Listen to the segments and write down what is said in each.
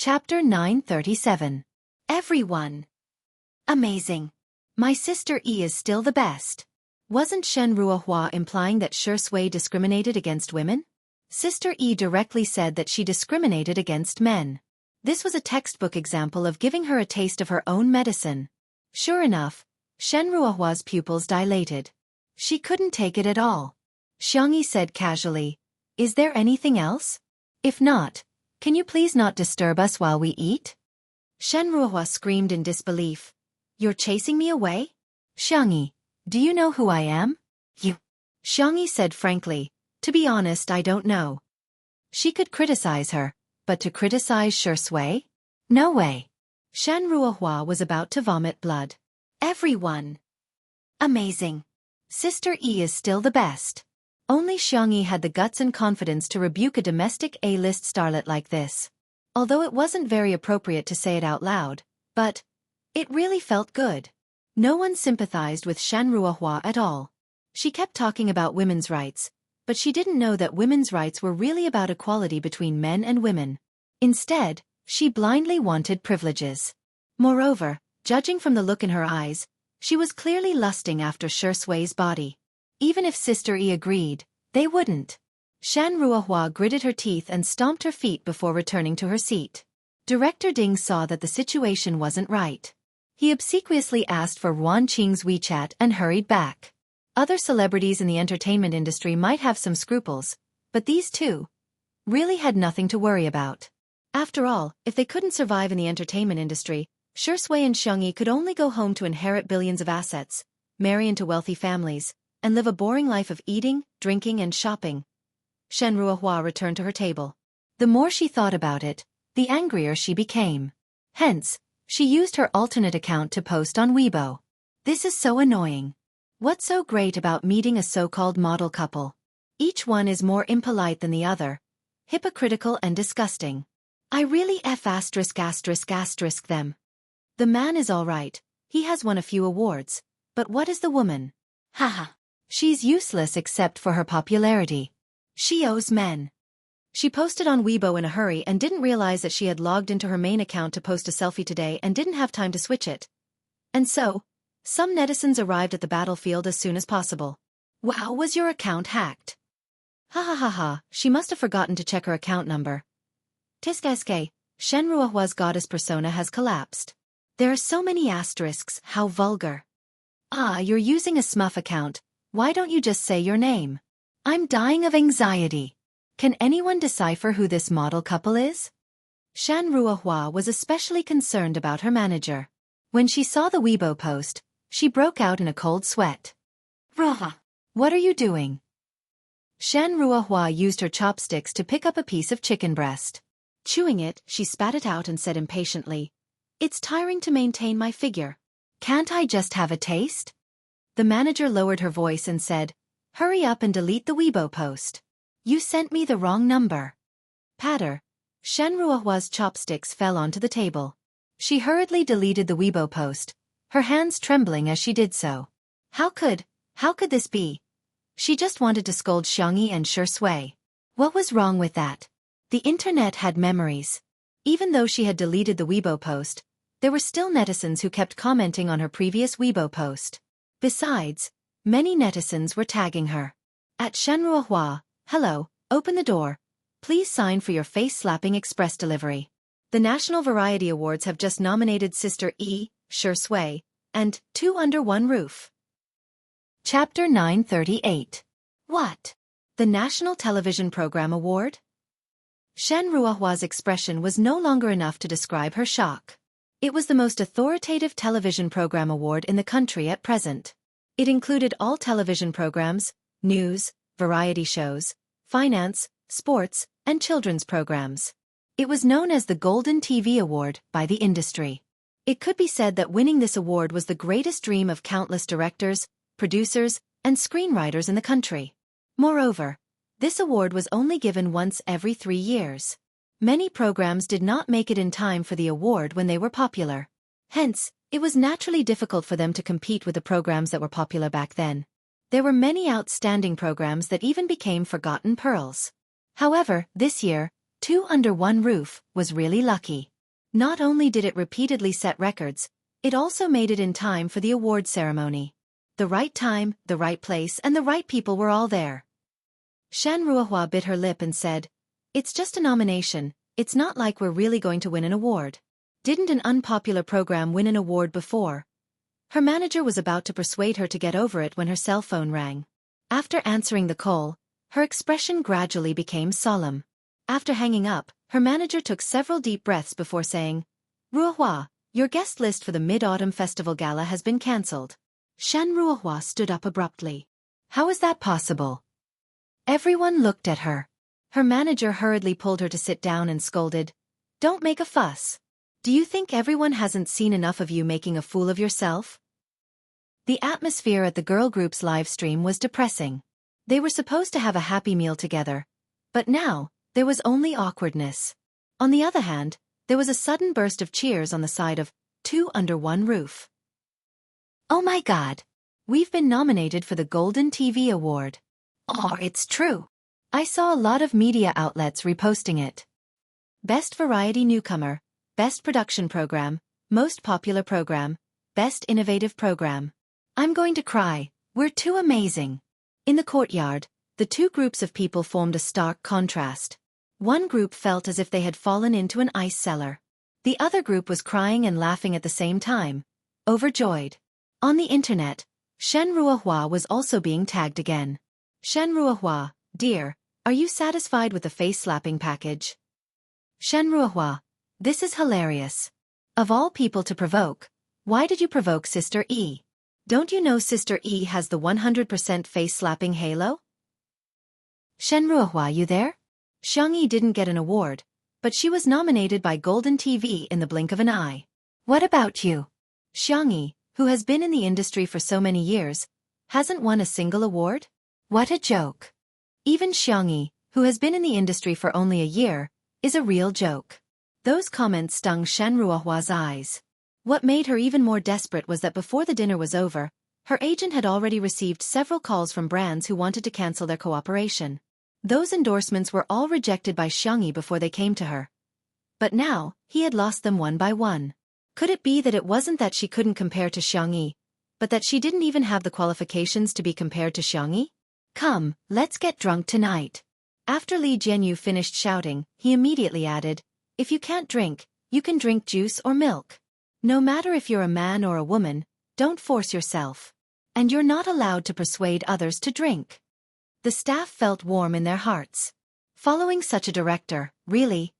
Chapter 937. Everyone. Amazing. My sister E is still the best. Wasn't Shen Ruohua implying that Shui discriminated against women? Sister E directly said that she discriminated against men. This was a textbook example of giving her a taste of her own medicine. Sure enough, Shen Ruohua's pupils dilated. She couldn't take it at all. Xiangyi said casually, "Is there anything else? If not, can you please not disturb us while we eat?" Shen Ruohua screamed in disbelief. "You're chasing me away? Xiangyi, do you know who I am?" "You." Xiangyi said frankly, "To be honest, I don't know." She could criticize her, but to criticize Shui? No way. Shen Ruohua was about to vomit blood. Everyone. Amazing. Sister E is still the best. Only Xiangyi had the guts and confidence to rebuke a domestic A-list starlet like this. Although it wasn't very appropriate to say it out loud, but it really felt good. No one sympathized with Shen Ruohua at all. She kept talking about women's rights, but she didn't know that women's rights were really about equality between men and women. Instead, she blindly wanted privileges. Moreover, judging from the look in her eyes, she was clearly lusting after Shui's body. Even if Sister E agreed, they wouldn't. Shen Ruohua gritted her teeth and stomped her feet before returning to her seat. Director Ding saw that the situation wasn't right. He obsequiously asked for Ruan Qing's WeChat and hurried back. Other celebrities in the entertainment industry might have some scruples, but these two really had nothing to worry about. After all, if they couldn't survive in the entertainment industry, Shui and Xiangyi could only go home to inherit billions of assets, marry into wealthy families, and live a boring life of eating, drinking, and shopping. Shen Ruohua returned to her table. The more she thought about it, the angrier she became. Hence, she used her alternate account to post on Weibo. This is so annoying. What's so great about meeting a so-called model couple? Each one is more impolite than the other, hypocritical and disgusting. I really **** them. The man is all right, he has won a few awards, but what is the woman? Haha. She's useless except for her popularity. She owes men. She posted on Weibo in a hurry and didn't realize that she had logged into her main account to post a selfie today and didn't have time to switch it. And so, some netizens arrived at the battlefield as soon as possible. Wow, was your account hacked? Ha ha ha ha, she must have forgotten to check her account number. Tiske, Shen Ruohua's goddess persona has collapsed. There are so many asterisks, how vulgar. Ah, you're using a smurf account. Why don't you just say your name? I'm dying of anxiety. Can anyone decipher who this model couple is? Shen Ruohua was especially concerned about her manager. When she saw the Weibo post, she broke out in a cold sweat. Ruohua, what are you doing? Shen Ruohua used her chopsticks to pick up a piece of chicken breast. Chewing it, she spat it out and said impatiently, "It's tiring to maintain my figure. Can't I just have a taste?" The manager lowered her voice and said, "Hurry up and delete the Weibo post. You sent me the wrong number." Patter. Shen Ruohua's chopsticks fell onto the table. She hurriedly deleted the Weibo post, her hands trembling as she did so. How could this be? She just wanted to scold Xiangyi and Shui. What was wrong with that? The internet had memories. Even though she had deleted the Weibo post, there were still netizens who kept commenting on her previous Weibo post. Besides, many netizens were tagging her. At Shen Ruohua, hello, open the door. Please sign for your face-slapping express delivery. The National Variety Awards have just nominated Sister E, Shui, and Two Under One Roof. Chapter 938. What? The National Television Program Award? Shen Ruohua's expression was no longer enough to describe her shock. It was the most authoritative television program award in the country at present. It included all television programs, news, variety shows, finance, sports, and children's programs. It was known as the Golden TV Award by the industry. It could be said that winning this award was the greatest dream of countless directors, producers, and screenwriters in the country. Moreover, this award was only given once every 3 years. Many programs did not make it in time for the award when they were popular. Hence, it was naturally difficult for them to compete with the programs that were popular back then. There were many outstanding programs that even became forgotten pearls. However, this year, Two Under One Roof was really lucky. Not only did it repeatedly set records, it also made it in time for the award ceremony. The right time, the right place, and the right people were all there. Shen Ruohua bit her lip and said, "It's just a nomination, it's not like we're really going to win an award. Didn't an unpopular program win an award before?" Her manager was about to persuade her to get over it when her cell phone rang. After answering the call, her expression gradually became solemn. After hanging up, her manager took several deep breaths before saying, "Ruohua, your guest list for the Mid-Autumn Festival Gala has been cancelled." Shen Ruohua stood up abruptly. "How is that possible?" Everyone looked at her. Her manager hurriedly pulled her to sit down and scolded, "Don't make a fuss. Do you think everyone hasn't seen enough of you making a fool of yourself?" The atmosphere at the girl group's live stream was depressing. They were supposed to have a happy meal together, but now, there was only awkwardness. On the other hand, there was a sudden burst of cheers on the side of Two Under One Roof. "Oh my God! We've been nominated for the Golden TV Award." "Oh, it's true. I saw a lot of media outlets reposting it." Best Variety Newcomer, Best Production Program, Most Popular Program, Best Innovative Program. "I'm going to cry, we're too amazing." In the courtyard, the two groups of people formed a stark contrast. One group felt as if they had fallen into an ice cellar. The other group was crying and laughing at the same time, overjoyed. On the internet, Shen Ruohua was also being tagged again. "Shen Ruohua, dear, are you satisfied with the face-slapping package?" "Shen Ruohua, this is hilarious. Of all people to provoke, why did you provoke Sister E? Don't you know Sister E has the 100% face-slapping halo?" "Shen Ruohua, you there? Xiangyi didn't get an award, but she was nominated by Golden TV in the blink of an eye. What about you? Xiangyi, who has been in the industry for so many years, hasn't won a single award? What a joke. Even Xiangyi, who has been in the industry for only a year, is a real joke." Those comments stung Shen Ruohua's eyes. What made her even more desperate was that before the dinner was over, her agent had already received several calls from brands who wanted to cancel their cooperation. Those endorsements were all rejected by Xiangyi before they came to her. But now, he had lost them one by one. Could it be that it wasn't that she couldn't compare to Xiangyi, but that she didn't even have the qualifications to be compared to Xiangyi? "Come, let's get drunk tonight." After Li Jianyu finished shouting, he immediately added, "If you can't drink, you can drink juice or milk. No matter if you're a man or a woman, don't force yourself. And you're not allowed to persuade others to drink." The staff felt warm in their hearts. Following such a director, really?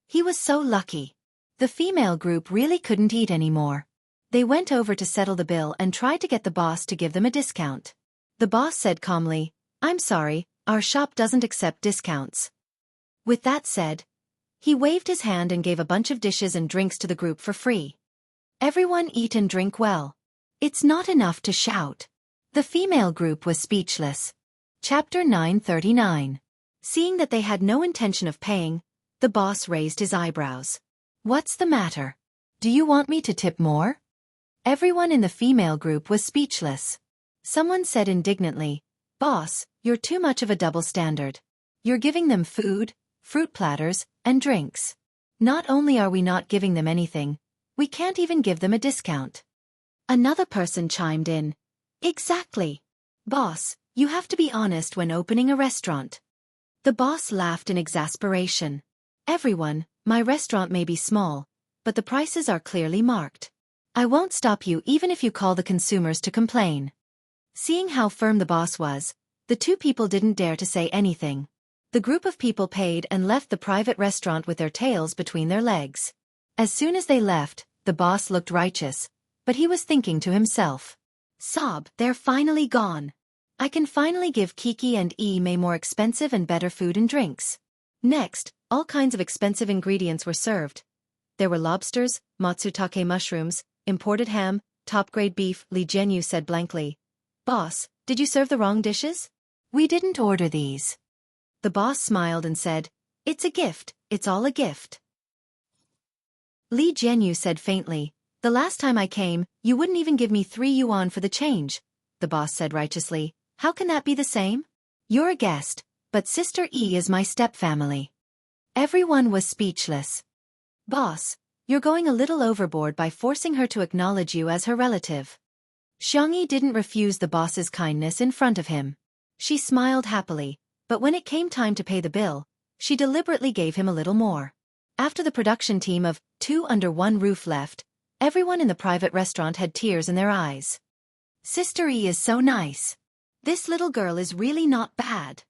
He was so lucky. The female group really couldn't eat anymore. They went over to settle the bill and tried to get the boss to give them a discount. The boss said calmly, "I'm sorry, our shop doesn't accept discounts." With that said, he waved his hand and gave a bunch of dishes and drinks to the group for free. Everyone eat and drink well. It's not enough to shout. The female group was speechless. Chapter 939. Seeing that they had no intention of paying, the boss raised his eyebrows. "What's the matter? Do you want me to tip more?" Everyone in the female group was speechless. Someone said indignantly, "Boss, you're too much of a double standard. You're giving them food, fruit platters, and drinks. Not only are we not giving them anything, we can't even give them a discount." Another person chimed in, "Exactly. Boss, you have to be honest when opening a restaurant." The boss laughed in exasperation. "Everyone, my restaurant may be small, but the prices are clearly marked. I won't stop you even if you call the consumers to complain." Seeing how firm the boss was, the two people didn't dare to say anything. The group of people paid and left the private restaurant with their tails between their legs. As soon as they left, the boss looked righteous, but he was thinking to himself, "Sob, they're finally gone. I can finally give Kiki and May more expensive and better food and drinks." Next, all kinds of expensive ingredients were served. There were lobsters, matsutake mushrooms, imported ham, top-grade beef. Li Jianyu said blankly, "Boss, did you serve the wrong dishes? We didn't order these." The boss smiled and said, "It's a gift, it's all a gift." Li Jianyu said faintly, "The last time I came, you wouldn't even give me 3 yuan for the change." The boss said righteously, "How can that be the same? You're a guest, but Sister E is my stepfamily." Everyone was speechless. Boss, you're going a little overboard by forcing her to acknowledge you as her relative. Xiangyi didn't refuse the boss's kindness in front of him. She smiled happily, but when it came time to pay the bill, she deliberately gave him a little more. After the production team of Two Under One Roof left, everyone in the private restaurant had tears in their eyes. Sister E is so nice. This little girl is really not bad.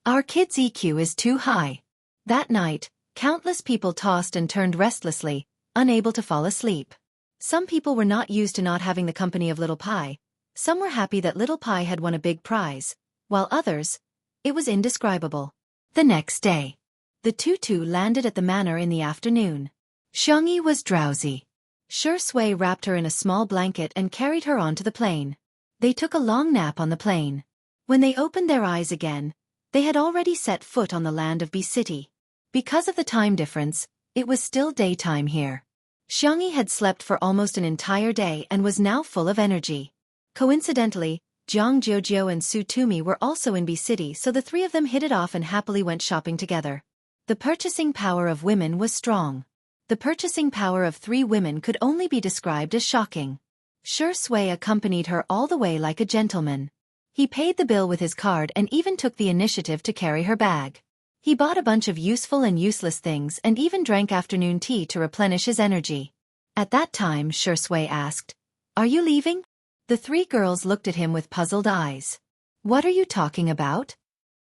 Our kid's EQ is too high. That night, countless people tossed and turned restlessly, unable to fall asleep. Some people were not used to not having the company of Little Pie. Some were happy that Little Pie had won a big prize, while others, it was indescribable. The next day, the tutu landed at the manor in the afternoon. Xiangyi was drowsy. Shui wrapped her in a small blanket and carried her onto the plane. They took a long nap on the plane. When they opened their eyes again, they had already set foot on the land of B City. Because of the time difference, it was still daytime here. Xiangyi had slept for almost an entire day and was now full of energy. Coincidentally, Jiang Jojo and Su Tumi were also in B City, so the three of them hit it off and happily went shopping together. The purchasing power of women was strong. The purchasing power of three women could only be described as shocking. Shui accompanied her all the way like a gentleman. He paid the bill with his card and even took the initiative to carry her bag. He bought a bunch of useful and useless things and even drank afternoon tea to replenish his energy. At that time, Shui asked, "Are you leaving?" The three girls looked at him with puzzled eyes. "What are you talking about?"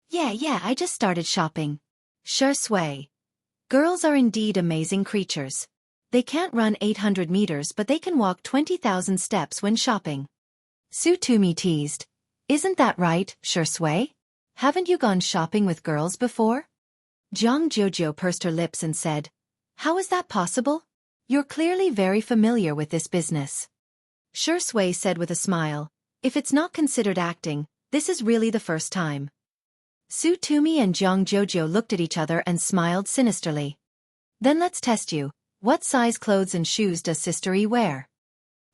Yeah, I just started shopping. Shui. Girls are indeed amazing creatures. They can't run 800 meters but they can walk 20,000 steps when shopping. Su Tumi teased. "Isn't that right, Shui? Haven't you gone shopping with girls before?" Jiang Jojo pursed her lips and said, "How is that possible? You're clearly very familiar with this business." Shui said with a smile, "If it's not considered acting, this is really the first time." Su Tumi and Jiang Jojo looked at each other and smiled sinisterly. "Then let's test you. What size clothes and shoes does Sister E wear?"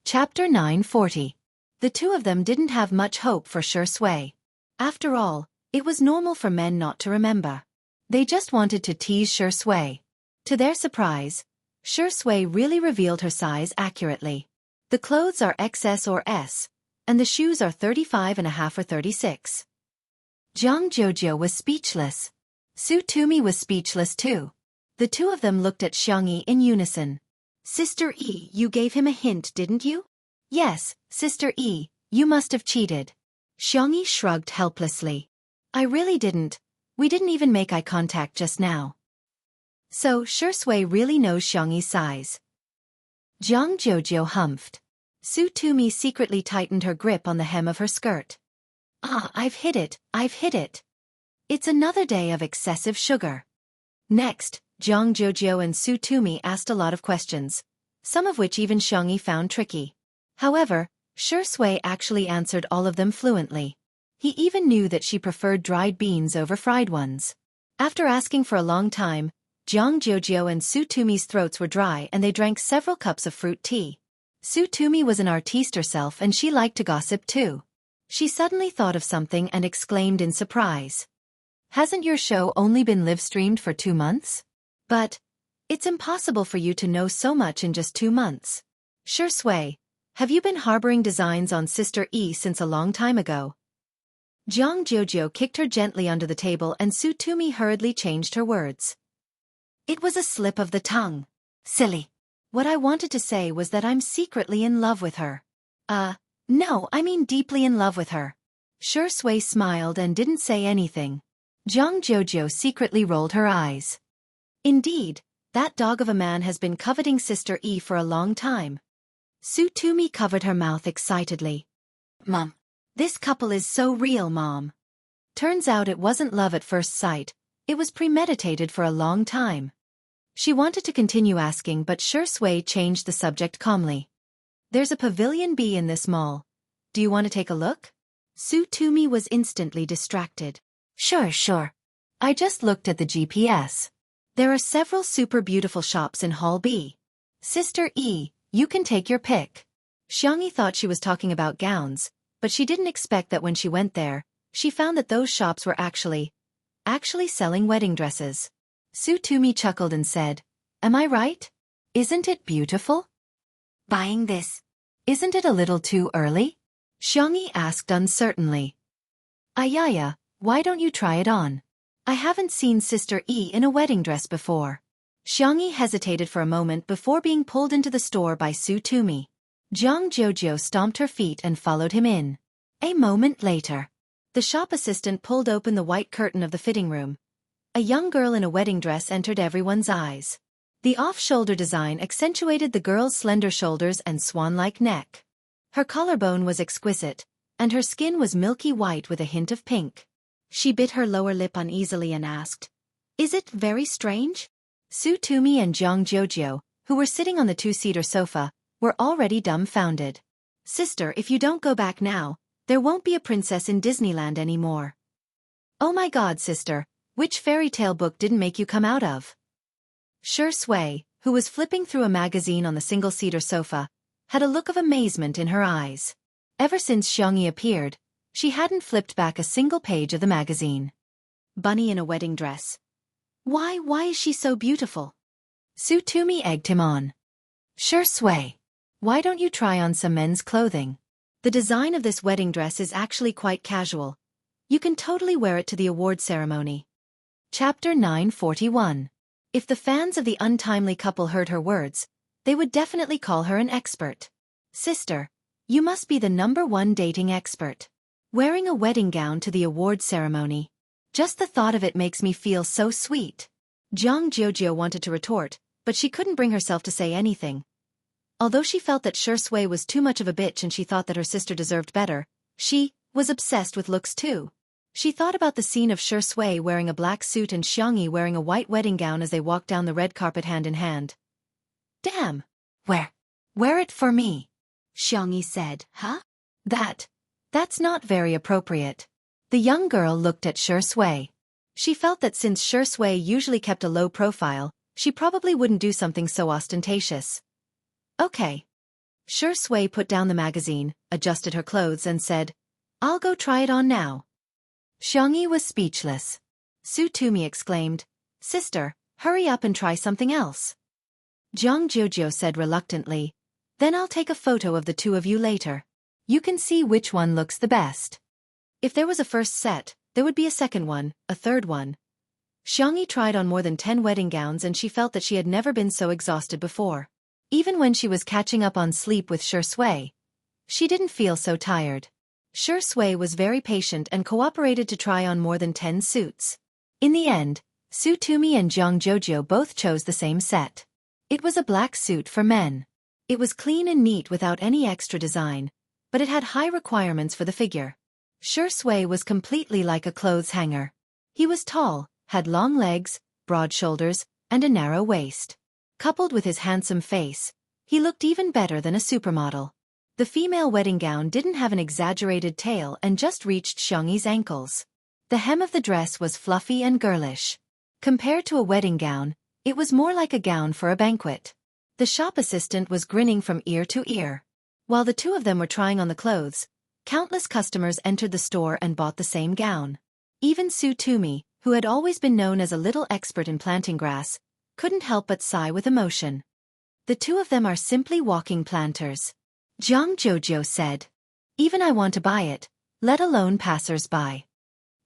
Chapter 940. The two of them didn't have much hope for Shui. After all, it was normal for men not to remember. They just wanted to tease Shui. To their surprise, Shui really revealed her size accurately. The clothes are XS or S, and the shoes are 35.5 or 36. Jiang Jojo was speechless. Su Tumi was speechless too. The two of them looked at Xiangyi in unison. "Sister E, you gave him a hint, didn't you?" "Yes, Sister E, you must have cheated." Xiangyi shrugged helplessly. "I really didn't. We didn't even make eye contact just now." So Shui really knows Xiangyi's size. Jiang Jojo humphed. Su Tumi secretly tightened her grip on the hem of her skirt. "Ah, I've hit it. It's another day of excessive sugar." Next, Jiang Jojo and Su Tumi asked a lot of questions, some of which even Xiangyi found tricky. However, Shui actually answered all of them fluently. He even knew that she preferred dried beans over fried ones. After asking for a long time, Jiang Jojo and Su Tumi's throats were dry and they drank several cups of fruit tea. Su Tumi was an artiste herself and she liked to gossip too. She suddenly thought of something and exclaimed in surprise. "Hasn't your show only been live-streamed for 2 months? But it's impossible for you to know so much in just 2 months. Shui, have you been harboring designs on Sister E since a long time ago?" Jiang Jojo kicked her gently under the table and Su Tumi hurriedly changed her words. "It was a slip of the tongue. Silly. What I wanted to say was that I'm secretly in love with her." No, I mean deeply in love with her." Shui smiled and didn't say anything. Jiang Jojo secretly rolled her eyes. "Indeed, that dog of a man has been coveting Sister E for a long time." Su Tumi covered her mouth excitedly. "Mom, this couple is so real, Mom." Turns out it wasn't love at first sight, it was premeditated for a long time. She wanted to continue asking but Shui changed the subject calmly. "There's a Pavilion B in this mall. Do you want to take a look?" Su Tumi was instantly distracted. Sure. I just looked at the GPS. There are several super beautiful shops in Hall B. Sister E, you can take your pick." Xiangyi thought she was talking about gowns, but she didn't expect that when she went there, she found that those shops were actually selling wedding dresses. Su Tumi chuckled and said, "Am I right? Isn't it beautiful? Buying this. Isn't it a little too early?" Xiangyi asked uncertainly. "Ayaya, why don't you try it on? I haven't seen Sister E in a wedding dress before." Xiangyi hesitated for a moment before being pulled into the store by Su Tumi. Jiang Jojo stomped her feet and followed him in. A moment later, the shop assistant pulled open the white curtain of the fitting room. A young girl in a wedding dress entered everyone's eyes. The off-shoulder design accentuated the girl's slender shoulders and swan-like neck. Her collarbone was exquisite, and her skin was milky white with a hint of pink. She bit her lower lip uneasily and asked, "Is it very strange?" Su Tumi and Jiang Jojo, who were sitting on the two-seater sofa, were already dumbfounded. "Sister, if you don't go back now, there won't be a princess in Disneyland anymore." "Oh my God, sister, which fairy tale book didn't make you come out of?" Shi Sui, who was flipping through a magazine on the single-seater sofa, had a look of amazement in her eyes. Ever since Xiangyi appeared, she hadn't flipped back a single page of the magazine. Bunny in a wedding dress. Why is she so beautiful? Su Tumi egged him on. "Shi Sui, why don't you try on some men's clothing? The design of this wedding dress is actually quite casual. You can totally wear it to the award ceremony." Chapter 941. If the fans of the untimely couple heard her words, they would definitely call her an expert. "Sister, you must be the #1 dating expert. Wearing a wedding gown to the award ceremony. Just the thought of it makes me feel so sweet." Jiang Jojo wanted to retort, but she couldn't bring herself to say anything. Although she felt that Shi Sui was too much of a bitch and she thought that her sister deserved better, she was obsessed with looks too. She thought about the scene of Shi Sui wearing a black suit and Xiangyi wearing a white wedding gown as they walked down the red carpet hand in hand. "Damn! Wear it for me," Xiangyi said. "Huh? That's not very appropriate." The young girl looked at Shi Sui. She felt that since Shi Sui usually kept a low profile, she probably wouldn't do something so ostentatious. "Okay." Shi Sui put down the magazine, adjusted her clothes and said, "I'll go try it on now." Xiangyi was speechless. Su Tumi exclaimed, "Sister, hurry up and try something else." Jiang Jojo said reluctantly, "Then I'll take a photo of the two of you later. You can see which one looks the best." If there was a first set, there would be a second one, a third one. Xiangyi tried on more than 10 wedding gowns and she felt that she had never been so exhausted before. Even when she was catching up on sleep with Shi Sui, she didn't feel so tired. Shi Sui was very patient and cooperated to try on more than 10 suits. In the end, Su Tumi and Jiang Jojo both chose the same set. It was a black suit for men. It was clean and neat without any extra design, but it had high requirements for the figure. Shi Sui was completely like a clothes hanger. He was tall, had long legs, broad shoulders, and a narrow waist. Coupled with his handsome face, he looked even better than a supermodel. The female wedding gown didn't have an exaggerated tail and just reached Xiangyi's ankles. The hem of the dress was fluffy and girlish. Compared to a wedding gown, it was more like a gown for a banquet. The shop assistant was grinning from ear to ear. While the two of them were trying on the clothes, countless customers entered the store and bought the same gown. Even Su Tumi, who had always been known as a little expert in planting grass, couldn't help but sigh with emotion. "The two of them are simply walking planters," Jiang Jojo said. "Even I want to buy it, let alone passers-by."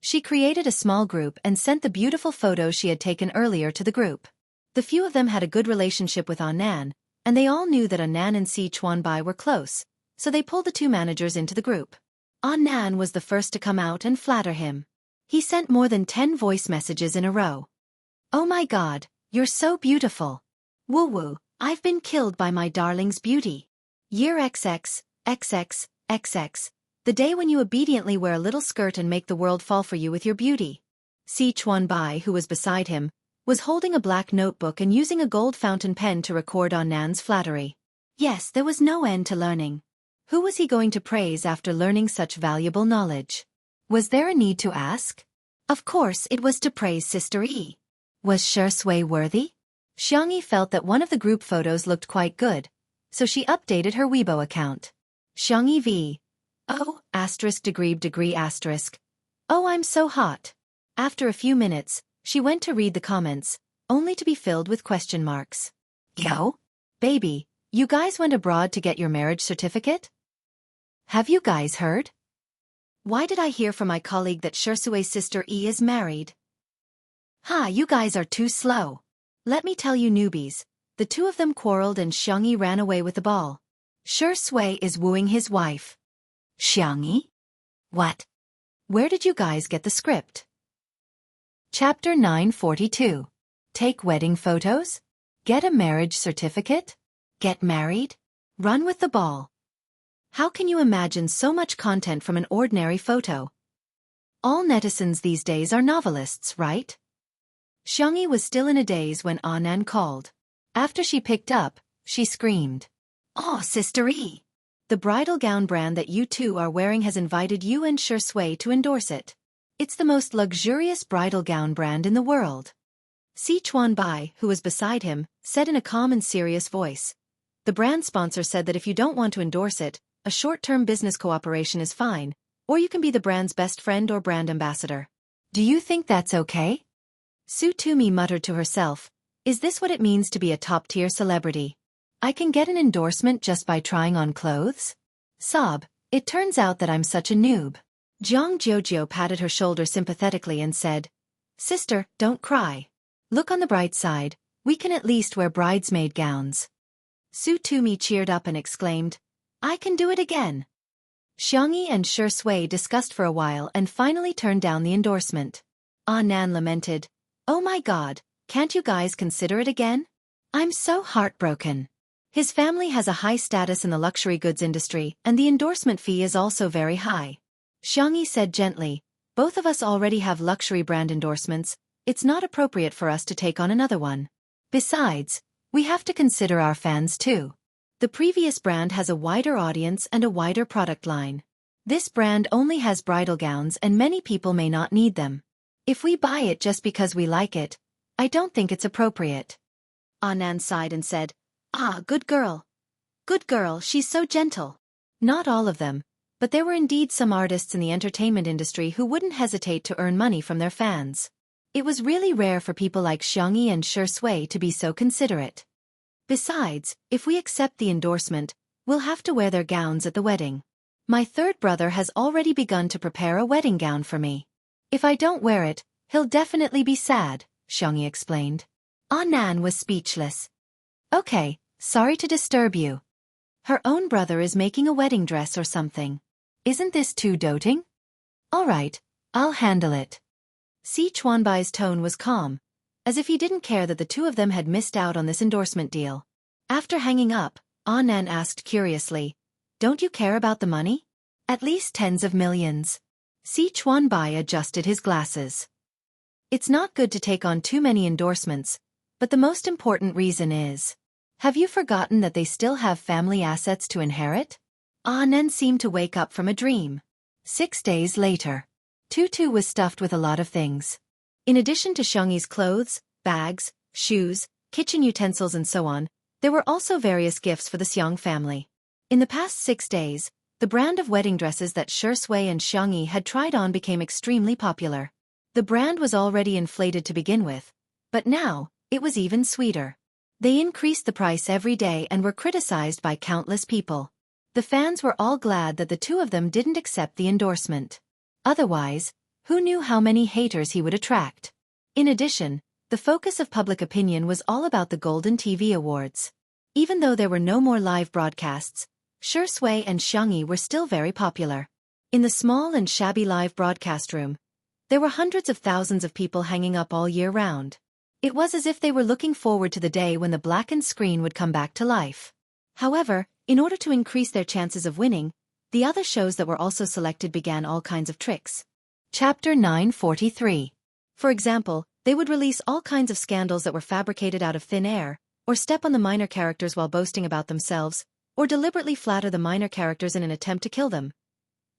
She created a small group and sent the beautiful photos she had taken earlier to the group. The few of them had a good relationship with Annan, and they all knew that Annan and Sichuanbai were close, so they pulled the two managers into the group. Annan was the first to come out and flatter him. He sent more than 10 voice messages in a row. "Oh my God, you're so beautiful. Woo woo, I've been killed by my darling's beauty. Year XX, XX, XX, the day when you obediently wear a little skirt and make the world fall for you with your beauty." Sichuanbai, who was beside him, was holding a black notebook and using a gold fountain pen to record Annan's flattery. Yes, there was no end to learning. Who was he going to praise after learning such valuable knowledge? Was there a need to ask? Of course it was to praise Sister E. Was Shi Sui worthy? Xiangyi felt that one of the group photos looked quite good, so she updated her Weibo account. Xiangyi V. Oh, degree asterisk. Oh, I'm so hot. After a few minutes, she went to read the comments, only to be filled with question marks. Yo? Baby, you guys went abroad to get your marriage certificate? Have you guys heard? Why did I hear from my colleague that Shusui's sister E is married? Ha, you guys are too slow. Let me tell you newbies, the two of them quarreled and Xiangyi ran away with the ball. Shui is wooing his wife. Xiangyi? What? Where did you guys get the script? Chapter 942. Take wedding photos? Get a marriage certificate? Get married? Run with the ball. How can you imagine so much content from an ordinary photo? All netizens these days are novelists, right? Xiangyi was still in a daze when Anan called. After she picked up, she screamed. Oh, Sister E! The bridal gown brand that you two are wearing has invited you and Shui to endorse it. It's the most luxurious bridal gown brand in the world. Sichuan Bai, who was beside him, said in a calm and serious voice. The brand sponsor said that if you don't want to endorse it, a short-term business cooperation is fine, or you can be the brand's best friend or brand ambassador. Do you think that's okay? Su Tumi muttered to herself, is this what it means to be a top-tier celebrity? I can get an endorsement just by trying on clothes? Sob, it turns out that I'm such a noob. Jiang Jiujio patted her shoulder sympathetically and said, Sister, don't cry. Look on the bright side, we can at least wear bridesmaid gowns. Su Tumi cheered up and exclaimed, I can do it again. Xiangyi and Shui discussed for a while and finally turned down the endorsement. Nan lamented, oh my god, can't you guys consider it again? I'm so heartbroken. His family has a high status in the luxury goods industry and the endorsement fee is also very high. Xiangyi said gently, both of us already have luxury brand endorsements, it's not appropriate for us to take on another one. Besides, we have to consider our fans too. The previous brand has a wider audience and a wider product line. This brand only has bridal gowns and many people may not need them. If we buy it just because we like it, I don't think it's appropriate. Anan sighed and said, ah, good girl. Good girl, she's so gentle. Not all of them, but there were indeed some artists in the entertainment industry who wouldn't hesitate to earn money from their fans. It was really rare for people like Xiangyi and Shui to be so considerate. Besides, if we accept the endorsement, we'll have to wear their gowns at the wedding. My third brother has already begun to prepare a wedding gown for me. If I don't wear it, he'll definitely be sad, Xiangyi explained. Nan was speechless. Okay, sorry to disturb you. Her own brother is making a wedding dress or something. Isn't this too doting? All right, I'll handle it. Sichuanbai's tone was calm, as if he didn't care that the two of them had missed out on this endorsement deal. After hanging up, Nan asked curiously, don't you care about the money? At least tens of millions. Sichuanbai adjusted his glasses. It's not good to take on too many endorsements, but the most important reason is, have you forgotten that they still have family assets to inherit? Nan seemed to wake up from a dream. 6 days later, Tutu was stuffed with a lot of things. In addition to Xiangyi's clothes, bags, shoes, kitchen utensils and so on, there were also various gifts for the Xiang family. In the past 6 days, the brand of wedding dresses that Shui and Xiangyi had tried on became extremely popular. The brand was already inflated to begin with, but now, it was even sweeter. They increased the price every day and were criticized by countless people. The fans were all glad that the two of them didn't accept the endorsement. Otherwise, who knew how many haters he would attract? In addition, the focus of public opinion was all about the Golden TV Awards. Even though there were no more live broadcasts, Shui and Xiangyi were still very popular. In the small and shabby live broadcast room, there were hundreds of thousands of people hanging up all year round. It was as if they were looking forward to the day when the blackened screen would come back to life. However, in order to increase their chances of winning, the other shows that were also selected began all kinds of tricks. Chapter 943. For example, they would release all kinds of scandals that were fabricated out of thin air, or step on the minor characters while boasting about themselves, or deliberately flatter the minor characters in an attempt to kill them.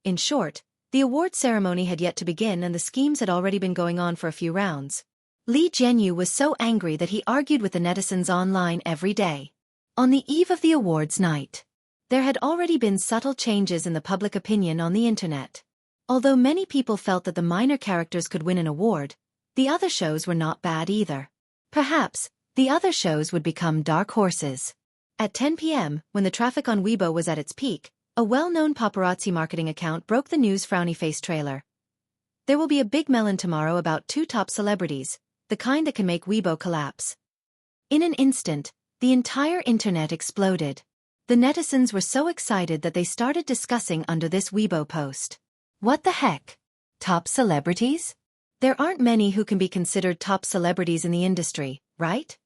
In short, the award ceremony had yet to begin and the schemes had already been going on for a few rounds. Li Jianyu was so angry that he argued with the netizens online every day. On the eve of the awards night, there had already been subtle changes in the public opinion on the internet. Although many people felt that the minor characters could win an award, the other shows were not bad either. Perhaps, the other shows would become dark horses. At 10 p.m., when the traffic on Weibo was at its peak, a well-known paparazzi marketing account broke the news frowny face trailer. There will be a big melon tomorrow about 2 top celebrities, the kind that can make Weibo collapse. In an instant, the entire internet exploded. The netizens were so excited that they started discussing under this Weibo post. What the heck? Top celebrities? There aren't many who can be considered top celebrities in the industry, right?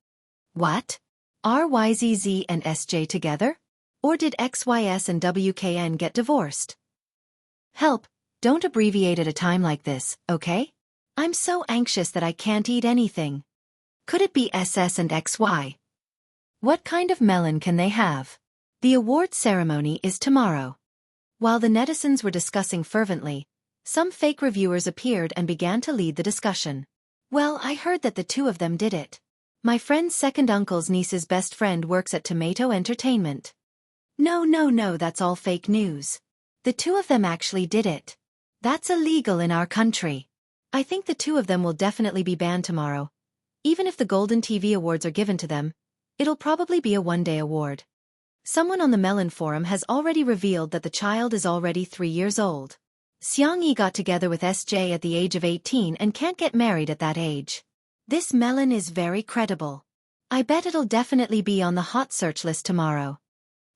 What? Are YZZ and SJ together? Or did XYS and WKN get divorced? Help, don't abbreviate at a time like this, okay? I'm so anxious that I can't eat anything. Could it be SS and XY? What kind of melon can they have? The award ceremony is tomorrow. While the netizens were discussing fervently, some fake reviewers appeared and began to lead the discussion. Well, I heard that the 2 of them did it. My friend's second uncle's niece's best friend works at Tomato Entertainment. No, that's all fake news. The 2 of them actually did it. That's illegal in our country. I think the 2 of them will definitely be banned tomorrow. Even if the Golden TV Awards are given to them, it'll probably be a one-day award. Someone on the Melon forum has already revealed that the child is already 3 years old. Xiangyi got together with SJ at the age of 18 and can't get married at that age. This melon is very credible. I bet it'll definitely be on the hot search list tomorrow.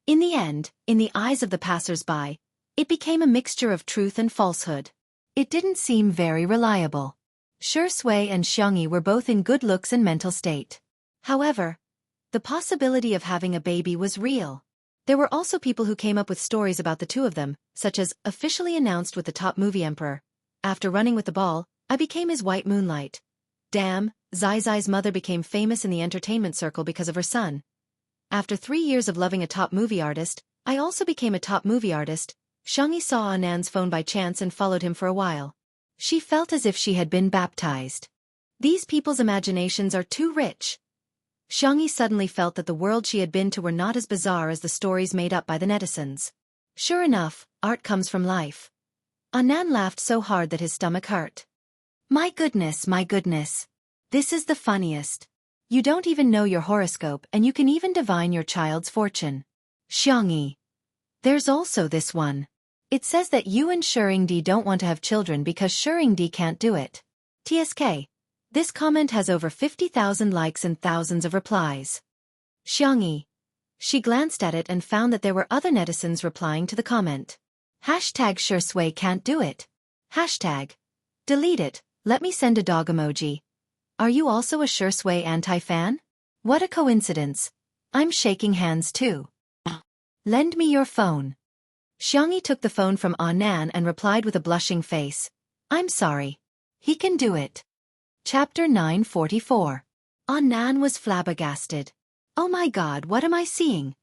In the end, in the eyes of the passers-by, it became a mixture of truth and falsehood. It didn't seem very reliable. Shui and Xiangyi were both in good looks and mental state. However, the possibility of having a baby was real. There were also people who came up with stories about the 2 of them, such as, officially announced with the top movie emperor. After running with the ball, I became his white moonlight. Damn, Zai Zai's mother became famous in the entertainment circle because of her son. After 3 years of loving a top movie artist, I also became a top movie artist. Xiangyi saw Anan's phone by chance and followed him for a while. She felt as if she had been baptized. These people's imaginations are too rich. Xiangyi suddenly felt that the world she had been to were not as bizarre as the stories made up by the netizens. Sure enough, art comes from life. Anan laughed so hard that his stomach hurt. My goodness. This is the funniest. You don't even know your horoscope and you can even divine your child's fortune. Xiangyi. There's also this one. It says that you and Shuringdi don't want to have children because Shuringdi can't do it. TSK. This comment has over 50,000 likes and thousands of replies. Xiangyi. She glanced at it and found that there were other netizens replying to the comment. Hashtag Shui can't do it. Hashtag. Delete it, let me send a dog emoji. Are you also a Shui anti-fan? What a coincidence. I'm shaking hands too. Lend me your phone. Xiangyi took the phone from Anan and replied with a blushing face. I'm sorry. He can do it. Chapter 944. Anan was flabbergasted. Oh my god, what am I seeing?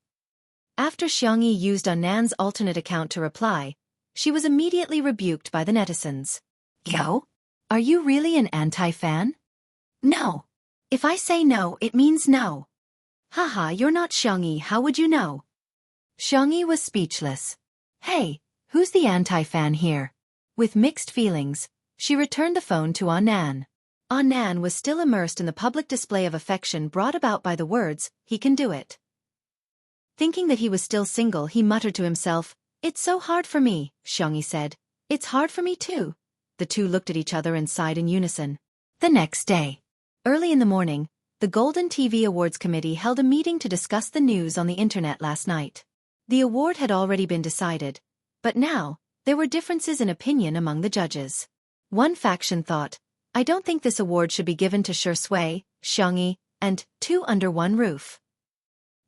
After Xiangyi used Anan's alternate account to reply, she was immediately rebuked by the netizens. Yo? Are you really an anti-fan? No. If I say no, it means no. Haha, you're not Xiangyi, how would you know? Xiangyi was speechless. Hey, who's the anti-fan here? With mixed feelings, she returned the phone to Anan. Anan was still immersed in the public display of affection brought about by the words, he can do it. Thinking that he was still single, he muttered to himself, it's so hard for me, Xiangyi said. It's hard for me too. The 2 looked at each other and sighed in unison. The next day. Early in the morning, the Golden TV Awards Committee held a meeting to discuss the news on the internet last night. The award had already been decided, but now, there were differences in opinion among the judges. One faction thought, I don't think this award should be given to Shui, Xiangyi, and 2 under one roof.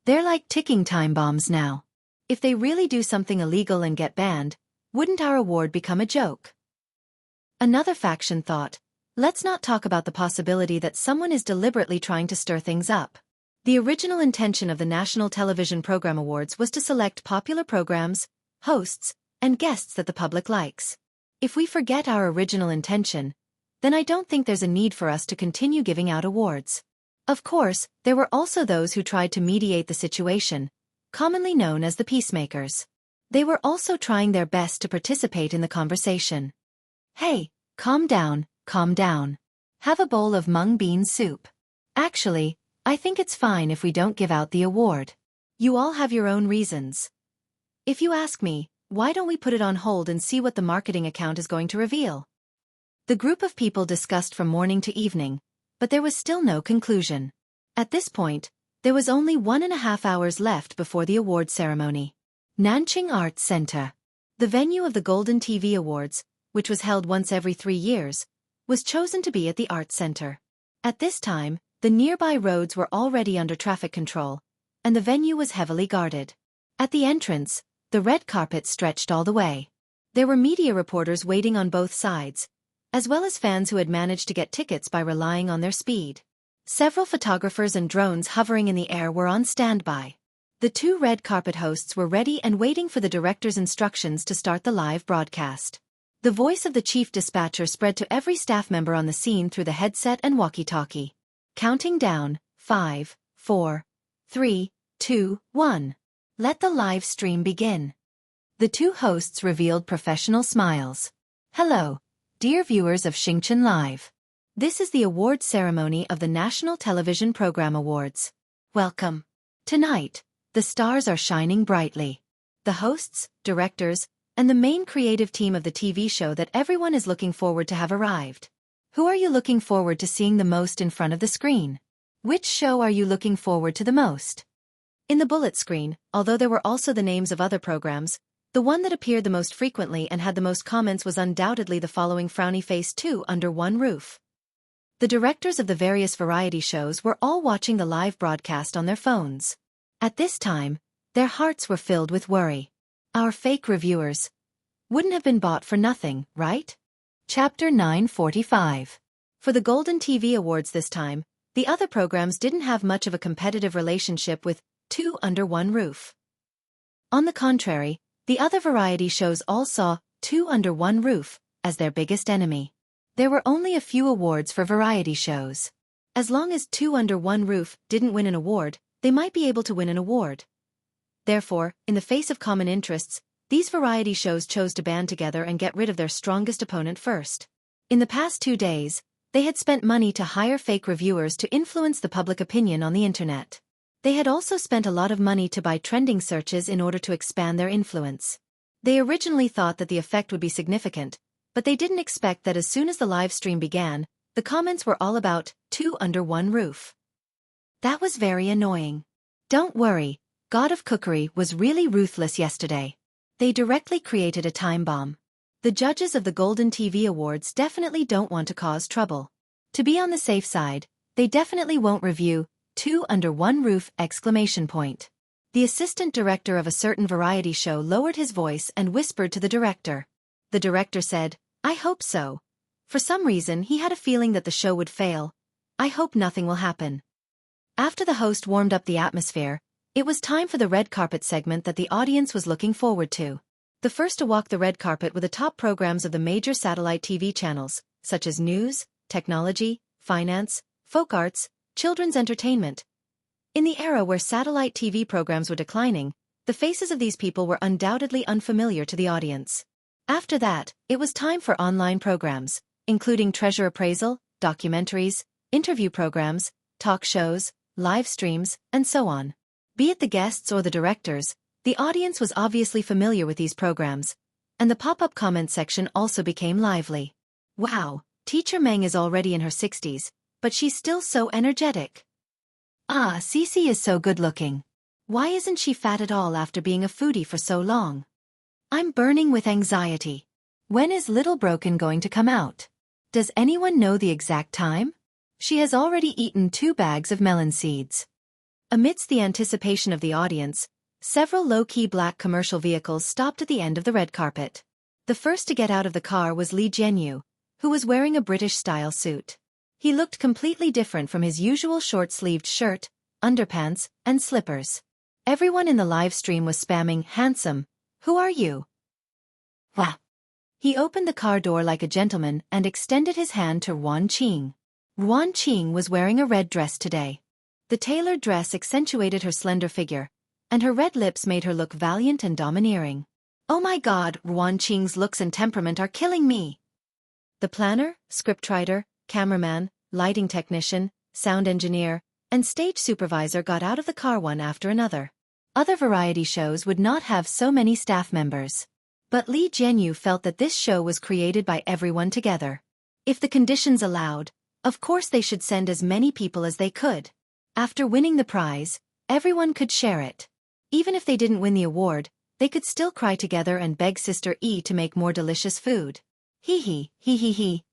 They're like ticking time bombs now. If they really do something illegal and get banned, wouldn't our award become a joke? Another faction thought, let's not talk about the possibility that someone is deliberately trying to stir things up. The original intention of the National Television Program Awards was to select popular programs, hosts, and guests that the public likes. If we forget our original intention, then I don't think there's a need for us to continue giving out awards. Of course, there were also those who tried to mediate the situation, commonly known as the peacemakers. They were also trying their best to participate in the conversation. Hey, calm down, calm down. Have a bowl of mung bean soup. Actually, I think it's fine if we don't give out the award. You all have your own reasons. If you ask me, why don't we put it on hold and see what the marketing account is going to reveal? The group of people discussed from morning to evening, but there was still no conclusion. At this point, there was only 1.5 hours left before the award ceremony. Nanjing Arts Center. The venue of the Golden TV Awards, which was held once every 3 years, was chosen to be at the Arts Center. At this time, the nearby roads were already under traffic control, and the venue was heavily guarded. At the entrance, the red carpet stretched all the way. There were media reporters waiting on both sides, as well as fans who had managed to get tickets by relying on their speed. Several photographers and drones hovering in the air were on standby. The 2 red carpet hosts were ready and waiting for the director's instructions to start the live broadcast. The voice of the chief dispatcher spread to every staff member on the scene through the headset and walkie-talkie. Counting down, 5, 4, 3, 2, 1. Let the live stream begin. The 2 hosts revealed professional smiles. Hello, dear viewers of Xingchen Live. This is the award ceremony of the National Television Program Awards. Welcome. Tonight, the stars are shining brightly. The hosts, directors, and the main creative team of the TV show that everyone is looking forward to have arrived. Who are you looking forward to seeing the most in front of the screen? Which show are you looking forward to the most? In the bullet screen, although there were also the names of other programs, the one that appeared the most frequently and had the most comments was undoubtedly the following frowny face 2 Under One Roof. The directors of the various variety shows were all watching the live broadcast on their phones. At this time, their hearts were filled with worry. Our fake reviewers wouldn't have been bought for nothing, right? Chapter 945. For the Golden TV Awards this time, the other programs didn't have much of a competitive relationship with 2 Under One Roof. On the contrary, the other variety shows all saw 2 Under One Roof as their biggest enemy. There were only a few awards for variety shows. As long as 2 Under One Roof didn't win an award, they might be able to win an award. Therefore, in the face of common interests, these variety shows chose to band together and get rid of their strongest opponent first. In the past 2 days, they had spent money to hire fake reviewers to influence the public opinion on the internet. They had also spent a lot of money to buy trending searches in order to expand their influence. They originally thought that the effect would be significant, but they didn't expect that as soon as the live stream began, the comments were all about 2 Under One Roof. That was very annoying. Don't worry, God of Cookery was really ruthless yesterday. They directly created a time bomb. The judges of the Golden TV Awards definitely don't want to cause trouble. To be on the safe side, they definitely won't review 2 Under One Roof! The assistant director of a certain variety show lowered his voice and whispered to the director. The director said, I hope so. For some reason he had a feeling that the show would fail. I hope nothing will happen. After the host warmed up the atmosphere, it was time for the red carpet segment that the audience was looking forward to. The first to walk the red carpet were the top programs of the major satellite TV channels, such as news, technology, finance, folk arts, children's entertainment. In the era where satellite TV programs were declining, the faces of these people were undoubtedly unfamiliar to the audience. After that, it was time for online programs, including treasure appraisal, documentaries, interview programs, talk shows, live streams, and so on. Be it the guests or the directors, the audience was obviously familiar with these programs, and the pop-up comment section also became lively. Wow, Teacher Meng is already in her 60s, but she's still so energetic. Ah, Cece is so good-looking. Why isn't she fat at all after being a foodie for so long? I'm burning with anxiety. When is Little Broken going to come out? Does anyone know the exact time? She has already eaten 2 bags of melon seeds. Amidst the anticipation of the audience, several low-key black commercial vehicles stopped at the end of the red carpet. The first to get out of the car was Li Jianyu, who was wearing a British-style suit. He looked completely different from his usual short-sleeved shirt, underpants, and slippers. Everyone in the live stream was spamming, "Handsome, who are you?" Wah! He opened the car door like a gentleman and extended his hand to Ruan Qing. Ruan Qing was wearing a red dress today. The tailored dress accentuated her slender figure, and her red lips made her look valiant and domineering. Oh my God, Ruan Qing's looks and temperament are killing me. The planner, scriptwriter, cameraman, lighting technician, sound engineer, and stage supervisor got out of the car one after another. Other variety shows would not have so many staff members. But Li Jianyu felt that this show was created by everyone together. If the conditions allowed, of course they should send as many people as they could. After winning the prize, everyone could share it. Even if they didn't win the award, they could still cry together and beg Sister E to make more delicious food. Hee hee, hee hee hee.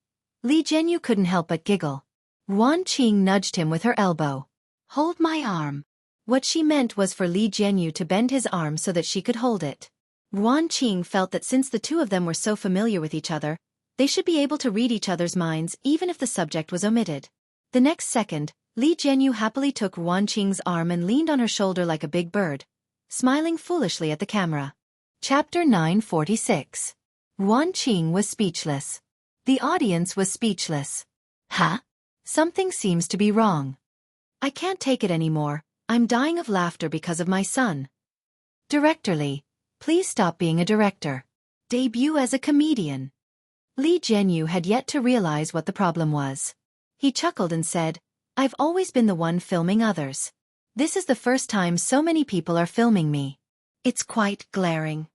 Li Jianyu couldn't help but giggle. Ruan Qing nudged him with her elbow. Hold my arm. What she meant was for Li Jianyu to bend his arm so that she could hold it. Ruan Qing felt that since the two of them were so familiar with each other, they should be able to read each other's minds even if the subject was omitted. The next second, Li Jianyu happily took Ruan Qing's arm and leaned on her shoulder like a big bird, smiling foolishly at the camera. Chapter 946. Ruan Qing was speechless. The audience was speechless. Huh? Something seems to be wrong. I can't take it anymore. I'm dying of laughter because of my son. Director Li, please stop being a director. Debut as a comedian. Li Jianyu had yet to realize what the problem was. He chuckled and said, I've always been the one filming others. This is the first time so many people are filming me. It's quite glaring.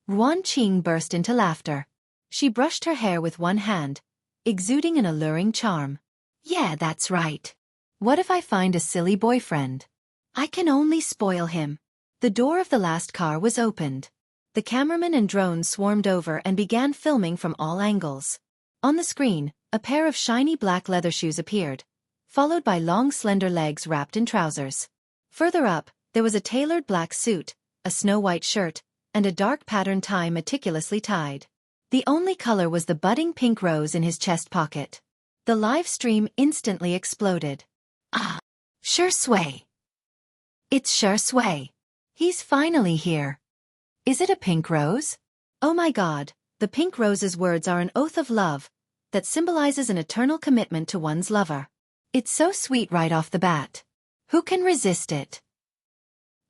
Ruan Qing burst into laughter. She brushed her hair with one hand, exuding an alluring charm. Yeah, that's right. What if I find a silly boyfriend? I can only spoil him. The door of the last car was opened. The cameramen and drones swarmed over and began filming from all angles. On the screen, a pair of shiny black leather shoes appeared, followed by long slender legs wrapped in trousers. Further up, there was a tailored black suit, a snow-white shirt, and a dark pattern tie meticulously tied. The only color was the budding pink rose in his chest pocket. The live stream instantly exploded. Ah! Sure Sui! It's Sure Sui! He's finally here! Is it a pink rose? Oh my God, the pink rose's words are an oath of love that symbolizes an eternal commitment to one's lover. It's so sweet right off the bat. Who can resist it?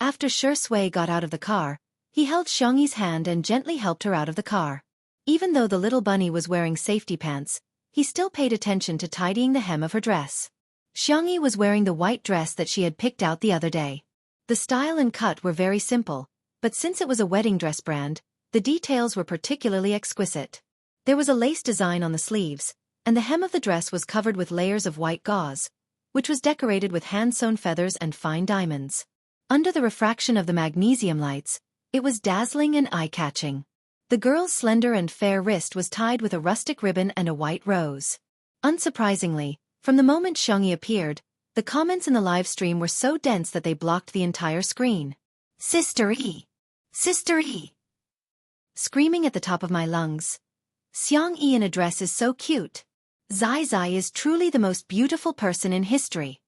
After Sure Sui got out of the car, he held Xiangyi's hand and gently helped her out of the car. Even though the little bunny was wearing safety pants, he still paid attention to tidying the hem of her dress. Xiangyi was wearing the white dress that she had picked out the other day. The style and cut were very simple, but since it was a wedding dress brand, the details were particularly exquisite. There was a lace design on the sleeves, and the hem of the dress was covered with layers of white gauze, which was decorated with hand-sewn feathers and fine diamonds. Under the refraction of the magnesium lights, it was dazzling and eye-catching. The girl's slender and fair wrist was tied with a rustic ribbon and a white rose. Unsurprisingly, from the moment Xiangyi appeared, the comments in the live stream were so dense that they blocked the entire screen. Sister E! Sister E! Screaming at the top of my lungs. Xiangyi in a dress is so cute. Zai Zai is truly the most beautiful person in history.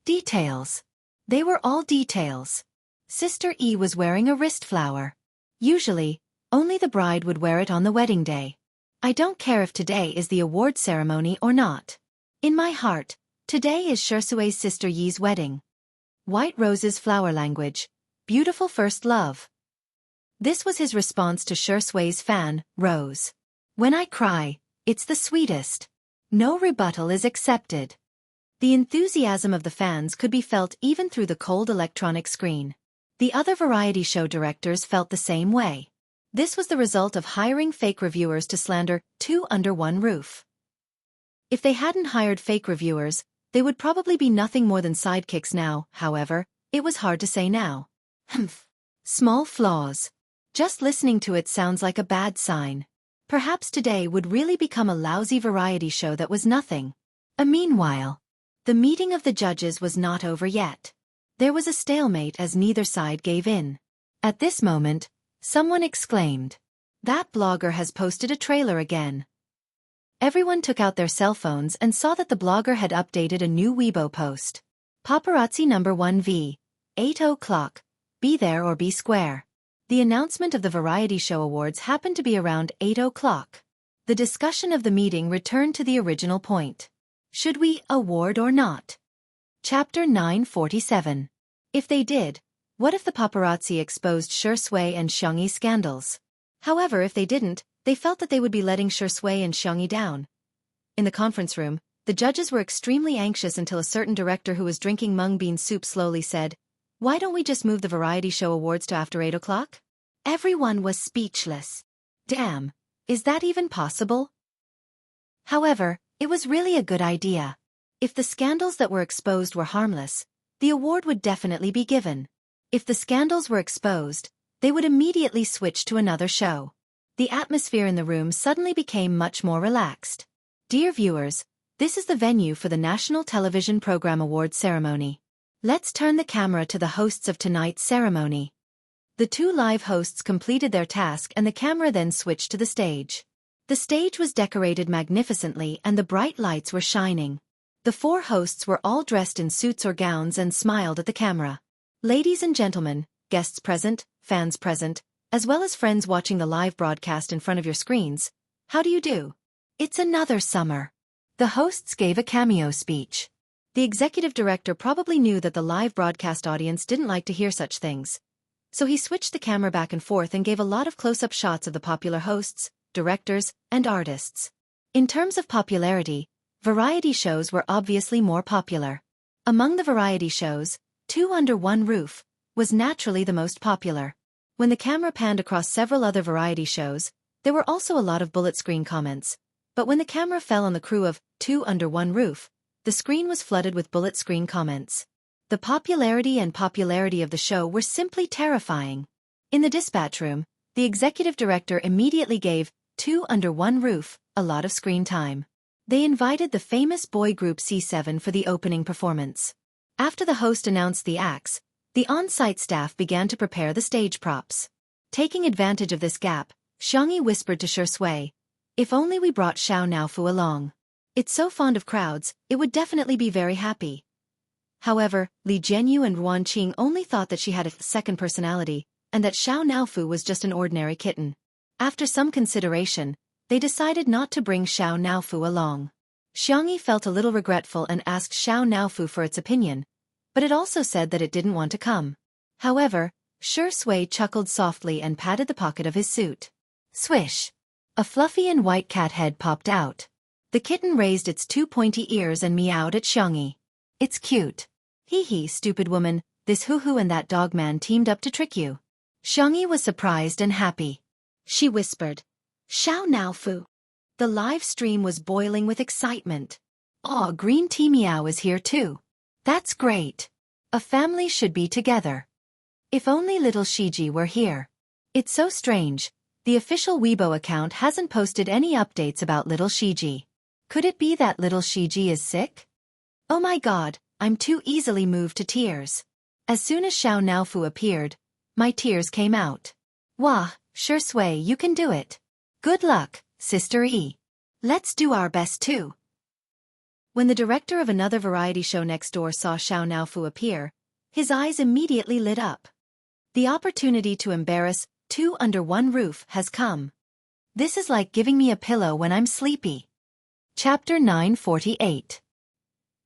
Details. They were all details. Sister E was wearing a wrist flower. Usually, only the bride would wear it on the wedding day. I don't care if today is the award ceremony or not. In my heart, today is Sure Sui's sister Yi's wedding. White Rose's flower language. Beautiful first love. This was his response to Sure Sui's fan, Rose. When I cry, it's the sweetest. No rebuttal is accepted. The enthusiasm of the fans could be felt even through the cold electronic screen. The other variety show directors felt the same way. This was the result of hiring fake reviewers to slander two under one roof. If they hadn't hired fake reviewers, they would probably be nothing more than sidekicks now. However, it was hard to say now. Humph. Small flaws. Just listening to it sounds like a bad sign. Perhaps today would really become a lousy variety show that was nothing. Meanwhile, the meeting of the judges was not over yet. There was a stalemate as neither side gave in. At this moment, someone exclaimed, "That blogger has posted a trailer again." Everyone took out their cell phones and saw that the blogger had updated a new Weibo post. Paparazzi number 1V. 8 o'clock. Be there or be square. The announcement of the variety show awards happened to be around 8 o'clock. The discussion of the meeting returned to the original point. Should we award or not? Chapter 947. If they did, what if the paparazzi exposed Sure Sui and Xiangyi's scandals? However, if they didn't, they felt that they would be letting Sure Sui and Xiangyi down. In the conference room, The judges were extremely anxious until a certain director who was drinking mung bean soup slowly said, "Why don't we just move the variety show awards to after 8 o'clock?" Everyone was speechless. Damn, is that even possible? However, it was really a good idea. If the scandals that were exposed were harmless, the award would definitely be given. If the scandals were exposed, they would immediately switch to another show. The atmosphere in the room suddenly became much more relaxed. Dear viewers, this is the venue for the National Television Program Award ceremony. Let's turn the camera to the hosts of tonight's ceremony. The two live hosts completed their task and the camera then switched to the stage. The stage was decorated magnificently and the bright lights were shining. The four hosts were all dressed in suits or gowns and smiled at the camera. Ladies and gentlemen, guests present, fans present, as well as friends watching the live broadcast in front of your screens, how do you do? It's another summer. The hosts gave a cameo speech. The executive director probably knew that the live broadcast audience didn't like to hear such things. So he switched the camera back and forth and gave a lot of close-up shots of the popular hosts, directors, and artists. In terms of popularity, variety shows were obviously more popular. Among the variety shows, Two Under One Roof was naturally the most popular. When the camera panned across several other variety shows, there were also a lot of bullet screen comments. But when the camera fell on the crew of Two Under One Roof, the screen was flooded with bullet screen comments. The popularity of the show were simply terrifying. In the dispatch room, the executive director immediately gave Two Under One Roof a lot of screen time. They invited the famous boy group C7 for the opening performance. After the host announced the acts, the on-site staff began to prepare the stage props. Taking advantage of this gap, Xiangyi whispered to Shui, "If only we brought Xiao Naofu along. It's so fond of crowds, it would definitely be very happy." However, Li Jianyu and Ruan Qing only thought that she had a second personality, and that Xiao Naofu was just an ordinary kitten. After some consideration, they decided not to bring Xiao Naofu along. Xiangyi felt a little regretful and asked Xiao Naofu for its opinion, but it also said that it didn't want to come. However, Shui chuckled softly and patted the pocket of his suit. Swish! A fluffy and white cat head popped out. The kitten raised its two pointy ears and meowed at Xiangyi. "It's cute. Hee hee, stupid woman, this hoo-hoo and that dog man teamed up to trick you." Xiangyi was surprised and happy. She whispered, "Xiao Naofu." The live stream was boiling with excitement. "Aw, Green Tea Meow is here too. That's great. A family should be together. If only little Shiji were here. It's so strange, the official Weibo account hasn't posted any updates about little Shiji. Could it be that little Shiji is sick? Oh my god, I'm too easily moved to tears." As soon as Xiao Naofu appeared, my tears came out. "Wah, Shui, you can do it. Good luck, Sister E. Let's do our best too." When the director of another variety show next door saw Xiao Naofu appear, his eyes immediately lit up. The opportunity to embarrass Two Under One Roof has come. This is like giving me a pillow when I'm sleepy. Chapter 948.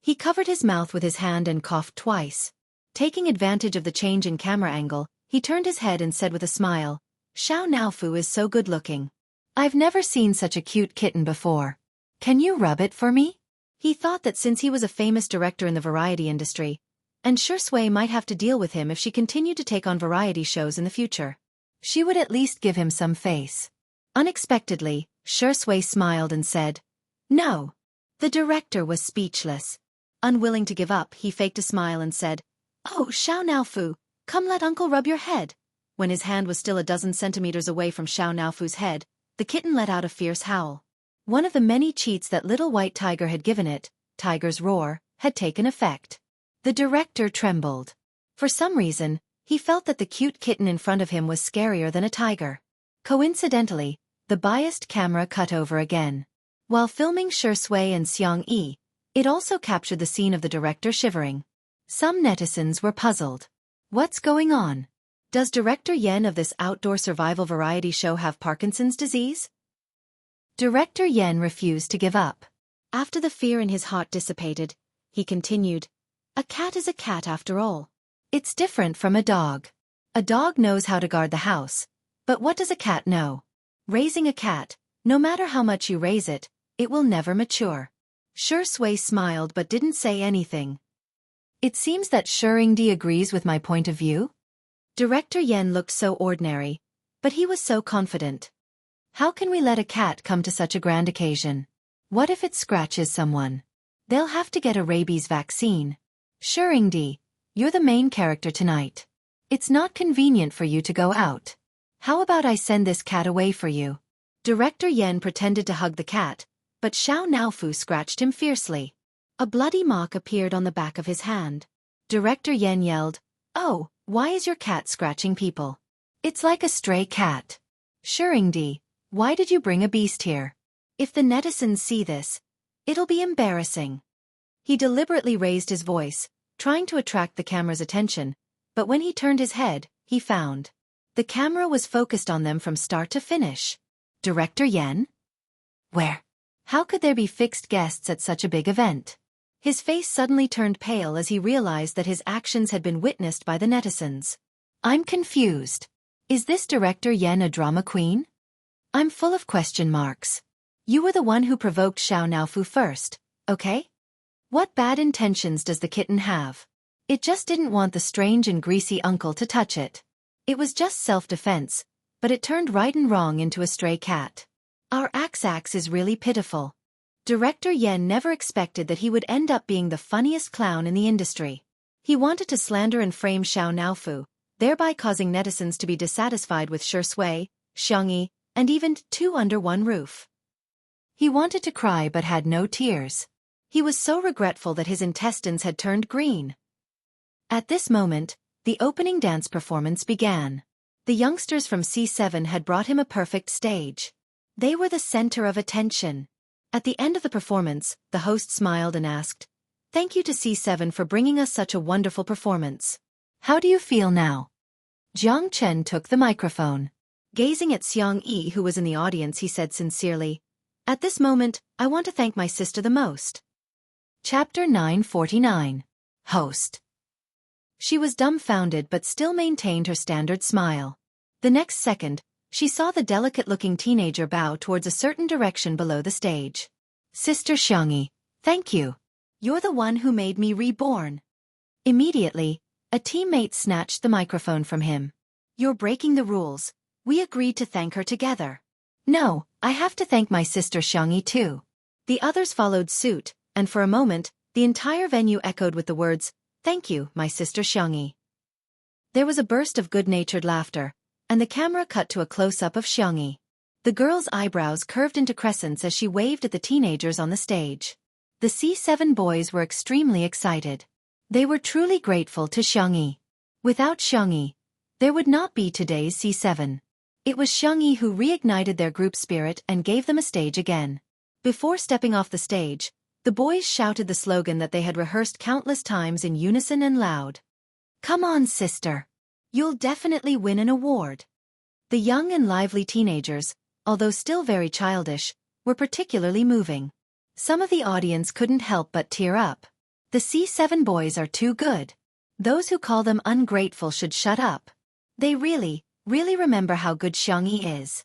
He covered his mouth with his hand and coughed twice. Taking advantage of the change in camera angle, he turned his head and said with a smile, "Xiao Naofu is so good-looking. I've never seen such a cute kitten before. Can you rub it for me?" He thought that since he was a famous director in the variety industry, and Shui might have to deal with him if she continued to take on variety shows in the future, she would at least give him some face. Unexpectedly, Shui smiled and said, "No." The director was speechless. Unwilling to give up, he faked a smile and said, "Oh, Xiao Naofu, come let uncle rub your head." When his hand was still a dozen centimeters away from Xiao Naofu's head, the kitten let out a fierce howl. One of the many cheats that Little White Tiger had given it, Tiger's Roar, had taken effect. The director trembled. For some reason, he felt that the cute kitten in front of him was scarier than a tiger. Coincidentally, the biased camera cut over again. While filming Shui and Xiang Yi, it also captured the scene of the director shivering. Some netizens were puzzled. What's going on? Does Director Yen of this outdoor survival variety show have Parkinson's disease? Director Yen refused to give up. After the fear in his heart dissipated, he continued, "A cat is a cat after all. It's different from a dog. A dog knows how to guard the house, but what does a cat know? Raising a cat, no matter how much you raise it, it will never mature." Shui smiled but didn't say anything. It seems that Shuringdi agrees with my point of view? Director Yen looked so ordinary, but he was so confident. How can we let a cat come to such a grand occasion? What if it scratches someone? They'll have to get a rabies vaccine. Shuringdi, you're the main character tonight. It's not convenient for you to go out. How about I send this cat away for you? Director Yen pretended to hug the cat, but Xiao Naofu scratched him fiercely. A bloody mark appeared on the back of his hand. Director Yen yelled, "Oh, why is your cat scratching people? It's like a stray cat. Shuringdi, why did you bring a beast here? If the netizens see this, it'll be embarrassing." He deliberately raised his voice, trying to attract the camera's attention, but when he turned his head, he found the camera was focused on them from start to finish. Director Yen? Where? How could there be fixed guests at such a big event? His face suddenly turned pale as he realized that his actions had been witnessed by the netizens. I'm confused. Is this Director Yen a drama queen? I'm full of question marks. You were the one who provoked Xiao Naofu first, okay? What bad intentions does the kitten have? It just didn't want the strange and greasy uncle to touch it. It was just self-defense, but it turned right and wrong into a stray cat. Our axe is really pitiful. Director Yen never expected that he would end up being the funniest clown in the industry. He wanted to slander and frame Xiao Naofu, thereby causing netizens to be dissatisfied with Shui, Xiangyi, and even two under one roof. He wanted to cry but had no tears. He was so regretful that his intestines had turned green. At this moment, the opening dance performance began. The youngsters from C7 had brought him a perfect stage. They were the center of attention. At the end of the performance, the host smiled and asked, "Thank you to C7 for bringing us such a wonderful performance. How do you feel now?" Jiang Chen took the microphone. Gazing at Xiang Yi, who was in the audience, he said sincerely, "At this moment, I want to thank my sister the most." Chapter 949. Host. She was dumbfounded but still maintained her standard smile. The next second, she saw the delicate-looking teenager bow towards a certain direction below the stage. "Sister Xiangyi, thank you. You're the one who made me reborn." Immediately, a teammate snatched the microphone from him. "You're breaking the rules. We agreed to thank her together." "No, I have to thank my sister Xiangyi too." The others followed suit, and for a moment, the entire venue echoed with the words, "Thank you, my sister Xiangyi." There was a burst of good-natured laughter, and the camera cut to a close-up of Xiangyi. The girl's eyebrows curved into crescents as she waved at the teenagers on the stage. The C7 boys were extremely excited. They were truly grateful to Xiangyi. Without Xiangyi, there would not be today's C7. It was Xiangyi who reignited their group spirit and gave them a stage again. Before stepping off the stage, the boys shouted the slogan that they had rehearsed countless times in unison and loud. "Come on, sister. You'll definitely win an award." The young and lively teenagers, although still very childish, were particularly moving. Some of the audience couldn't help but tear up. The C7 boys are too good. Those who call them ungrateful should shut up. They really remember how good Xiangyi is.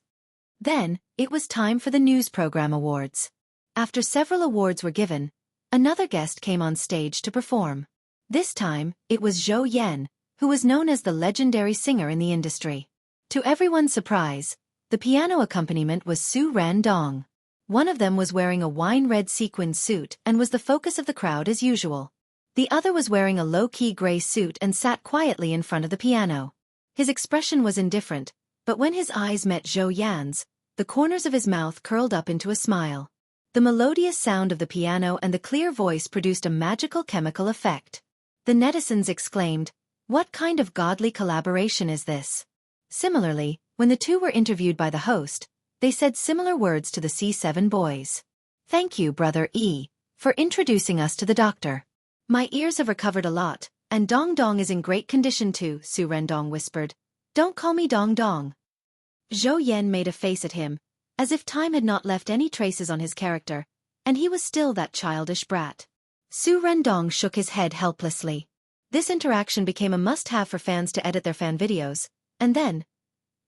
Then, it was time for the news program awards. After several awards were given, another guest came on stage to perform. This time, it was Zhou Yan, who was known as the legendary singer in the industry. To everyone's surprise, the piano accompaniment was Su Randong. One of them was wearing a wine-red sequined suit and was the focus of the crowd as usual. The other was wearing a low-key gray suit and sat quietly in front of the piano. His expression was indifferent, but when his eyes met Zhou Yan's, the corners of his mouth curled up into a smile. The melodious sound of the piano and the clear voice produced a magical chemical effect. The netizens exclaimed, "What kind of godly collaboration is this?" Similarly, when the two were interviewed by the host, they said similar words to the C7 boys. "Thank you, Brother E, for introducing us to the doctor. My ears have recovered a lot, and Dong Dong is in great condition too," Su Rendong whispered. "Don't call me Dong Dong." Zhou Yan made a face at him, as if time had not left any traces on his character, and he was still that childish brat. Su Rendong shook his head helplessly. This interaction became a must-have for fans to edit their fan videos, and then,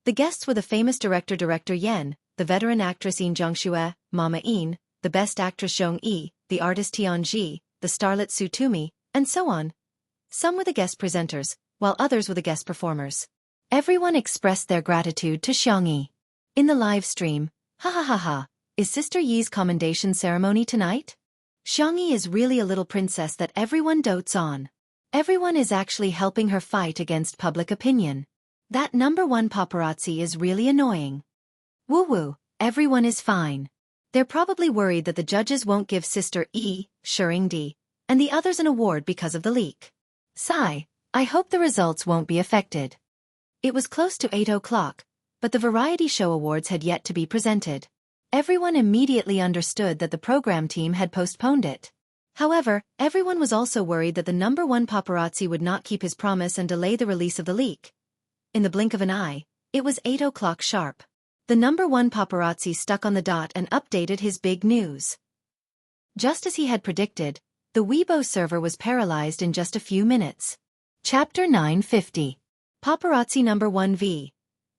the guests were the famous Director Yen, the veteran actress Yin Zhangxue, Mama Yin, the best actress Zhong Yi, the artist Tian Ji, the starlet Su Tumi, and so on. Some were the guest presenters, while others were the guest performers. Everyone expressed their gratitude to Xiang Yi. In the live stream, ha ha ha ha, is Sister Yi's commendation ceremony tonight? Xiang Yi is really a little princess that everyone dotes on. Everyone is actually helping her fight against public opinion. That #1 paparazzi is really annoying. Woo-woo, everyone is fine. They're probably worried that the judges won't give Sister Yi, Shengdi, and the others an award because of the leak. Sigh, I hope the results won't be affected. It was close to 8 o'clock, but the variety show awards had yet to be presented. Everyone immediately understood that the program team had postponed it. However, everyone was also worried that the #1 paparazzi would not keep his promise and delay the release of the leak. In the blink of an eye, it was 8 o'clock sharp. The #1 paparazzi stuck on the dot and updated his big news. Just as he had predicted, the Weibo server was paralyzed in just a few minutes. Chapter 950. Paparazzi #1 v.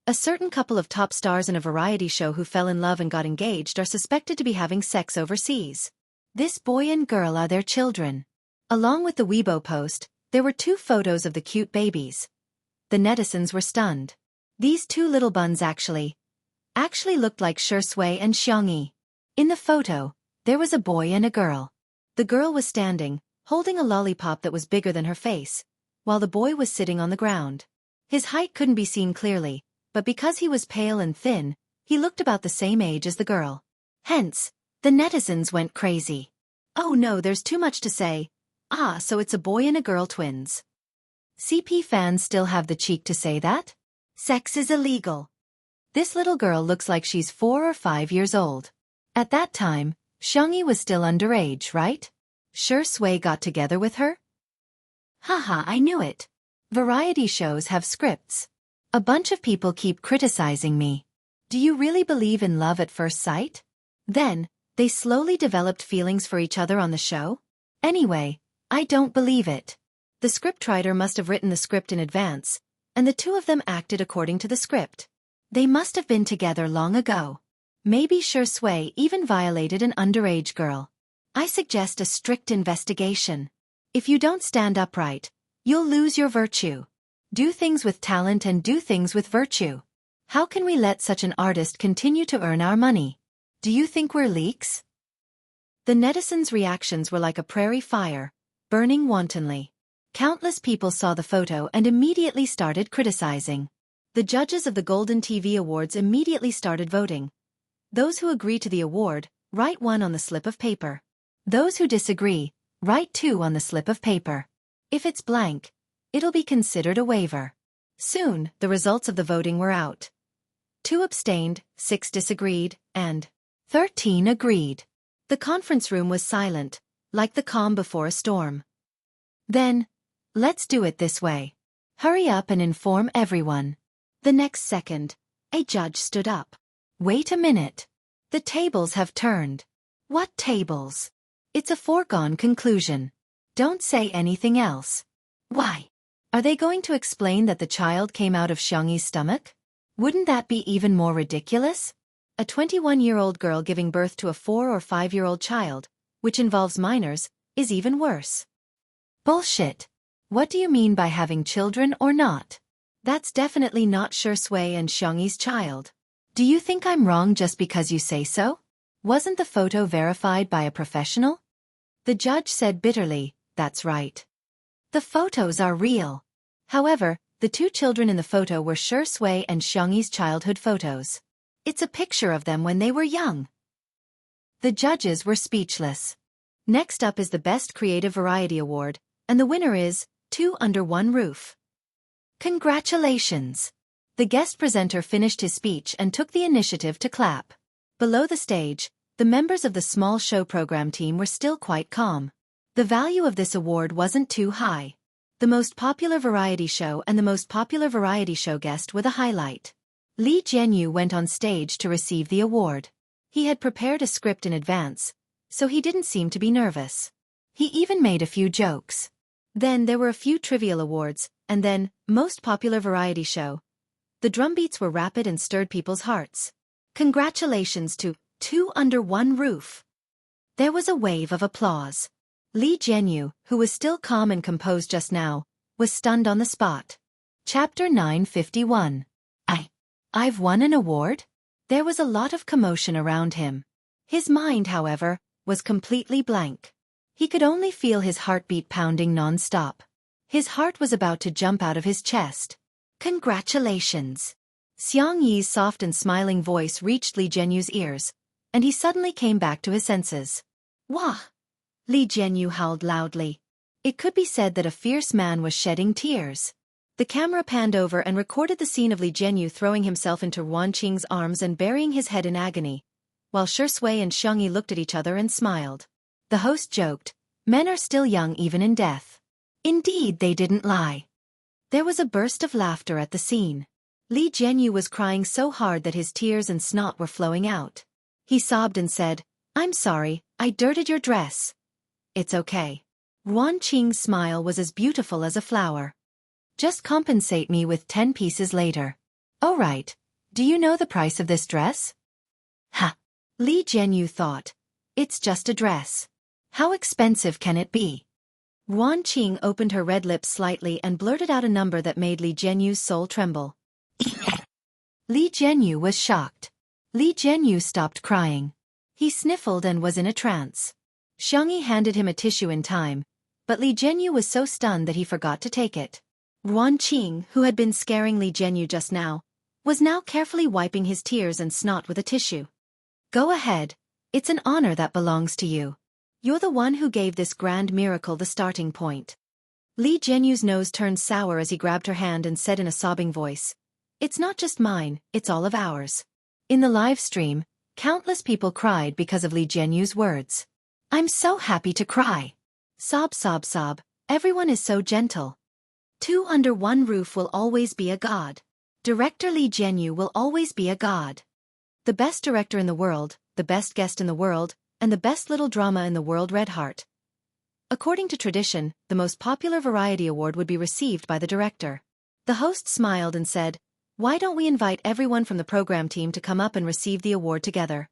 A certain couple of top stars in a variety show who fell in love and got engaged are suspected to be having sex overseas. This boy and girl are their children. Along with the Weibo post, there were 2 photos of the cute babies. The netizens were stunned. These 2 little buns actually looked like Shui and Xiang Yi. In the photo, there was a boy and a girl. The girl was standing, holding a lollipop that was bigger than her face, while the boy was sitting on the ground. His height couldn't be seen clearly, but because he was pale and thin, he looked about the same age as the girl. Hence, the netizens went crazy. Oh no, there's too much to say. So it's a boy and a girl twins. CP fans still have the cheek to say that? Sex is illegal. This little girl looks like she's 4 or 5 years old. At that time, Xiang Yi was still underage, right? Shui got together with her? Haha, I knew it. Variety shows have scripts. A bunch of people keep criticizing me. Do you really believe in love at first sight? Then, they slowly developed feelings for each other on the show? Anyway, I don't believe it. The scriptwriter must have written the script in advance, and the 2 of them acted according to the script. They must have been together long ago. Maybe Shui even violated an underage girl. I suggest a strict investigation. If you don't stand upright, you'll lose your virtue. Do things with talent and do things with virtue. How can we let such an artist continue to earn our money? Do you think we're leaks? The netizens' reactions were like a prairie fire, burning wantonly. Countless people saw the photo and immediately started criticizing. The judges of the Golden TV Awards immediately started voting. Those who agree to the award, write 1 on the slip of paper. Those who disagree, write 2 on the slip of paper. If it's blank, it'll be considered a waiver. Soon, the results of the voting were out. 2 abstained, 6 disagreed, and 13 agreed. The conference room was silent, like the calm before a storm. Then, let's do it this way. Hurry up and inform everyone. The next second, a judge stood up. Wait a minute. The tables have turned. What tables? It's a foregone conclusion. Don't say anything else. Why? Are they going to explain that the child came out of Xiang Yi's stomach? Wouldn't that be even more ridiculous? A 21-year-old girl giving birth to a 4 or 5-year-old child, which involves minors, is even worse. Bullshit. What do you mean by having children or not? That's definitely not Shui and Xiang Yi's child. Do you think I'm wrong just because you say so? Wasn't the photo verified by a professional? The judge said bitterly, that's right. The photos are real. However, the 2 children in the photo were Shui and Xiang Yi's childhood photos. It's a picture of them when they were young. The judges were speechless. Next up is the Best Creative Variety Award, and the winner is 2 Under One Roof. Congratulations! The guest presenter finished his speech and took the initiative to clap. Below the stage, the members of the small show program team were still quite calm. The value of this award wasn't too high. The most popular variety show and the most popular variety show guest were the highlight. Li Jianyu went on stage to receive the award. He had prepared a script in advance, so he didn't seem to be nervous. He even made a few jokes. Then there were a few trivial awards, and then, most popular variety show. The drumbeats were rapid and stirred people's hearts. Congratulations to 2 Under One Roof. There was a wave of applause. Li Jianyu, who was still calm and composed just now, was stunned on the spot. Chapter 951. I've won an award? There was a lot of commotion around him. His mind, however, was completely blank. He could only feel his heartbeat pounding non-stop. His heart was about to jump out of his chest. Congratulations! Xiang Yi's soft and smiling voice reached Li Jianyu's ears, and he suddenly came back to his senses. Wah! Li Jianyu howled loudly. It could be said that a fierce man was shedding tears. The camera panned over and recorded the scene of Li Jianyu throwing himself into Wan Qing's arms and burying his head in agony, while Shi Sui and Xiang Yi looked at each other and smiled. The host joked, "Men are still young even in death." Indeed, they didn't lie. There was a burst of laughter at the scene. Li Jianyu was crying so hard that his tears and snot were flowing out. He sobbed and said, "I'm sorry, I dirted your dress." "It's okay." Wan Qing's smile was as beautiful as a flower. "Just compensate me with 10 pieces later." "Oh right, do you know the price of this dress?" "Ha!" Li Jianyu thought. "It's just a dress. How expensive can it be?" Wan Qing opened her red lips slightly and blurted out a number that made Li Jianyu's soul tremble. Li Jianyu was shocked. Li Jianyu stopped crying. He sniffled and was in a trance. Xiang Yi handed him a tissue in time, but Li Jianyu was so stunned that he forgot to take it. Wan Qing, who had been scaring Li Jianyu just now, was now carefully wiping his tears and snot with a tissue. "Go ahead, it's an honor that belongs to you. You're the one who gave this grand miracle the starting point." Li Jianyu's nose turned sour as he grabbed her hand and said in a sobbing voice, "It's not just mine, it's all of ours." In the live stream, countless people cried because of Li Jianyu's words. "I'm so happy to cry. Sob, sob, sob, everyone is so gentle. 2 under 1 roof will always be a god. Director Li Jianyu will always be a god. The best director in the world, the best guest in the world, and the best little drama in the world, Red Heart." According to tradition, the most popular variety award would be received by the director. The host smiled and said, "Why don't we invite everyone from the program team to come up and receive the award together?"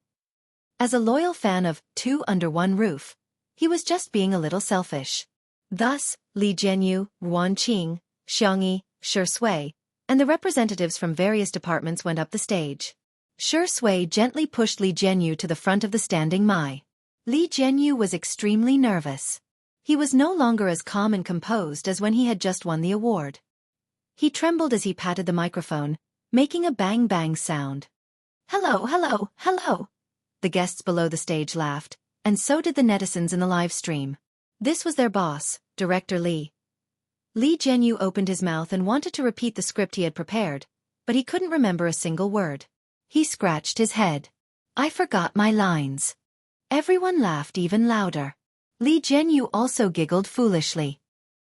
As a loyal fan of 2 under 1 roof, he was just being a little selfish. Thus, Li Jianyu, Wan Qing, Xiang Yi, Shi Sui, and the representatives from various departments went up the stage. Shi Sui gently pushed Li Jianyu to the front of the standing Mai. Li Jianyu was extremely nervous. He was no longer as calm and composed as when he had just won the award. He trembled as he patted the microphone, making a bang-bang sound. "Hello, hello, hello!" The guests below the stage laughed, and so did the netizens in the live stream. This was their boss, Director Li. Li Jianyu opened his mouth and wanted to repeat the script he had prepared, but he couldn't remember a single word. He scratched his head. "I forgot my lines." Everyone laughed even louder. Li Jianyu also giggled foolishly.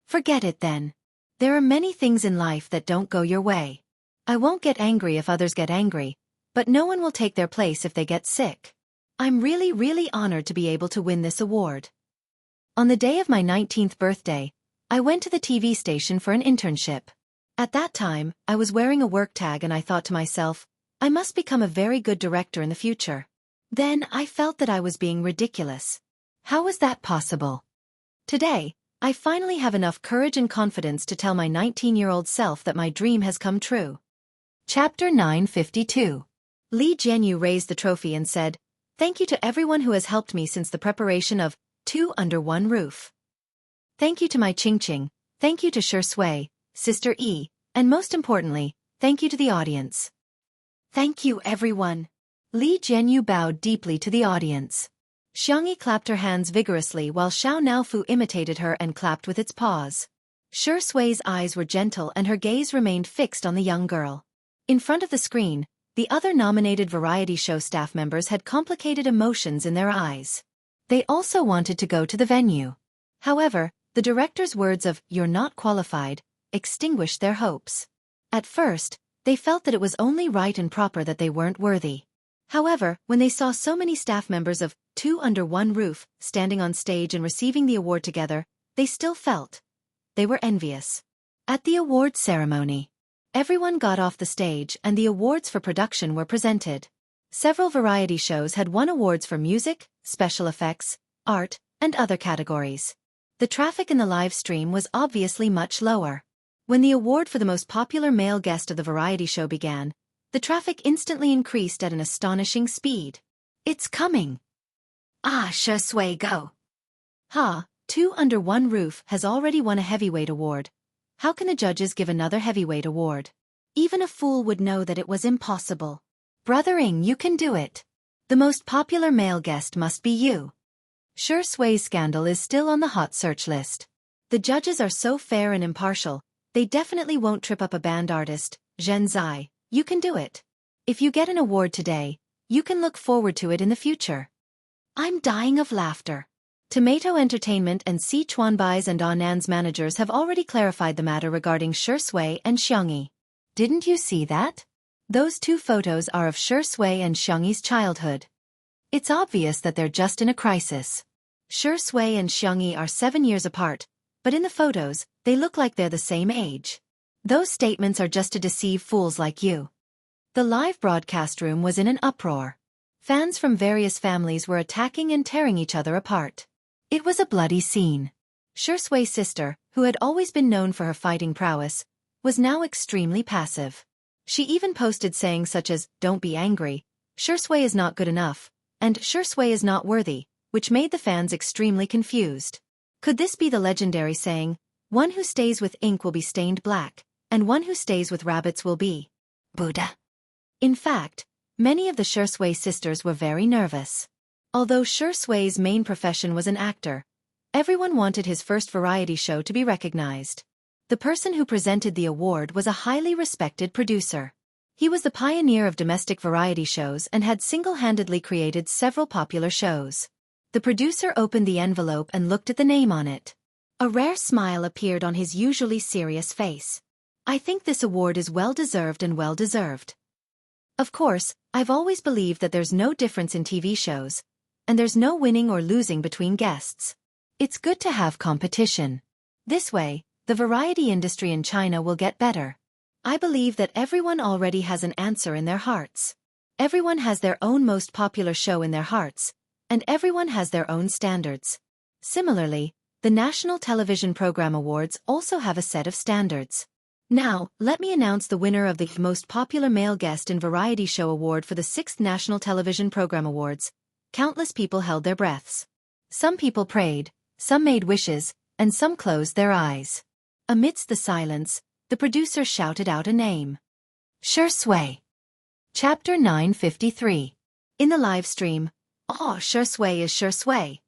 "Forget it then. There are many things in life that don't go your way. I won't get angry if others get angry, but no one will take their place if they get sick. I'm really, really honored to be able to win this award. On the day of my 19th birthday, I went to the TV station for an internship. At that time, I was wearing a work tag and I thought to myself, I must become a very good director in the future. Then I felt that I was being ridiculous. How was that possible? Today, I finally have enough courage and confidence to tell my 19-year-old self that my dream has come true." Chapter 952. Li Jianyu raised the trophy and said, "Thank you to everyone who has helped me since the preparation of 2 under 1 roof. Thank you to my Qingqing, thank you to Shi Sui, Sister E, and most importantly, thank you to the audience." "Thank you, everyone." Li Jianyu bowed deeply to the audience. Xiang Yi clapped her hands vigorously while Xiao Naofu imitated her and clapped with its paws. Shi Sui's eyes were gentle and her gaze remained fixed on the young girl. In front of the screen, the other nominated variety show staff members had complicated emotions in their eyes. They also wanted to go to the venue. However, the director's words of "you're not qualified" extinguished their hopes. At first, they felt that it was only right and proper that they weren't worthy. However, when they saw so many staff members of 2 under 1 roof standing on stage and receiving the award together, they still felt. They were envious. At the award ceremony, everyone got off the stage and the awards for production were presented. Several variety shows had won awards for music, special effects, art, and other categories. The traffic in the live stream was obviously much lower. When the award for the most popular male guest of the variety show began, the traffic instantly increased at an astonishing speed. It's coming! Ah, Shui go! Ha, Two Under One Roof has already won a heavyweight award. How can the judges give another heavyweight award? Even a fool would know that it was impossible. Brothering, you can do it. The most popular male guest must be you. Shui's scandal is still on the hot search list. The judges are so fair and impartial, they definitely won't trip up a band artist. Zhen Zai, you can do it. If you get an award today, you can look forward to it in the future. I'm dying of laughter. Tomato Entertainment and Sichuanbai's and Anan's managers have already clarified the matter regarding Shui and Xiangyi. Didn't you see that? Those two photos are of Shui and Xiangyi's childhood. It's obvious that they're just in a crisis. Shui and Xiangyi are 7 years apart, but in the photos, they look like they're the same age. Those statements are just to deceive fools like you. The live broadcast room was in an uproar. Fans from various families were attacking and tearing each other apart. It was a bloody scene. Shui's sister, who had always been known for her fighting prowess, was now extremely passive. She even posted sayings such as, "Don't be angry," "Shui is not good enough," and "Shui is not worthy," which made the fans extremely confused. Could this be the legendary saying, "One who stays with ink will be stained black, and one who stays with rabbits will be Buddha"? In fact, many of the Shui sisters were very nervous. Although Shui's main profession was an actor, everyone wanted his first variety show to be recognized. The person who presented the award was a highly respected producer. He was the pioneer of domestic variety shows and had single-handedly created several popular shows. The producer opened the envelope and looked at the name on it. A rare smile appeared on his usually serious face. I think this award is well-deserved and well-deserved. Of course, I've always believed that there's no difference in TV shows, and there's no winning or losing between guests. It's good to have competition. This way, the variety industry in China will get better. I believe that everyone already has an answer in their hearts. Everyone has their own most popular show in their hearts, and everyone has their own standards. Similarly, the National Television Program Awards also have a set of standards. Now, let me announce the winner of the Most Popular Male Guest in Variety Show Award for the 6th National Television Program Awards. Countless people held their breaths. Some people prayed, some made wishes, and some closed their eyes. Amidst the silence, the producer shouted out a name. Shui. Chapter 953. In the live stream, "Oh, Shui is Shui.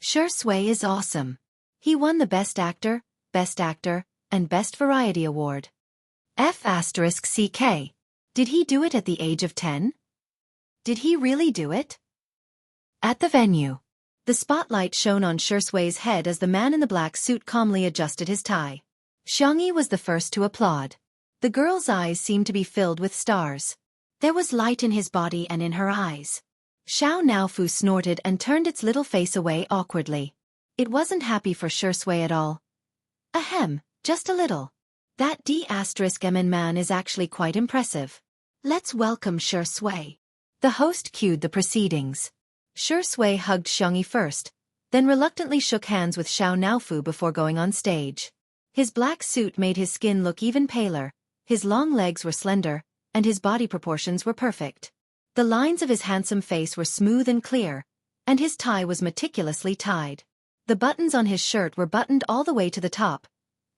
Shui is awesome. He won the Best Actor, and Best Variety Award. F***CK. Did he do it at the age of 10? Did he really do it?" At the venue, the spotlight shone on Shui's head as the man in the black suit calmly adjusted his tie. Xiangyi was the first to applaud. The girl's eyes seemed to be filled with stars. There was light in his body and in her eyes. Xiao Naofu snorted and turned its little face away awkwardly. It wasn't happy for Shui at all. Ahem, just a little. That D***MN man is actually quite impressive. Let's welcome Shui. The host cued the proceedings. Shui hugged Xiangyi first, then reluctantly shook hands with Xiao Naofu before going on stage. His black suit made his skin look even paler, his long legs were slender, and his body proportions were perfect. The lines of his handsome face were smooth and clear, and his tie was meticulously tied. The buttons on his shirt were buttoned all the way to the top,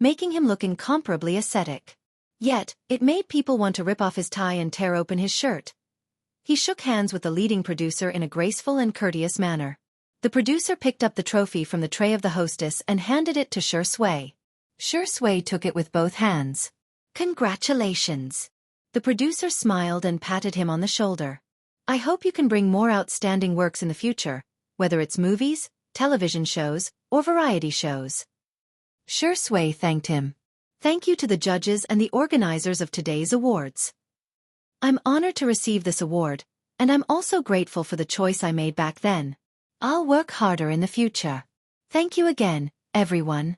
making him look incomparably ascetic. Yet, it made people want to rip off his tie and tear open his shirt. He shook hands with the leading producer in a graceful and courteous manner. The producer picked up the trophy from the tray of the hostess and handed it to Shui. Shui took it with both hands. Congratulations. The producer smiled and patted him on the shoulder. I hope you can bring more outstanding works in the future, whether it's movies, television shows, or variety shows. Shui thanked him. Thank you to the judges and the organizers of today's awards. I'm honored to receive this award, and I'm also grateful for the choice I made back then. I'll work harder in the future. Thank you again, everyone.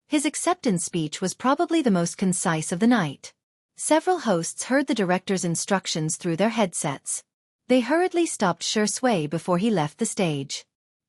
His acceptance speech was probably the most concise of the night. Several hosts heard the director's instructions through their headsets. They hurriedly stopped Shui before he left the stage.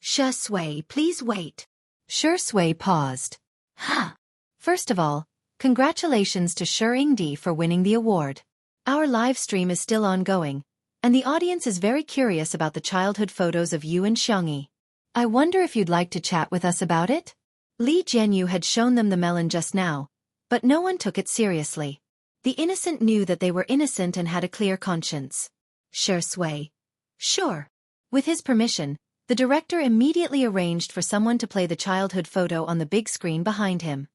Shui, please wait. Shui paused. Huh. First of all, congratulations to Shengdi for winning the award. Our live stream is still ongoing, and the audience is very curious about the childhood photos of you and Xiangyi. I wonder if you'd like to chat with us about it? Li Jianyu had shown them the melon just now, but no one took it seriously. The innocent knew that they were innocent and had a clear conscience. Shui. Sure. With his permission, the director immediately arranged for someone to play the childhood photo on the big screen behind him.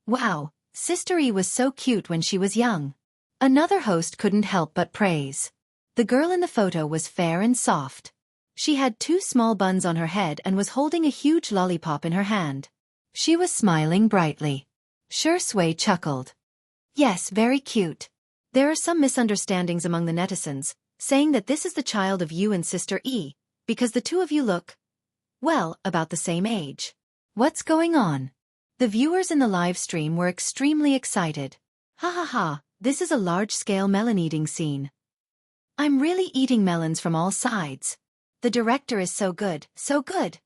Wow, Sister E was so cute when she was young. Another host couldn't help but praise. The girl in the photo was fair and soft. She had 2 small buns on her head and was holding a huge lollipop in her hand. She was smiling brightly. Shui chuckled. Yes, very cute. There are some misunderstandings among the netizens, saying that this is the child of you and Sister E, because the 2 of you look, well, about the same age. What's going on? The viewers in the live stream were extremely excited. Ha ha ha, this is a large-scale melon-eating scene. I'm really eating melons from all sides. The director is so good, so good.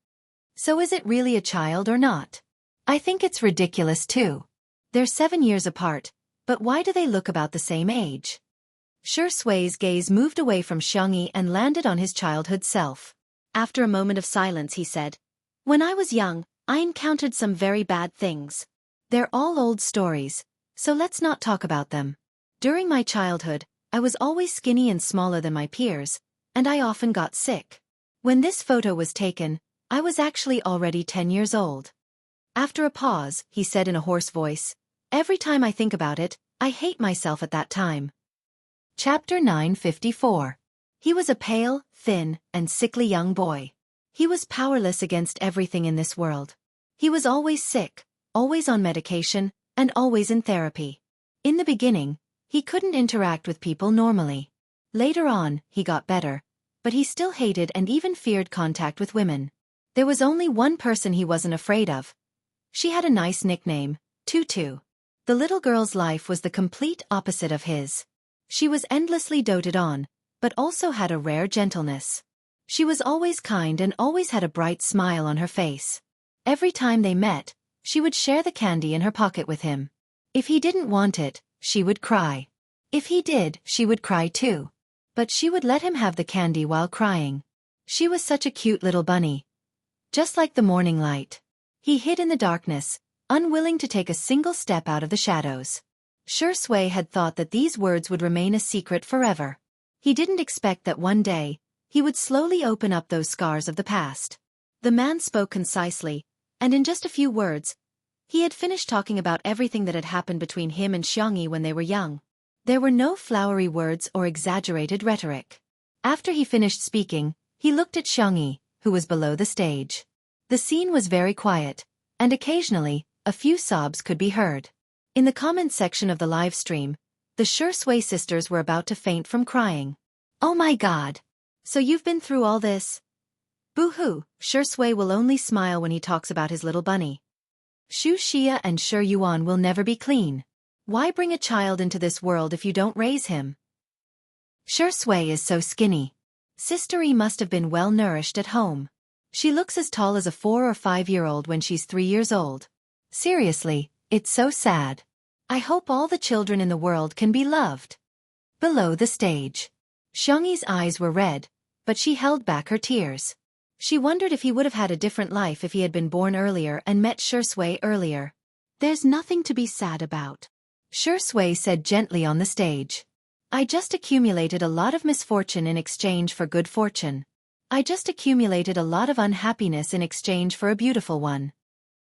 So is it really a child or not? I think it's ridiculous too. They're 7 years apart, but why do they look about the same age? Shui's gaze moved away from Xiangyi and landed on his childhood self. After a moment of silence he said, When I was young, I encountered some very bad things. They're all old stories, so let's not talk about them. During my childhood, I was always skinny and smaller than my peers, and I often got sick. When this photo was taken, I was actually already 10 years old. After a pause, he said in a hoarse voice, Every time I think about it, I hate myself at that time. Chapter 954. He was a pale, thin, and sickly young boy. He was powerless against everything in this world. He was always sick, always on medication, and always in therapy. In the beginning, he couldn't interact with people normally. Later on, he got better, but he still hated and even feared contact with women. There was only one person he wasn't afraid of. She had a nice nickname, Tutu. The little girl's life was the complete opposite of his. She was endlessly doted on, but also had a rare gentleness. She was always kind and always had a bright smile on her face. Every time they met, she would share the candy in her pocket with him. If he didn't want it, she would cry. If he did, she would cry too. But she would let him have the candy while crying. She was such a cute little bunny. Just like the morning light. He hid in the darkness, unwilling to take a single step out of the shadows. Shui had thought that these words would remain a secret forever. He didn't expect that one day, he would slowly open up those scars of the past. The man spoke concisely, and in just a few words, he had finished talking about everything that had happened between him and Xiangyi when they were young. There were no flowery words or exaggerated rhetoric. After he finished speaking, he looked at Xiangyi, who was below the stage. The scene was very quiet, and occasionally, a few sobs could be heard. In the comments section of the live stream, the Shui sisters were about to faint from crying. Oh my god! So you've been through all this? Boo-hoo, Shui will only smile when he talks about his little bunny. Xu Xia and Shi Yuan will never be clean. Why bring a child into this world if you don't raise him? Shui is so skinny. Sister E must have been well nourished at home. She looks as tall as a 4 or 5-year-old when she's 3 years old. Seriously, it's so sad. I hope all the children in the world can be loved. Below the stage. Xiangyi's eyes were red, but she held back her tears. She wondered if he would have had a different life if he had been born earlier and met Shui earlier. There's nothing to be sad about. Shui said gently on the stage. I just accumulated a lot of misfortune in exchange for good fortune. I just accumulated a lot of unhappiness in exchange for a beautiful one.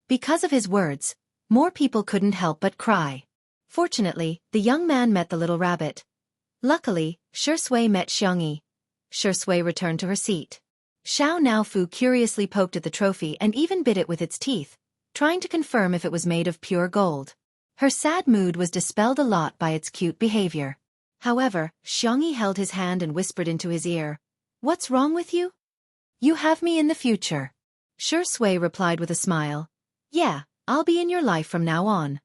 Because of his words, more people couldn't help but cry. Fortunately, the young man met the little rabbit. Luckily, Shui met Xiangyi. Shui returned to her seat. Xiao Naofu curiously poked at the trophy and even bit it with its teeth, trying to confirm if it was made of pure gold. Her sad mood was dispelled a lot by its cute behavior. However, Xiangyi held his hand and whispered into his ear, What's wrong with you? You have me in the future. Shui replied with a smile. Yeah, I'll be in your life from now on.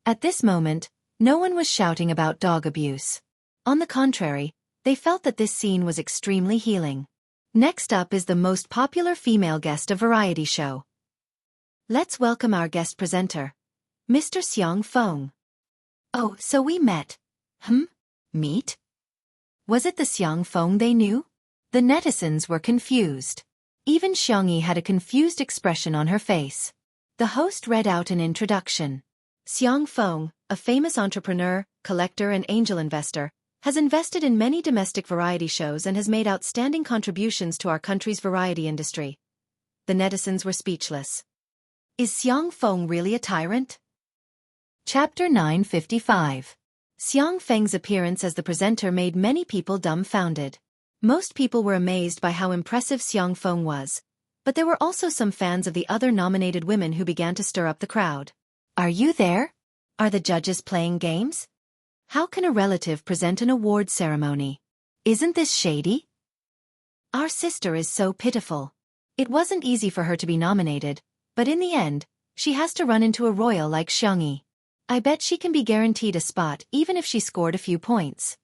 At this moment, no one was shouting about dog abuse. On the contrary, they felt that this scene was extremely healing. Next up is the most popular female guest of variety show. Let's welcome our guest presenter, Mr. Xiaofan. Oh, so we met. Meet? Was it the Xiaofan they knew? The netizens were confused. Even Xiangyi had a confused expression on her face. The host read out an introduction. Xiaofan, a famous entrepreneur, collector and angel investor, has invested in many domestic variety shows and has made outstanding contributions to our country's variety industry. The netizens were speechless. Is Xiaofan really a tyrant? Chapter 955. Xiaofang's appearance as the presenter made many people dumbfounded. Most people were amazed by how impressive Xiaofan was, but there were also some fans of the other nominated women who began to stir up the crowd. Are you there? Are the judges playing games? How can a relative present an award ceremony? Isn't this shady? Our sister is so pitiful. It wasn't easy for her to be nominated, but in the end, she has to run into a royal like Xiangyi. I bet she can be guaranteed a spot even if she scored a few points.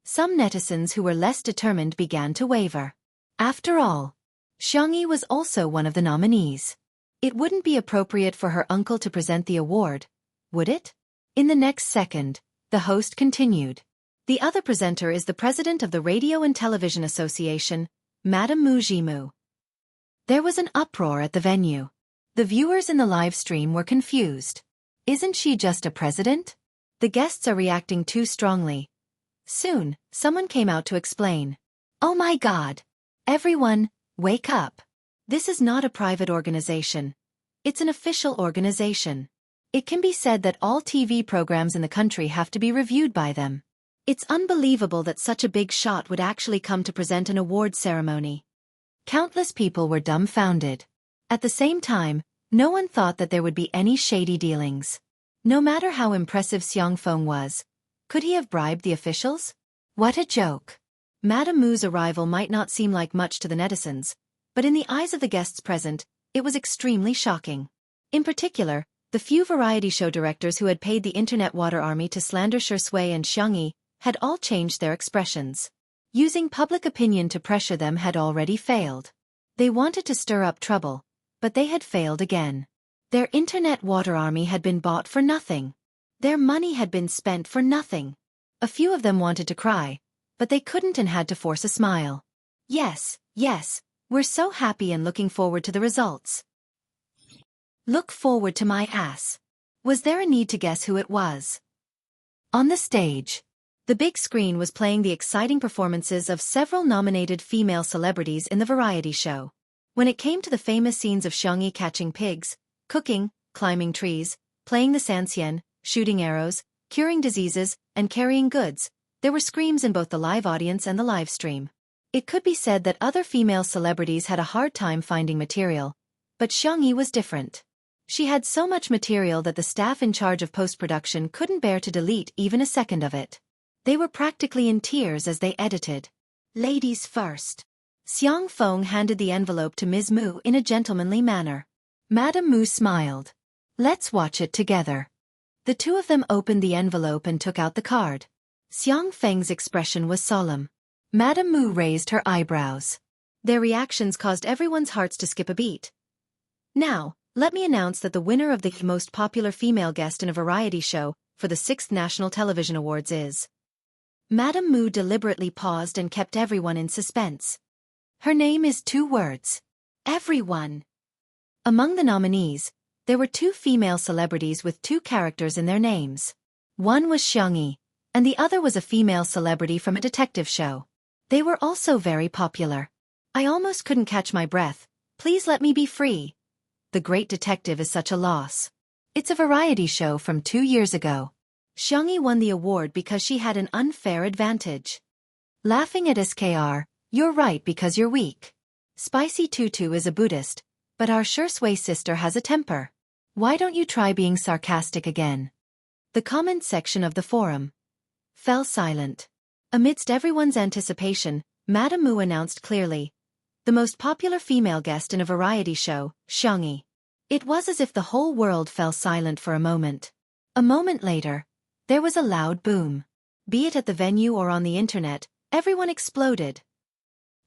Some netizens who were less determined began to waver. After all, Xiangyi was also one of the nominees. It wouldn't be appropriate for her uncle to present the award, would it? In the next second, the host continued. The other presenter is the president of the Radio and Television Association, Madame Mu Jimu. There was an uproar at the venue. The viewers in the live stream were confused. Isn't she just a president? The guests are reacting too strongly. Soon, someone came out to explain. Oh my God! Everyone, wake up! This is not a private organization. It's an official organization. It can be said that all TV programs in the country have to be reviewed by them. It's unbelievable that such a big shot would actually come to present an award ceremony. Countless people were dumbfounded. At the same time, no one thought that there would be any shady dealings. No matter how impressive Xiaofan was, could he have bribed the officials? What a joke. Madame Mu's arrival might not seem like much to the netizens, but in the eyes of the guests present, it was extremely shocking. In particular, the few variety show directors who had paid the internet water army to slander Shui and Xiangyi had all changed their expressions. Using public opinion to pressure them had already failed. They wanted to stir up trouble, but they had failed again. Their internet water army had been bought for nothing. Their money had been spent for nothing. A few of them wanted to cry, but they couldn't and had to force a smile. Yes, we're so happy and looking forward to the results. Look forward to my ass. Was there a need to guess who it was? On the stage, the big screen was playing the exciting performances of several nominated female celebrities in the variety show. When it came to the famous scenes of Xiangyi catching pigs, cooking, climbing trees, playing the sanxian, shooting arrows, curing diseases, and carrying goods, there were screams in both the live audience and the live stream. It could be said that other female celebrities had a hard time finding material, but Xiangyi was different. She had so much material that the staff in charge of post-production couldn't bear to delete even a second of it. They were practically in tears as they edited. Ladies first. Xiaofan handed the envelope to Ms. Mu in a gentlemanly manner. Madame Mu smiled. Let's watch it together. The two of them opened the envelope and took out the card. Xiaofang's expression was solemn. Madame Mu raised her eyebrows. Their reactions caused everyone's hearts to skip a beat. Now, let me announce that the winner of the most popular female guest in a variety show for the 6th National Television Awards is. Madame Mu deliberately paused and kept everyone in suspense. Her name is 2 words. Everyone. Among the nominees, there were 2 female celebrities with 2 characters in their names. One was Xiangyi, and the other was a female celebrity from a detective show. They were also very popular. I almost couldn't catch my breath. Please let me be free. The Great Detective is such a loss. It's a variety show from 2 years ago. Xiangyi won the award because she had an unfair advantage. Laughing at SKR, you're right because you're weak. Spicy Tutu is a Buddhist, but our Shui sister has a temper. Why don't you try being sarcastic again? The comment section of the forum fell silent. Amidst everyone's anticipation, Madame Mu announced clearly, the most popular female guest in a variety show, Xiangyi. It was as if the whole world fell silent for a moment. A moment later, there was a loud boom. Be it at the venue or on the internet, everyone exploded.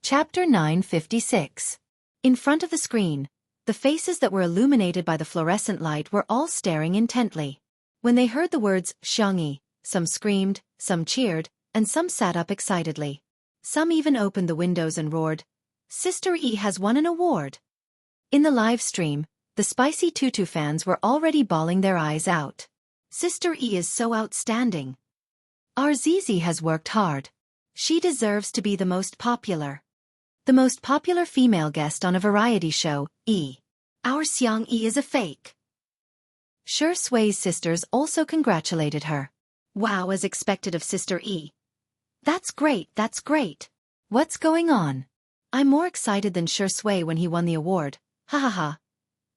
Chapter 956. In front of the screen, the faces that were illuminated by the fluorescent light were all staring intently. When they heard the words Xiangyi, some screamed, some cheered, and some sat up excitedly. Some even opened the windows and roared, "Sister E has won an award!" In the live stream, the spicy tutu fans were already bawling their eyes out. Sister E is so outstanding. Our Zizi has worked hard. She deserves to be the most popular. The most popular female guest on a variety show, E. Our Xiang E is a fake. Shi Sui's sisters also congratulated her. Wow, as expected of Sister E. That's great, that's great. What's going on? I'm more excited than Shi Sui when he won the award. Ha ha ha.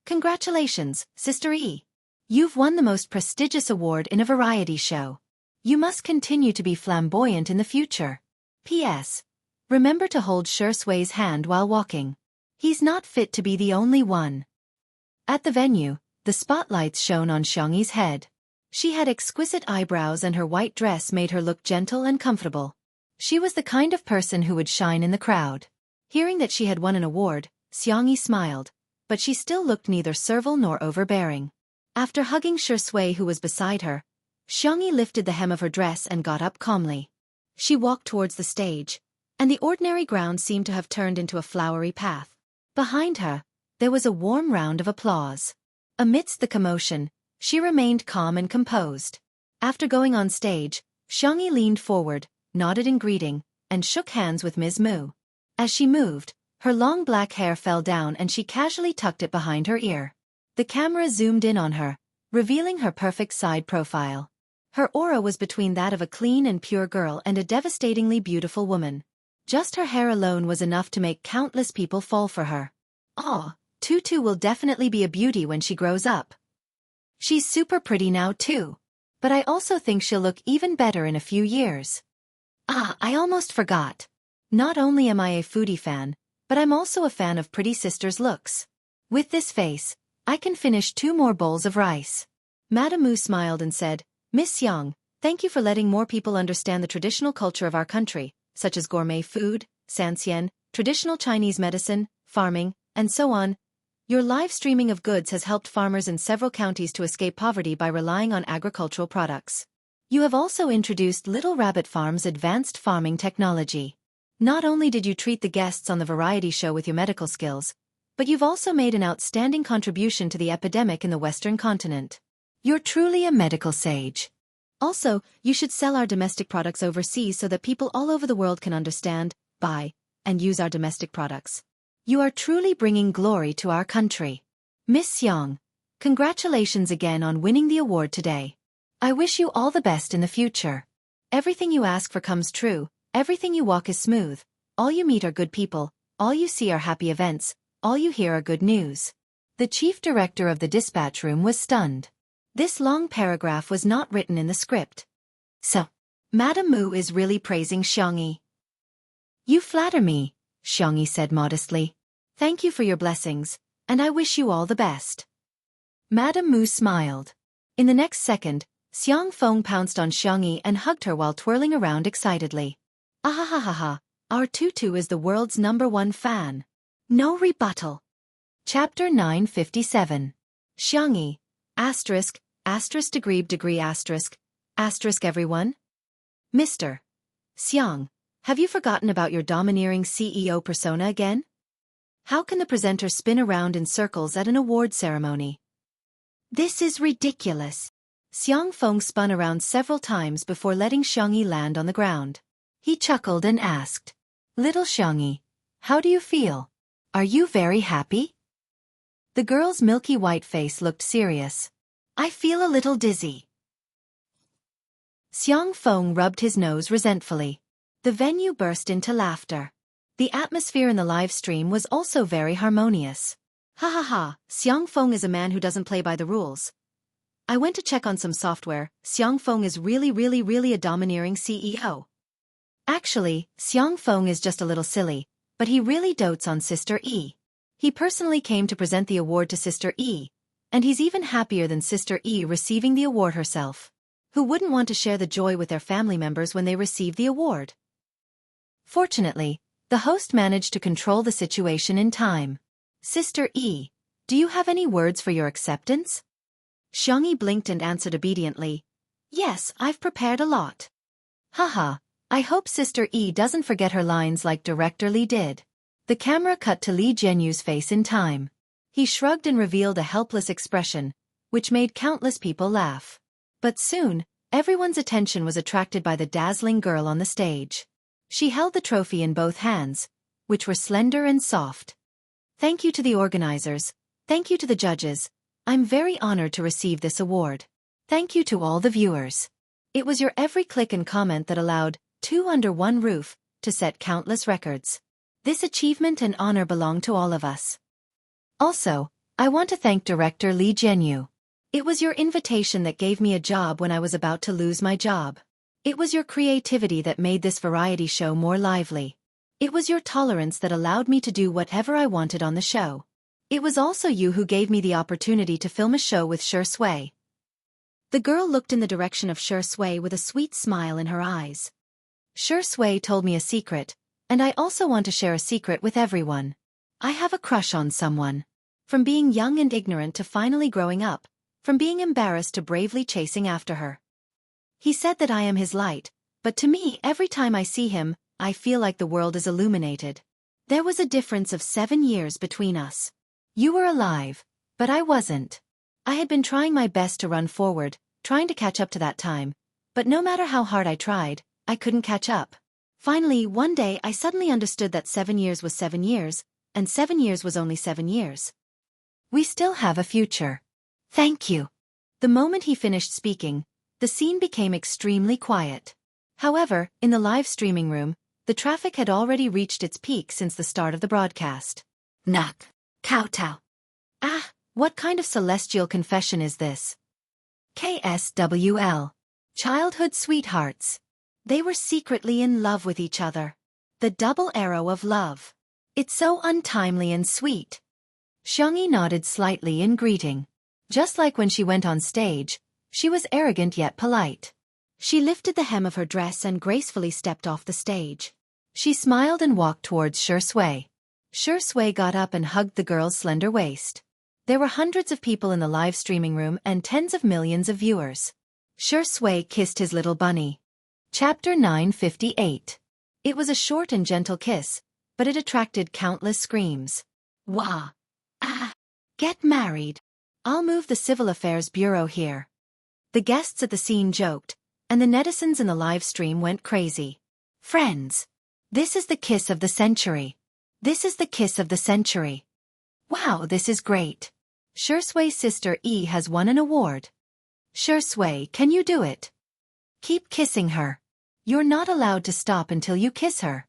Congratulations, Sister E. You've won the most prestigious award in a variety show. You must continue to be flamboyant in the future. P.S. Remember to hold Shi Sui's hand while walking. He's not fit to be the only one. At the venue, the spotlights shone on Xiangyi's head. She had exquisite eyebrows and her white dress made her look gentle and comfortable. She was the kind of person who would shine in the crowd. Hearing that she had won an award, Xiangyi smiled, but she still looked neither servile nor overbearing. After hugging Shi Sui who was beside her, Xiangyi lifted the hem of her dress and got up calmly. She walked towards the stage, and the ordinary ground seemed to have turned into a flowery path. Behind her, there was a warm round of applause. Amidst the commotion, she remained calm and composed. After going on stage, Xiangyi leaned forward, nodded in greeting, and shook hands with Ms. Mu. As she moved, her long black hair fell down and she casually tucked it behind her ear. The camera zoomed in on her, revealing her perfect side profile. Her aura was between that of a clean and pure girl and a devastatingly beautiful woman. Just her hair alone was enough to make countless people fall for her. Oh, Tutu will definitely be a beauty when she grows up. She's super pretty now too. But I also think she'll look even better in a few years. Ah, I almost forgot. Not only am I a foodie fan, but I'm also a fan of pretty sisters' looks. With this face, I can finish 2 more bowls of rice. Madame Mu smiled and said, Miss Yang, thank you for letting more people understand the traditional culture of our country, such as gourmet food, sanxian, traditional Chinese medicine, farming, and so on. Your live streaming of goods has helped farmers in several counties to escape poverty by relying on agricultural products. You have also introduced Little Rabbit Farm's advanced farming technology. Not only did you treat the guests on the variety show with your medical skills, but you've also made an outstanding contribution to the epidemic in the Western continent. You're truly a medical sage. Also, you should sell our domestic products overseas so that people all over the world can understand, buy, and use our domestic products. You are truly bringing glory to our country. Miss Yang, congratulations again on winning the award today. I wish you all the best in the future. Everything you ask for comes true, everything you walk is smooth, all you meet are good people, all you see are happy events, all you hear are good news. The chief director of the dispatch room was stunned. This long paragraph was not written in the script. So, Madame Mu is really praising Xiangyi. You flatter me, Xiangyi said modestly. Thank you for your blessings, and I wish you all the best. Madame Mu smiled. In the next second, Xiaofan pounced on Xiangyi and hugged her while twirling around excitedly. Ahahaha, our Tutu is the world's #1 fan. No rebuttal. Chapter 957. Xiangyi, asterisk, asterisk degree asterisk, asterisk everyone? Mr. Xiang, have you forgotten about your domineering CEO persona again? How can the presenter spin around in circles at an award ceremony? This is ridiculous. Xiaofan spun around several times before letting Xiangyi land on the ground. He chuckled and asked, Little Xiangyi, how do you feel? Are you very happy? The girl's milky white face looked serious. I feel a little dizzy. Xiaofan rubbed his nose resentfully. The venue burst into laughter. The atmosphere in the live stream was also very harmonious. Ha ha ha, Xiaofan is a man who doesn't play by the rules. I went to check on some software. Xiaofan is really a domineering CEO. Actually, Xiaofan is just a little silly, but he really dotes on Sister E. He personally came to present the award to Sister E, and he's even happier than Sister E receiving the award herself. Who wouldn't want to share the joy with their family members when they receive the award? Fortunately, The host managed to control the situation in time. Sister E, do you have any words for your acceptance? Xiangyi blinked and answered obediently. Yes, I've prepared a lot. Haha, I hope Sister E doesn't forget her lines like Director Li did. The camera cut to Li Jianyu's face in time. He shrugged and revealed a helpless expression, which made countless people laugh. But soon, everyone's attention was attracted by the dazzling girl on the stage. She held the trophy in both hands, which were slender and soft. Thank you to the organizers. Thank you to the judges. I'm very honored to receive this award. Thank you to all the viewers. It was your every click and comment that allowed Two Under One Roof to set countless records. This achievement and honor belong to all of us. Also, I want to thank Director Li Jianyu. It was your invitation that gave me a job when I was about to lose my job. It was your creativity that made this variety show more lively. It was your tolerance that allowed me to do whatever I wanted on the show. It was also you who gave me the opportunity to film a show with Shi Sui. The girl looked in the direction of Shi Sui with a sweet smile in her eyes. Shi Sui told me a secret, and I also want to share a secret with everyone. I have a crush on someone. From being young and ignorant to finally growing up, from being embarrassed to bravely chasing after her. He said that I am his light, but to me every time I see him, I feel like the world is illuminated. There was a difference of 7 years between us. You were alive, but I wasn't. I had been trying my best to run forward, trying to catch up to that time, but no matter how hard I tried, I couldn't catch up. Finally, one day I suddenly understood that 7 years was 7 years, and 7 years was only 7 years. We still have a future. Thank you. The moment he finished speaking, the scene became extremely quiet. However, in the live streaming room, the traffic had already reached its peak since the start of the broadcast. Knock. Kowtow. Ah, what kind of celestial confession is this? KSWL. Childhood sweethearts. They were secretly in love with each other. The double arrow of love. It's so untimely and sweet. Xiangyi nodded slightly in greeting. Just like when she went on stage, she was arrogant yet polite. She lifted the hem of her dress and gracefully stepped off the stage. She smiled and walked towards Shi Sui. Shi Sui got up and hugged the girl's slender waist. There were hundreds of people in the live streaming room and tens of millions of viewers. Shi Sui kissed his little bunny. Chapter 958. It was a short and gentle kiss, but it attracted countless screams. Wah! Ah! Get married! I'll move the Civil Affairs Bureau here. The guests at the scene joked, and the netizens in the live stream went crazy. Friends! This is the kiss of the century. This is the kiss of the century. Wow, this is great. Shi Sui's sister E has won an award. Shi Sui, can you do it? Keep kissing her. You're not allowed to stop until you kiss her.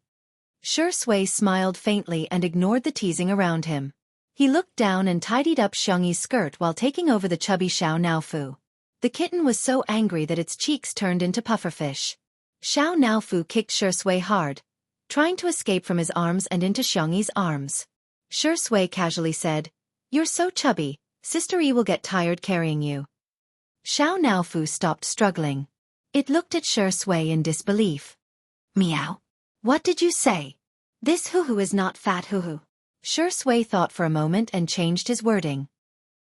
Shi Sui smiled faintly and ignored the teasing around him. He looked down and tidied up Xiangyi's skirt while taking over the chubby Xiao Naofu. The kitten was so angry that its cheeks turned into pufferfish. Xiao Naofu kicked Shi Sui hard, trying to escape from his arms and into Xiangyi's arms. Shi Sui casually said, You're so chubby, Sister E will get tired carrying you. Xiao Naofu stopped struggling. It looked at Shi Sui in disbelief. Meow. What did you say? This hoo-hoo is not fat hoo-hoo. Shi Sui thought for a moment and changed his wording.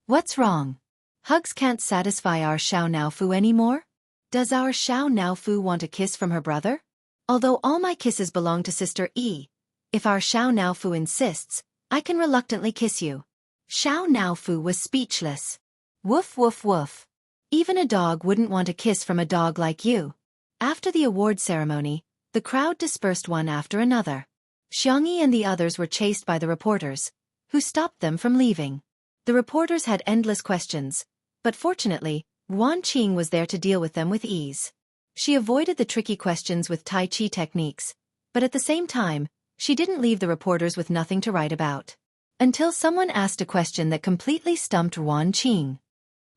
What's wrong? Hugs can't satisfy our Xiao Naofu anymore? Does our Xiao Naofu want a kiss from her brother? Although all my kisses belong to Sister E, if our Xiao Naofu insists, I can reluctantly kiss you. Xiao Naofu was speechless. Woof woof woof. Even a dog wouldn't want a kiss from a dog like you. After the award ceremony, the crowd dispersed one after another. Xiangyi and the others were chased by the reporters, who stopped them from leaving. The reporters had endless questions, but fortunately, Yuan Qing was there to deal with them with ease. She avoided the tricky questions with Tai Chi techniques, but at the same time, she didn't leave the reporters with nothing to write about. Until someone asked a question that completely stumped Yuan Qing.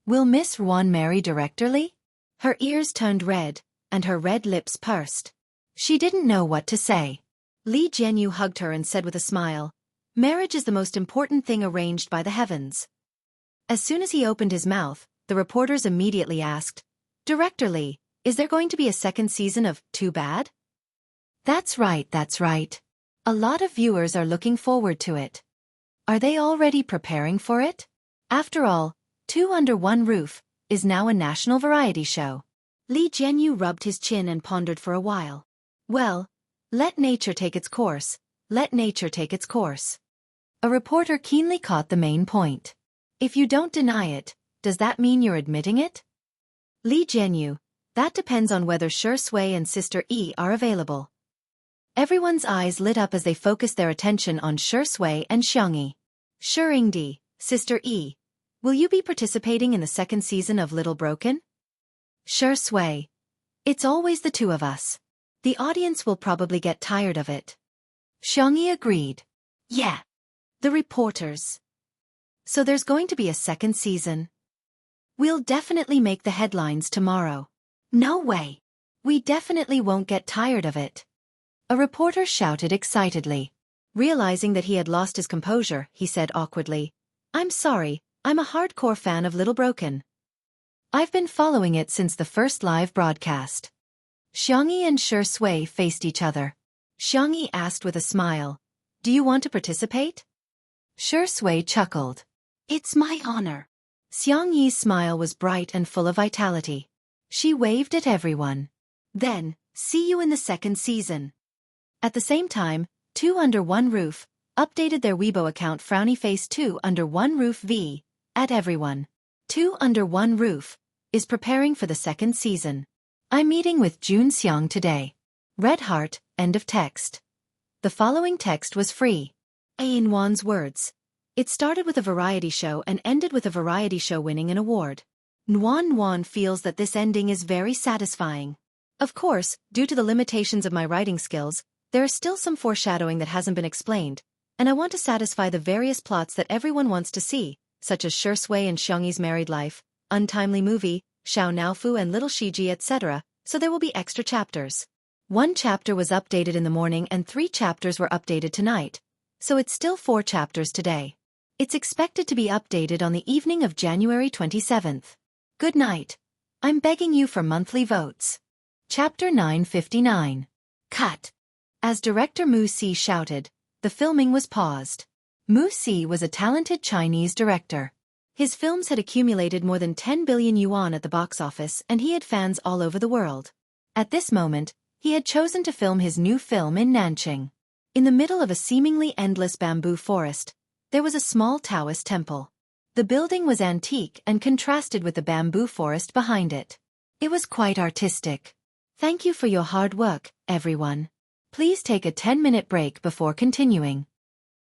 Will Miss Yuan marry Director Li? Her ears turned red, and her red lips pursed. She didn't know what to say. Li Jianyu hugged her and said with a smile, Marriage is the most important thing arranged by the heavens. As soon as he opened his mouth, the reporters immediately asked, Director Li, is there going to be a second season of Too Bad? That's right, that's right. A lot of viewers are looking forward to it. Are they already preparing for it? After all, Two Under One Roof is now a national variety show. Li Jianyu rubbed his chin and pondered for a while. Well, let nature take its course, let nature take its course. A reporter keenly caught the main point. If you don't deny it, does that mean you're admitting it? Li Jianyu, that depends on whether Shi Sui and Sister E are available. Everyone's eyes lit up as they focused their attention on Shi Sui and Xiangyi. Shiringdi, Sister E, will you be participating in the second season of Little Broken? Shi Sui. It's always the two of us. The audience will probably get tired of it. Xiangyi agreed. Yeah. The reporters. So there's going to be a second season. We'll definitely make the headlines tomorrow. No way. We definitely won't get tired of it. A reporter shouted excitedly. Realizing that he had lost his composure, he said awkwardly, I'm sorry, I'm a hardcore fan of Little Broken. I've been following it since the first live broadcast. Xiangyi and Shi Sui faced each other. Xiangyi asked with a smile, do you want to participate? Shi Sui chuckled. It's my honor. Xiangyi's smile was bright and full of vitality. She waved at everyone. Then, see you in the second season. At the same time, Two Under One Roof updated their Weibo account frowny face Two Under One Roof V at everyone. Two Under One Roof is preparing for the second season. I'm meeting with Jun Xiang today. Red heart, end of text. The following text was free. In Wan's words. It started with a variety show and ended with a variety show winning an award. Wan feels that this ending is very satisfying. Of course, due to the limitations of my writing skills, there is still some foreshadowing that hasn't been explained, and I want to satisfy the various plots that everyone wants to see, such as Shi Sui and Xiangyi's married life, untimely movie, Xiao Naofu and Little Shiji etc., so there will be extra chapters. 1 chapter was updated in the morning and 3 chapters were updated tonight, so it's still 4 chapters today. It's expected to be updated on the evening of January 27th. Good night. I'm begging you for monthly votes. Chapter 959. Cut. As director Mu Si shouted, the filming was paused. Mu Si was a talented Chinese director. His films had accumulated more than 10 billion yuan at the box office and he had fans all over the world. At this moment, he had chosen to film his new film in Nanqing. In the middle of a seemingly endless bamboo forest, there was a small Taoist temple. The building was antique and contrasted with the bamboo forest behind it. It was quite artistic. Thank you for your hard work, everyone. Please take a 10-minute break before continuing.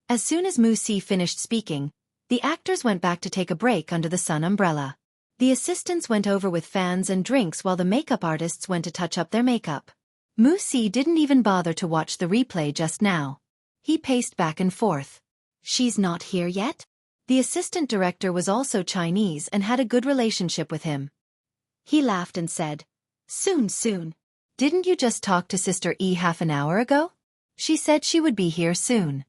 As soon as Mu Si finished speaking, the actors went back to take a break under the sun umbrella. The assistants went over with fans and drinks while the makeup artists went to touch up their makeup. Mu Si didn't even bother to watch the replay just now. He paced back and forth. She's not here yet? The assistant director was also Chinese and had a good relationship with him. He laughed and said, Soon. Didn't you just talk to Sister E half an hour ago? She said she would be here soon.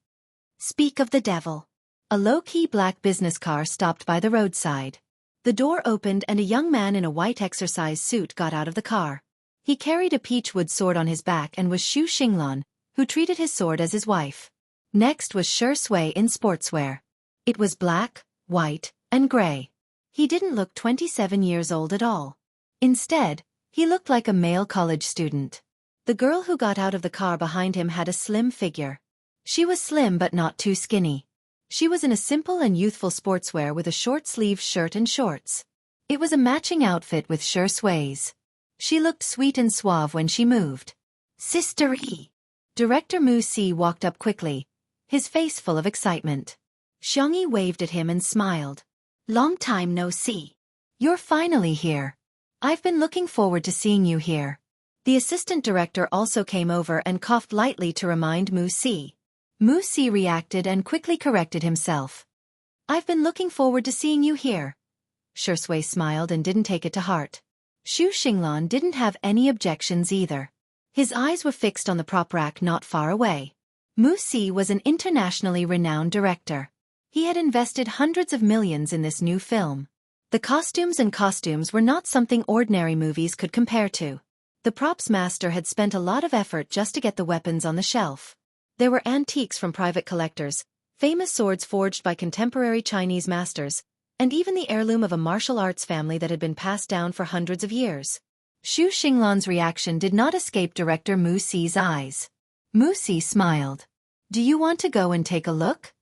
Speak of the devil. A low-key black business car stopped by the roadside. The door opened and a young man in a white exercise suit got out of the car. He carried a peachwood sword on his back and was Xu Xinglan, who treated his sword as his wife. Next was Shi Sui in sportswear. It was black, white, and gray. He didn't look 27 years old at all. Instead, he looked like a male college student. The girl who got out of the car behind him had a slim figure. She was slim but not too skinny. She was in a simple and youthful sportswear with a short-sleeved shirt and shorts. It was a matching outfit with Shi Sui's. She looked sweet and suave when she moved. Sister E. Director Mu Si walked up quickly, his face full of excitement. Xiangyi waved at him and smiled. Long time no see. You're finally here. I've been looking forward to seeing you here. The assistant director also came over and coughed lightly to remind Mu Si. Mu Si reacted and quickly corrected himself. I've been looking forward to seeing you here. Shi Sui smiled and didn't take it to heart. Xu Xinglan didn't have any objections either. His eyes were fixed on the prop rack not far away. Mu Si was an internationally renowned director. He had invested hundreds of millions in this new film. The costumes were not something ordinary movies could compare to. The props master had spent a lot of effort just to get the weapons on the shelf. There were antiques from private collectors, famous swords forged by contemporary Chinese masters, and even the heirloom of a martial arts family that had been passed down for hundreds of years. Xu Xinglan's reaction did not escape director Mu Si's eyes. Mu Si smiled. Do you want to go and take a look?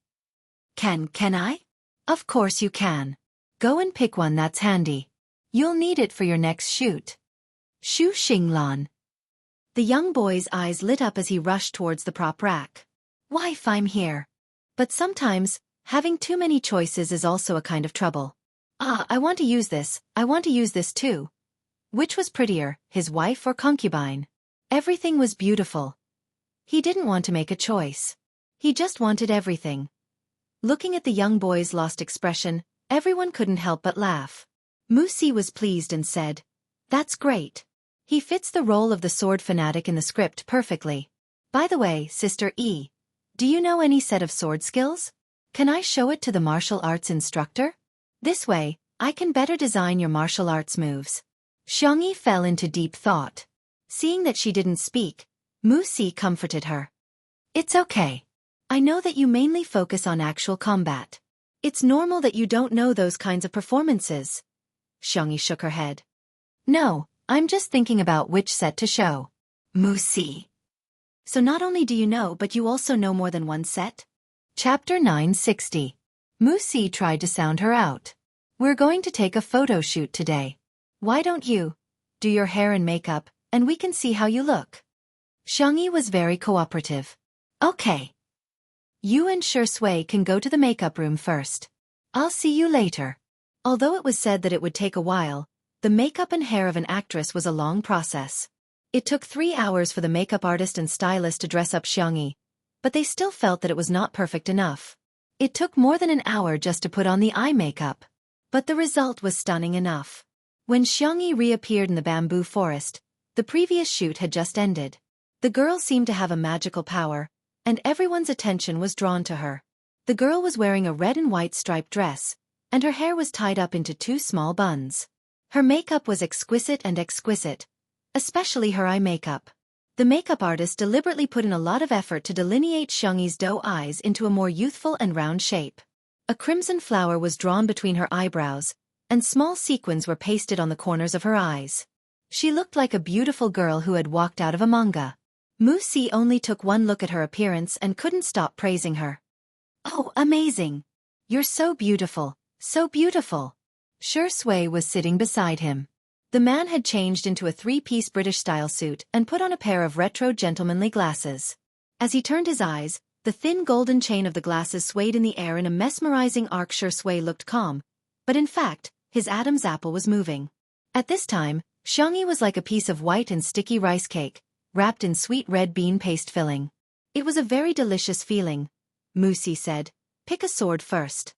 Can I? Of course you can. Go and pick one that's handy. You'll need it for your next shoot. Xu Xinglan. The young boy's eyes lit up as he rushed towards the prop rack. Wife, I'm here. But sometimes, having too many choices is also a kind of trouble. I want to use this, I want to use this too. Which was prettier, his wife or concubine? Everything was beautiful. He didn't want to make a choice. He just wanted everything. Looking at the young boy's lost expression, everyone couldn't help but laugh. Mu Si was pleased and said, That's great. He fits the role of the sword fanatic in the script perfectly. By the way, Sister E, do you know any set of sword skills? Can I show it to the martial arts instructor? This way, I can better design your martial arts moves. Xiangyi fell into deep thought. Seeing that she didn't speak, Mu Si comforted her. It's okay. I know that you mainly focus on actual combat. It's normal that you don't know those kinds of performances. Xiangyi shook her head. No, I'm just thinking about which set to show. Mu Si. So not only do you know but you also know more than one set? Chapter 960. Mu Si tried to sound her out. We're going to take a photo shoot today. Why don't you do your hair and makeup, and we can see how you look? Xiangyi was very cooperative. Okay. You and Shui can go to the makeup room first. I'll see you later. Although it was said that it would take a while, the makeup and hair of an actress was a long process. It took 3 hours for the makeup artist and stylist to dress up Xiangyi, but they still felt that it was not perfect enough. It took more than an hour just to put on the eye makeup. But the result was stunning enough. When Xiangyi reappeared in the bamboo forest, the previous shoot had just ended. The girl seemed to have a magical power, and everyone's attention was drawn to her. The girl was wearing a red and white striped dress, and her hair was tied up into 2 small buns. Her makeup was exquisite, especially her eye makeup. The makeup artist deliberately put in a lot of effort to delineate Xiangyi's doe eyes into a more youthful and round shape. A crimson flower was drawn between her eyebrows, and small sequins were pasted on the corners of her eyes. She looked like a beautiful girl who had walked out of a manga. Mu Si only took one look at her appearance and couldn't stop praising her. Oh, amazing! You're so beautiful, so beautiful! Shui was sitting beside him. The man had changed into a 3-piece British-style suit and put on a pair of retro gentlemanly glasses. As he turned his eyes, the thin golden chain of the glasses swayed in the air in a mesmerizing arc. Shui looked calm, but in fact, his Adam's apple was moving. At this time, Xiangyi was like a piece of white and sticky rice cake, wrapped in sweet red bean paste filling. It was a very delicious feeling. Mu Si said, Pick a sword first.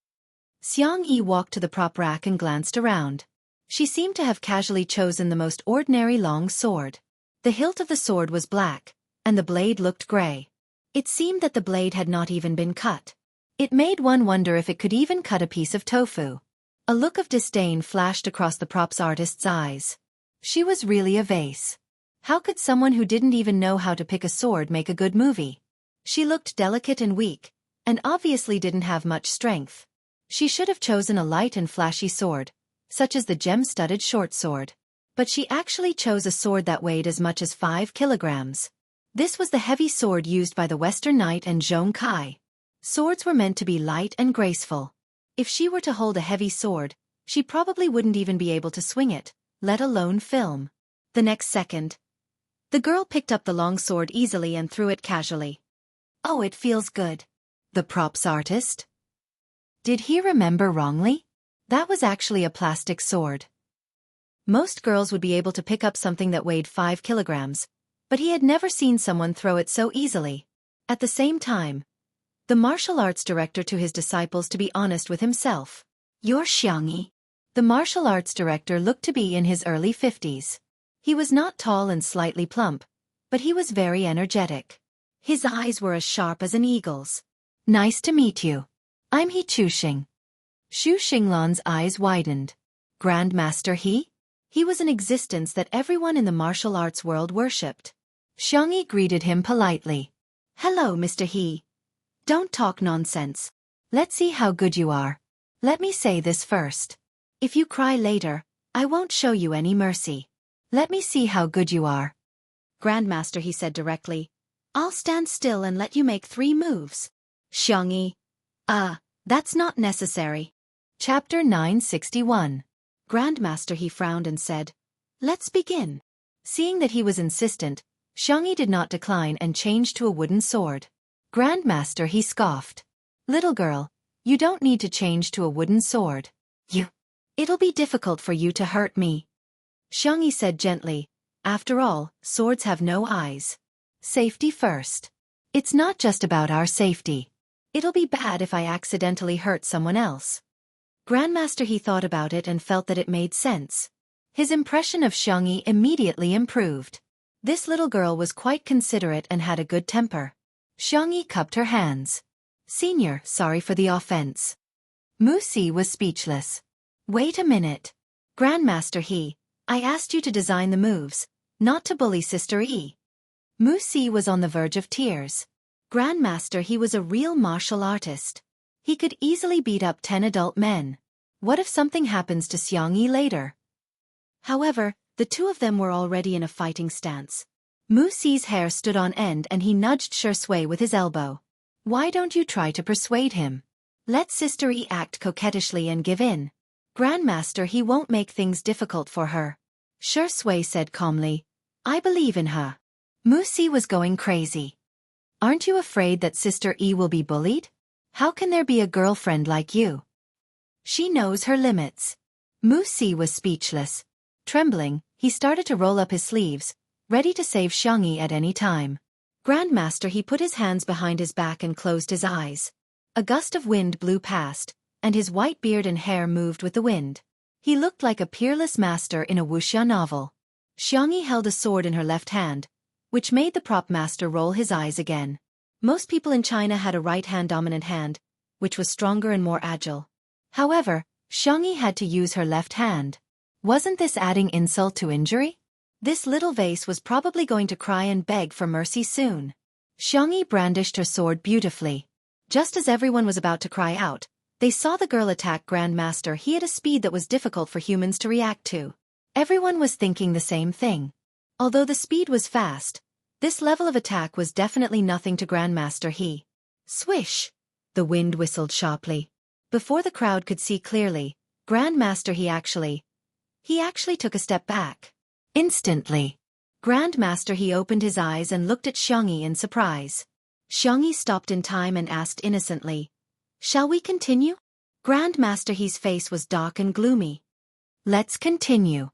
Xiangyi walked to the prop rack and glanced around. She seemed to have casually chosen the most ordinary long sword. The hilt of the sword was black, and the blade looked gray. It seemed that the blade had not even been cut. It made one wonder if it could even cut a piece of tofu. A look of disdain flashed across the props artist's eyes. She was really a vase. How could someone who didn't even know how to pick a sword make a good movie? She looked delicate and weak, and obviously didn't have much strength. She should have chosen a light and flashy sword, such as the gem-studded short sword. But she actually chose a sword that weighed as much as 5 kilograms. This was the heavy sword used by the Western Knight and Zhong Kai. Swords were meant to be light and graceful. If she were to hold a heavy sword, she probably wouldn't even be able to swing it, let alone film. The next second, the girl picked up the long sword easily and threw it casually. Oh, it feels good. The props artist? Did he remember wrongly? That was actually a plastic sword. Most girls would be able to pick up something that weighed 5 kilograms, but he had never seen someone throw it so easily. At the same time, the martial arts director to his disciples to be honest with himself. You're Xiangyi. The martial arts director looked to be in his early 50s. He was not tall and slightly plump, but he was very energetic. His eyes were as sharp as an eagle's. Nice to meet you. I'm He Chuxing. Xu Xinglan's eyes widened. Grandmaster He? He was an existence that everyone in the martial arts world worshipped. Xiangyi greeted him politely. Hello, Mr. He. Don't talk nonsense. Let's see how good you are. Let me say this first. If you cry later, I won't show you any mercy. Let me see how good you are. Grandmaster, he said directly. I'll stand still and let you make 3 moves. Xiangyi. That's not necessary. Chapter 961. Grandmaster, he frowned and said, Let's begin. Seeing that he was insistent, Xiangyi did not decline and changed to a wooden sword. Grandmaster, he scoffed. Little girl, you don't need to change to a wooden sword. It'll be difficult for you to hurt me. Xiangyi said gently, after all, swords have no eyes. Safety first. It's not just about our safety. It'll be bad if I accidentally hurt someone else. Grandmaster, he thought about it and felt that it made sense. His impression of Xiangyi immediately improved. This little girl was quite considerate and had a good temper. Xiangyi cupped her hands. Senior, sorry for the offense. Wuxia was speechless. Wait a minute. Grandmaster, I asked you to design the moves, not to bully Sister E. Wuxia was on the verge of tears. Grandmaster, he was a real martial artist. He could easily beat up 10 adult men. What if something happens to Xiangyi later? However, the two of them were already in a fighting stance. Wuxia's hair stood on end and he nudged Shui with his elbow. Why don't you try to persuade him? Let Sister E act coquettishly and give in. Grandmaster, he won't make things difficult for her. Shui said calmly. I believe in her. Wuxia was going crazy. Aren't you afraid that Sister E will be bullied? How can there be a girlfriend like you? She knows her limits. Wuxia was speechless. Trembling, he started to roll up his sleeves, ready to save Xiangyi at any time. Grandmaster, he put his hands behind his back and closed his eyes. A gust of wind blew past, and his white beard and hair moved with the wind. He looked like a peerless master in a Wuxia novel. Xiangyi held a sword in her left hand, which made the prop master roll his eyes again. Most people in China had a right-hand dominant hand, which was stronger and more agile. However, Xiangyi had to use her left hand. Wasn't this adding insult to injury? This little vase was probably going to cry and beg for mercy soon. Xiangyi brandished her sword beautifully. Just as everyone was about to cry out, they saw the girl attack Grandmaster. He at a speed that was difficult for humans to react to. Everyone was thinking the same thing. Although the speed was fast, this level of attack was definitely nothing to Grandmaster. Swish! The wind whistled sharply. Before the crowd could see clearly, Grandmaster he actually took a step back. Instantly. Grandmaster he opened his eyes and looked at Xiangyi in surprise. Xiangyi stopped in time and asked innocently, Shall we continue? Grandmaster he's face was dark and gloomy. Let's continue.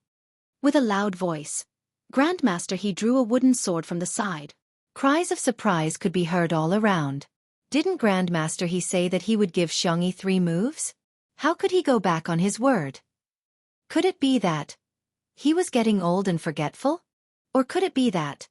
With a loud voice, Grandmaster he drew a wooden sword from the side. Cries of surprise could be heard all around. Didn't Grandmaster he say that he would give Xiangyi 3 moves? How could he go back on his word? Could it be that he was getting old and forgetful? Or could it be that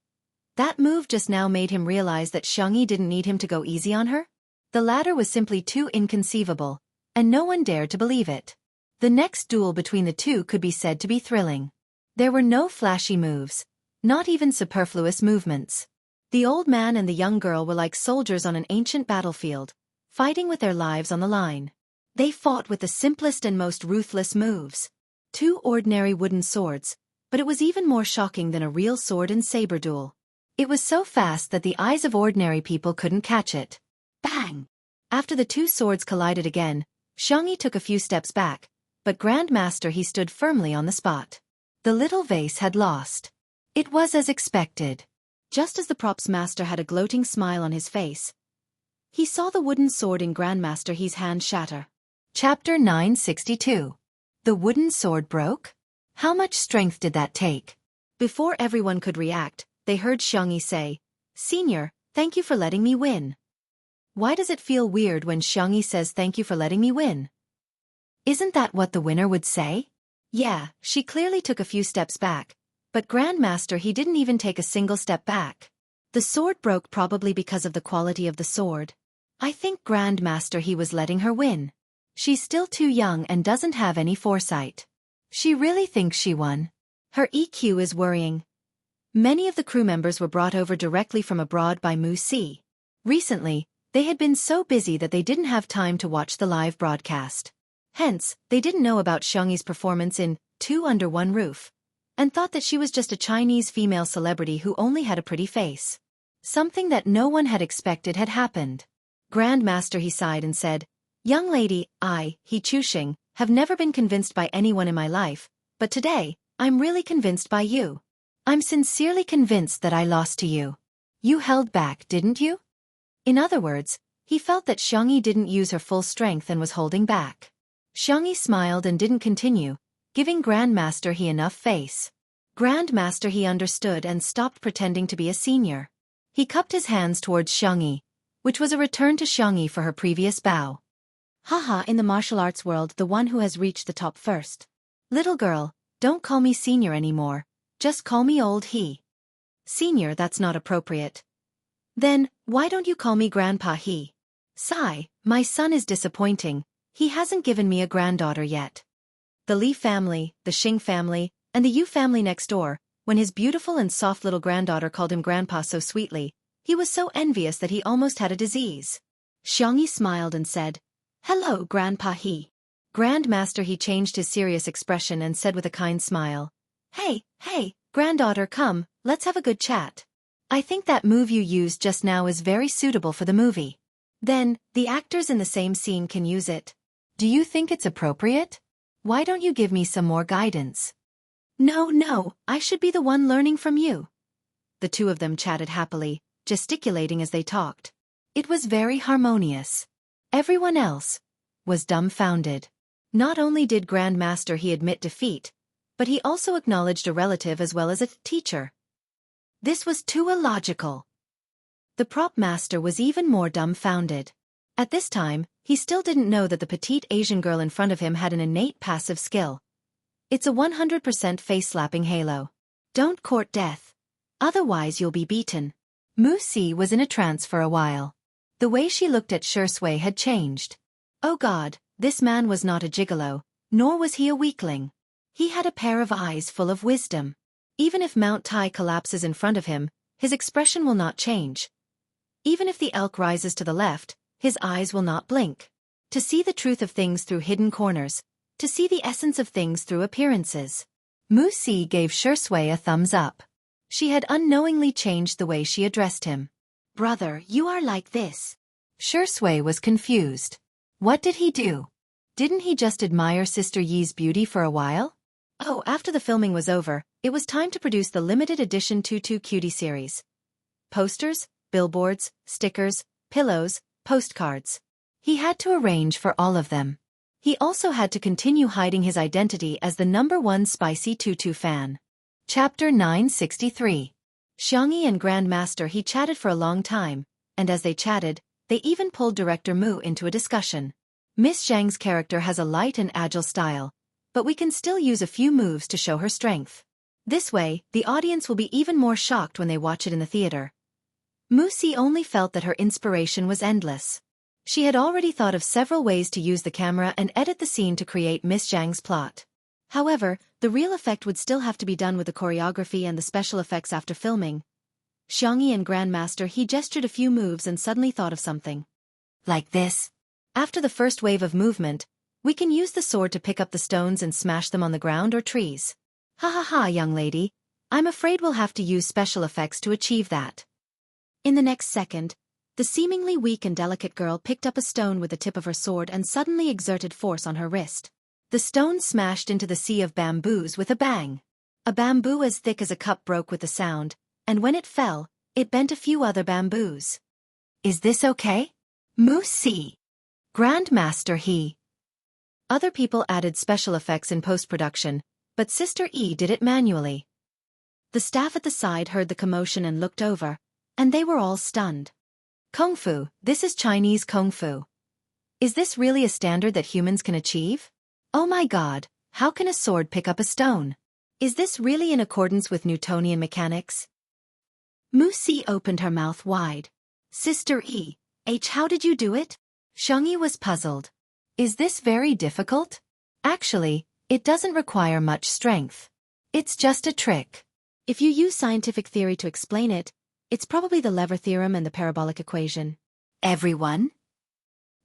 move just now made him realize that Xiangyi didn't need him to go easy on her? The latter was simply too inconceivable, and no one dared to believe it. The next duel between the two could be said to be thrilling. There were no flashy moves, not even superfluous movements. The old man and the young girl were like soldiers on an ancient battlefield, fighting with their lives on the line. They fought with the simplest and most ruthless moves. 2 ordinary wooden swords, but it was even more shocking than a real sword and saber duel. It was so fast that the eyes of ordinary people couldn't catch it. Bang! After the 2 swords collided again, Xiangyi took a few steps back, but Grandmaster he stood firmly on the spot. The little vase had lost. It was as expected. Just as the props master had a gloating smile on his face, he saw the wooden sword in Grandmaster he's hand shatter. Chapter 962. The wooden sword broke? How much strength did that take? Before everyone could react, they heard Xiangyi say, Senior, thank you for letting me win. Why does it feel weird when Xiangyi says thank you for letting me win? Isn't that what the winner would say? Yeah, she clearly took a few steps back, but Grandmaster he didn't even take a single step back. The sword broke probably because of the quality of the sword. I think Grandmaster he was letting her win. She's still too young and doesn't have any foresight. She really thinks she won. Her EQ is worrying. Many of the crew members were brought over directly from abroad by Wuxia. Recently, they had been so busy that they didn't have time to watch the live broadcast. Hence, they didn't know about Xiangyi's performance in Two Under One Roof, and thought that she was just a Chinese female celebrity who only had a pretty face. Something that no one had expected had happened. Grandmaster, he sighed and said, "Young lady, He Chuxing, have never been convinced by anyone in my life, but today, I'm really convinced by you. I'm sincerely convinced that I lost to you. You held back, didn't you?" In other words, he felt that Xiangyi didn't use her full strength and was holding back. Xiangyi smiled and didn't continue, giving Grandmaster He enough face. Grandmaster He understood and stopped pretending to be a senior. He cupped his hands towards Xiangyi, which was a return to Xiangyi for her previous bow. "Haha, in the martial arts world, the one who has reached the top first. Little girl, don't call me senior anymore, just call me old He." "Senior, that's not appropriate." "Then, why don't you call me Grandpa He?" "Sigh, my son is disappointing, he hasn't given me a granddaughter yet." The Li family, the Xing family, and the Yu family next door, when his beautiful and soft little granddaughter called him Grandpa so sweetly, he was so envious that he almost had a disease. Xiangyi smiled and said, "Hello, Grandpa He." Grandmaster He changed his serious expression and said with a kind smile, Hey, granddaughter, come, let's have a good chat. I think that move you used just now is very suitable for the movie. Then, the actors in the same scene can use it. Do you think it's appropriate? Why don't you give me some more guidance?" No, I should be the one learning from you." The two of them chatted happily, gesticulating as they talked. It was very harmonious. Everyone else was dumbfounded. Not only did Grandmaster He admit defeat, but he also acknowledged a relative as well as a teacher. This was too illogical. The prop master was even more dumbfounded. At this time, he still didn't know that the petite Asian girl in front of him had an innate passive skill. It's a 100% face-slapping halo. Don't court death. Otherwise you'll be beaten. Mu Si was in a trance for a while. The way she looked at Shui had changed. Oh God, this man was not a gigolo, nor was he a weakling. He had a pair of eyes full of wisdom. Even if Mount Tai collapses in front of him, his expression will not change. Even if the elk rises to the left, his eyes will not blink. To see the truth of things through hidden corners, to see the essence of things through appearances. Mu Si gave Shui a thumbs up. She had unknowingly changed the way she addressed him. Brother, you are like this. Shui was confused. What did he do? Didn't he just admire Sister Yi's beauty for a while? Oh, after the filming was over, it was time to produce the limited edition Tutu Cutie series. Posters, billboards, stickers, pillows, postcards. He had to arrange for all of them. He also had to continue hiding his identity as the #1 spicy tutu fan. Chapter 963. Xiangyi and Grandmaster He chatted for a long time, and as they chatted, they even pulled director Mu into a discussion. Miss Zhang's character has a light and agile style, but we can still use a few moves to show her strength. This way, the audience will be even more shocked when they watch it in the theater. Mu Si only felt that her inspiration was endless. She had already thought of several ways to use the camera and edit the scene to create Miss Zhang's plot. However, the real effect would still have to be done with the choreography and the special effects after filming. Xiangyi and Grandmaster He gestured a few moves and suddenly thought of something. Like this. After the first wave of movement, we can use the sword to pick up the stones and smash them on the ground or trees. Ha, young lady. I'm afraid we'll have to use special effects to achieve that. In the next second, the seemingly weak and delicate girl picked up a stone with the tip of her sword and suddenly exerted force on her wrist. The stone smashed into the sea of bamboos with a bang. A bamboo as thick as a cup broke with the sound, and when it fell, it bent a few other bamboos. Is this okay? Mu Si. Grandmaster He. Other people added special effects in post-production, but Sister Yi did it manually. The staff at the side heard the commotion and looked over, and they were all stunned. Kung Fu, this is Chinese Kung Fu. Is this really a standard that humans can achieve? Oh my God, how can a sword pick up a stone? Is this really in accordance with Newtonian mechanics? Mu Si opened her mouth wide. Sister Yi, how did you do it? Xiangyi was puzzled. Is this very difficult? Actually, it doesn't require much strength. It's just a trick. If you use scientific theory to explain it, It's probably the lever theorem and the parabolic equation. Everyone?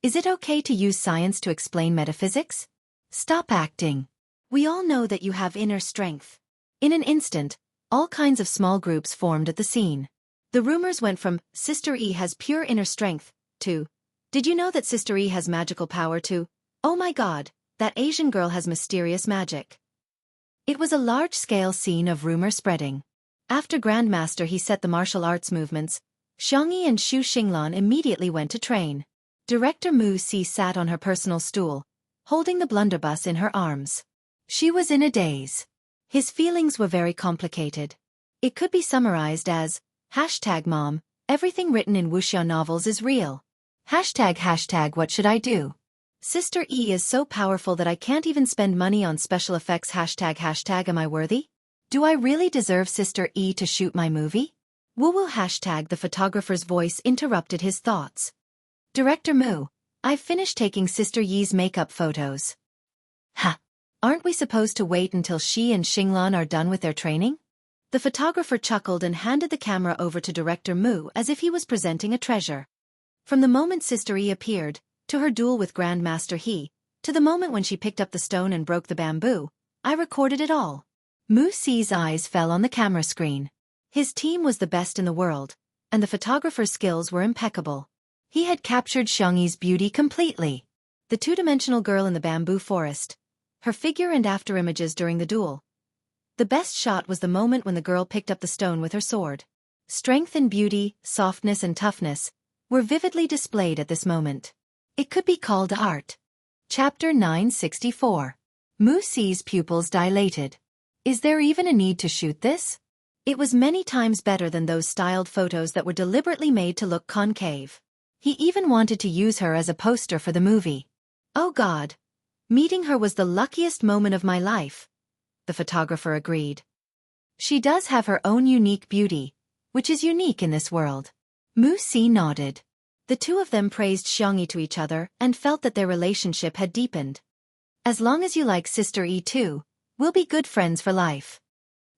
Is it okay to use science to explain metaphysics? Stop acting. We all know that you have inner strength. In an instant, all kinds of small groups formed at the scene. The rumors went from, Sister E has pure inner strength, to, did you know that Sister E has magical power, to, oh my god, that Asian girl has mysterious magic. It was a large-scale scene of rumor spreading. After Grandmaster he set the martial arts movements, Xiangyi and Xu Xinglan immediately went to train. Director Mu Si sat on her personal stool, holding the blunderbuss in her arms. She was in a daze. His feelings were very complicated. It could be summarized as, #Mom, everything written in Wuxia novels is real. ##what should I do? Sister E is so powerful that I can't even spend money on special effects. ##, am I worthy? Do I really deserve Sister E to shoot my movie? Woo-woo. The photographer's voice interrupted his thoughts. Director Mu, I've finished taking Sister Yi's makeup photos. Ha! Aren't we supposed to wait until she and Xinglan are done with their training? The photographer chuckled and handed the camera over to Director Mu as if he was presenting a treasure. From the moment Sister E appeared, to her duel with Grandmaster He, to the moment when she picked up the stone and broke the bamboo, I recorded it all. Mu Si's eyes fell on the camera screen. His team was the best in the world, and the photographer's skills were impeccable. He had captured Xiangyi's beauty completely. The two-dimensional girl in the bamboo forest, her figure and afterimages during the duel. The best shot was the moment when the girl picked up the stone with her sword. Strength and beauty, softness and toughness, were vividly displayed at this moment. It could be called art. Chapter 964. Mu Si's pupils dilated. Is there even a need to shoot this? It was many times better than those styled photos that were deliberately made to look concave. He even wanted to use her as a poster for the movie. Oh God. Meeting her was the luckiest moment of my life. The photographer agreed. She does have her own unique beauty, which is unique in this world. Mu Si nodded. The two of them praised Xiangyi to each other and felt that their relationship had deepened. As long as you like Sister E too, we'll be good friends for life.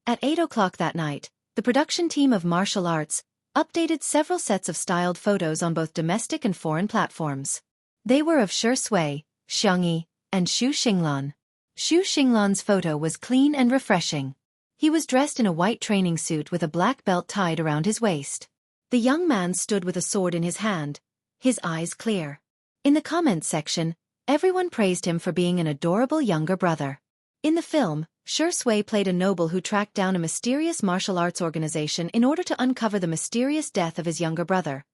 At 8 o'clock that night, the production team of martial arts updated several sets of styled photos on both domestic and foreign platforms. They were of Shi Sui, Xiangyi, and Xu Xinglan. Xu Xinglan's photo was clean and refreshing. He was dressed in a white training suit with a black belt tied around his waist. The young man stood with a sword in his hand, his eyes clear. In the comments section, everyone praised him for being an adorable younger brother. In the film, Shi Sui played a noble who tracked down a mysterious martial arts organization in order to uncover the mysterious death of his younger brother.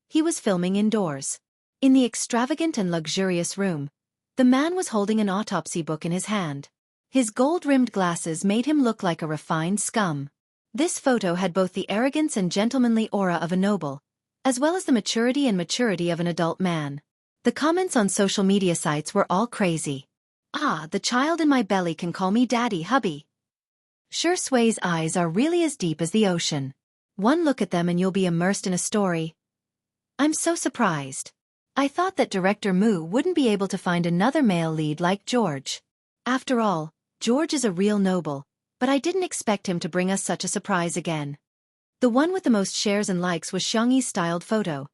He was filming indoors. In the extravagant and luxurious room, the man was holding an autopsy book in his hand. His gold-rimmed glasses made him look like a refined scum. This photo had both the arrogance and gentlemanly aura of a noble, as well as the maturity of an adult man. The comments on social media sites were all crazy. Ah, the child in my belly can call me daddy, hubby. Shi Sui's eyes are really as deep as the ocean. One look at them and you'll be immersed in a story. I'm so surprised. I thought that Director Mu wouldn't be able to find another male lead like George. After all, George is a real noble, but I didn't expect him to bring us such a surprise again. The one with the most shares and likes was Xiangyi's styled photo.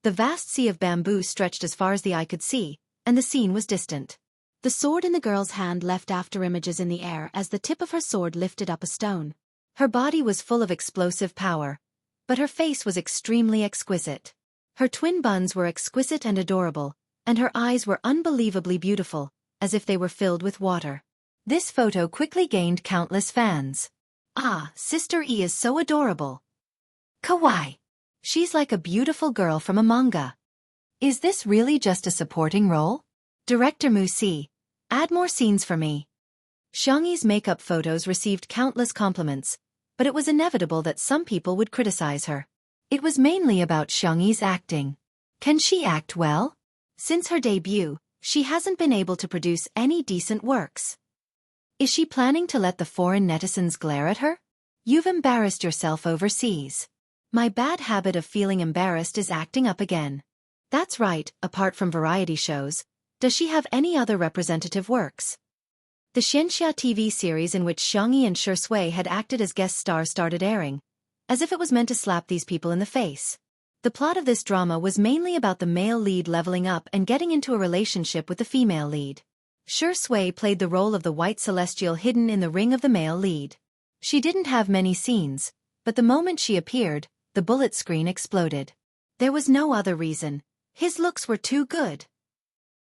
The vast sea of bamboo stretched as far as the eye could see, and the scene was distant. The sword in the girl's hand left afterimages in the air as the tip of her sword lifted up a stone. Her body was full of explosive power, but her face was extremely exquisite. Her twin buns were exquisite and adorable, and her eyes were unbelievably beautiful, as if they were filled with water. This photo quickly gained countless fans. Ah, Sister E is so adorable. Kawaii. She's like a beautiful girl from a manga. Is this really just a supporting role? Director Mu Si, add more scenes for me. Xiangyi's makeup photos received countless compliments, but it was inevitable that some people would criticize her. It was mainly about Xiangyi's acting. Can she act well? Since her debut, she hasn't been able to produce any decent works. Is she planning to let the foreign netizens glare at her? You've embarrassed yourself overseas. My bad habit of feeling embarrassed is acting up again. That's right, apart from variety shows, does she have any other representative works? The Xianxia TV series in which Xiangyi and Shi Sui had acted as guest stars started airing, as if it was meant to slap these people in the face. The plot of this drama was mainly about the male lead leveling up and getting into a relationship with the female lead. Shi Sui played the role of the white celestial hidden in the ring of the male lead. She didn't have many scenes, but the moment she appeared, the bullet screen exploded. There was no other reason. His looks were too good.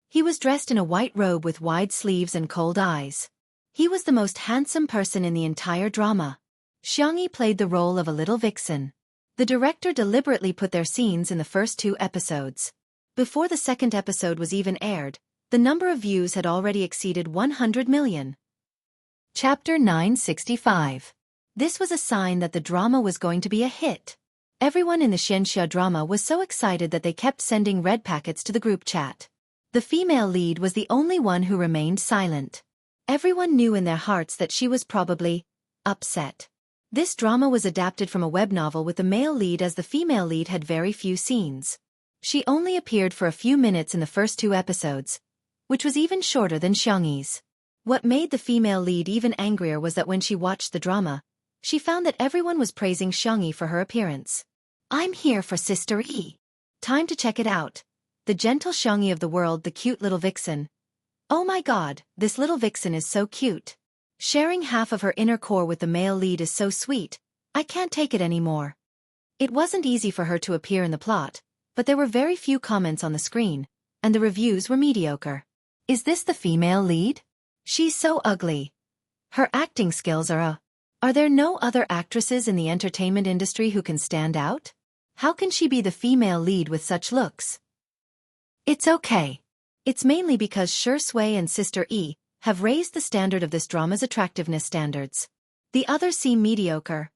He was dressed in a white robe with wide sleeves and cold eyes. He was the most handsome person in the entire drama. Xiangyi played the role of a little vixen. The director deliberately put their scenes in the first 2 episodes. Before the second episode was even aired, the number of views had already exceeded 100 million. Chapter 965. This was a sign that the drama was going to be a hit. Everyone in the Xianxia drama was so excited that they kept sending red packets to the group chat. The female lead was the only one who remained silent. Everyone knew in their hearts that she was probably upset. This drama was adapted from a web novel with the male lead, as the female lead had very few scenes. She only appeared for a few minutes in the first 2 episodes, which was even shorter than Xiangyi's. What made the female lead even angrier was that when she watched the drama, she found that everyone was praising Xiangyi for her appearance. "I'm here for Sister E. Time to check it out. The gentle Xiangyi of the world, the cute little vixen. Oh my god, this little vixen is so cute. Sharing half of her inner core with the male lead is so sweet, I can't take it anymore." It wasn't easy for her to appear in the plot, but there were very few comments on the screen, and the reviews were mediocre. Is this the female lead? She's so ugly. Her acting skills Are there no other actresses in the entertainment industry who can stand out? How can she be the female lead with such looks? It's okay. It's mainly because Shi Sui and Sister E have raised the standard of this drama's attractiveness standards. The others seem mediocre.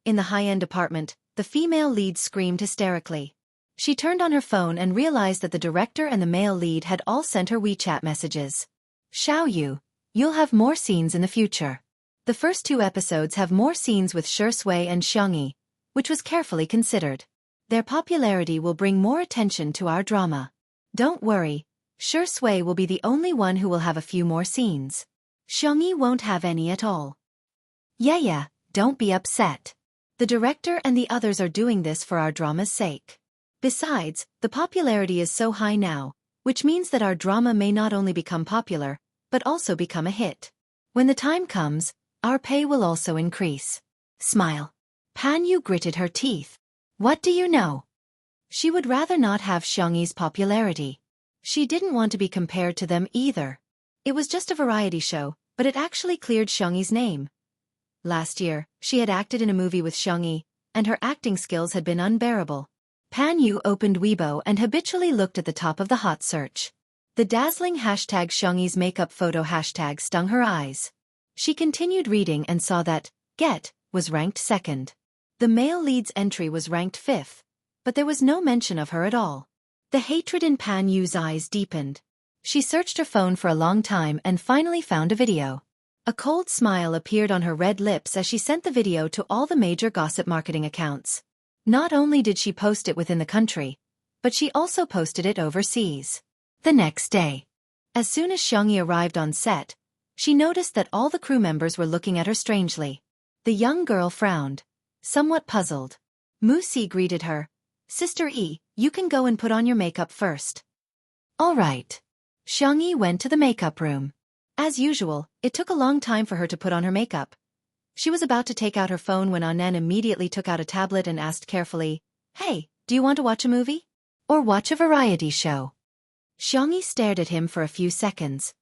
In the high-end apartment, the female lead screamed hysterically. She turned on her phone and realized that the director and the male lead had all sent her WeChat messages. "Xiao, you'll have more scenes in the future." The first 2 episodes have more scenes with Shi Sui and Xiangyi, which was carefully considered. Their popularity will bring more attention to our drama. Don't worry, Shi Sui will be the only one who will have a few more scenes. Xiangyi won't have any at all. Yeah, don't be upset. The director and the others are doing this for our drama's sake. Besides, the popularity is so high now, which means that our drama may not only become popular, but also become a hit. When the time comes, our pay will also increase. Smile. Pan Yu gritted her teeth. What do you know? She would rather not have Xiangyi's popularity. She didn't want to be compared to them either. It was just a variety show, but it actually cleared Xiangyi's name. Last year, she had acted in a movie with Xiangyi, and her acting skills had been unbearable. Pan Yu opened Weibo and habitually looked at the top of the hot search. The dazzling hashtag Xiangyi's makeup photo hashtag stung her eyes. She continued reading and saw that Get was ranked 2nd. The male lead's entry was ranked 5th, but there was no mention of her at all. The hatred in Pan Yu's eyes deepened. She searched her phone for a long time and finally found a video. A cold smile appeared on her red lips as she sent the video to all the major gossip marketing accounts. Not only did she post it within the country, but she also posted it overseas. The next day, as soon as Xiangyi arrived on set, she noticed that all the crew members were looking at her strangely. The young girl frowned, somewhat puzzled. Wuxia greeted her. "Sister E, you can go and put on your makeup first." All right. Xiangyi went to the makeup room. As usual, it took a long time for her to put on her makeup. She was about to take out her phone when Anan immediately took out a tablet and asked carefully, "Hey, do you want to watch a movie? Or watch a variety show?" Xiangyi stared at him for a few seconds.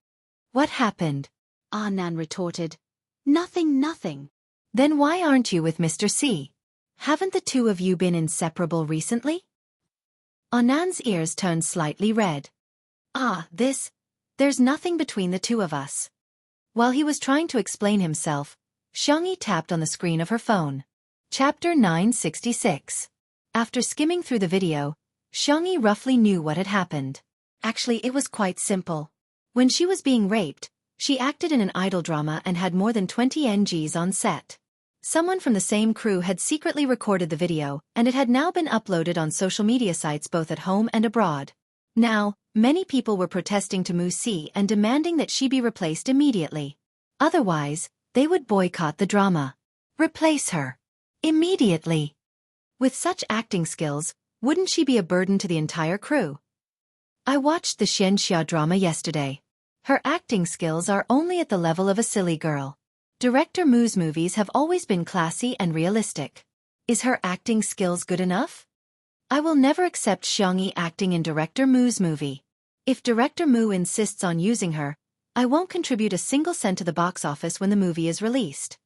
"What happened?" Anan retorted. Nothing. "Then why aren't you with Mr. C? Haven't the 2 of you been inseparable recently?" Anan's ears turned slightly red. There's nothing between the 2 of us." While he was trying to explain himself, Xiangyi tapped on the screen of her phone. Chapter 966. After skimming through the video, Xiangyi roughly knew what had happened. Actually, it was quite simple. When she was being raped, she acted in an idol drama and had more than 20 NGs on set. Someone from the same crew had secretly recorded the video, and it had now been uploaded on social media sites both at home and abroad. Now, many people were protesting to Wuxia and demanding that she be replaced immediately. Otherwise, they would boycott the drama. Replace her. Immediately. With such acting skills, wouldn't she be a burden to the entire crew? I watched the Xianxia drama yesterday. Her acting skills are only at the level of a silly girl. Director Mu's movies have always been classy and realistic. Is her acting skills good enough? I will never accept Xiangyi acting in Director Mu's movie. If Director Mu insists on using her, I won't contribute a single cent to the box office when the movie is released.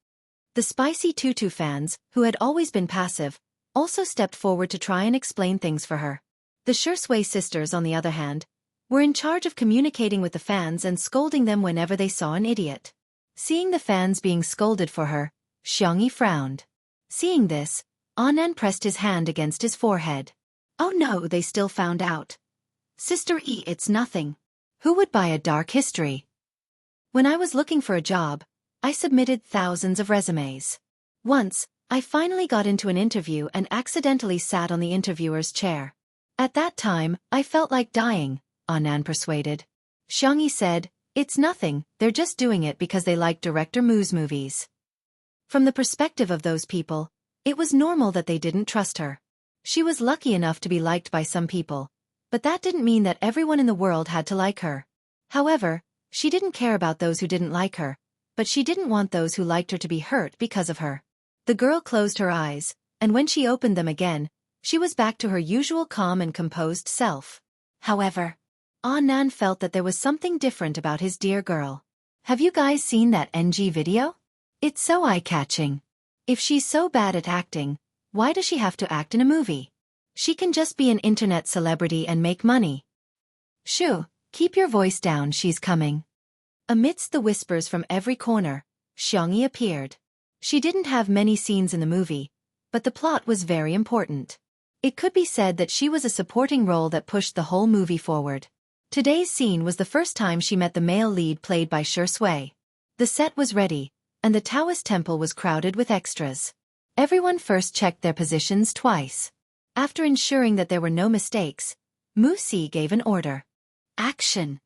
The Spicy Tutu fans, who had always been passive, also stepped forward to try and explain things for her. The Shui sisters, on the other hand, were in charge of communicating with the fans and scolding them whenever they saw an idiot. Seeing the fans being scolded for her, Xiangyi frowned. Seeing this, Annan pressed his hand against his forehead. Oh no, they still found out. Sister E, it's nothing. Who would buy a dark history? When I was looking for a job, I submitted thousands of resumes. Once, I finally got into an interview and accidentally sat on the interviewer's chair. At that time, I felt like dying, Annan persuaded. Xiangyi said, it's nothing, they're just doing it because they like Director Mu's movies. From the perspective of those people, it was normal that they didn't trust her. She was lucky enough to be liked by some people, but that didn't mean that everyone in the world had to like her. However, she didn't care about those who didn't like her, but she didn't want those who liked her to be hurt because of her. The girl closed her eyes, and when she opened them again, she was back to her usual calm and composed self. However, Annan felt that there was something different about his dear girl. Have you guys seen that NG video? It's so eye-catching. If she's so bad at acting, why does she have to act in a movie? She can just be an internet celebrity and make money. Shoo, keep your voice down, she's coming. Amidst the whispers from every corner, Xiangyi appeared. She didn't have many scenes in the movie, but the plot was very important. It could be said that she was a supporting role that pushed the whole movie forward. Today's scene was the first time she met the male lead played by Shui. The set was ready, and the Taoist temple was crowded with extras. Everyone first checked their positions twice. After ensuring that there were no mistakes, Wuxia gave an order. Action!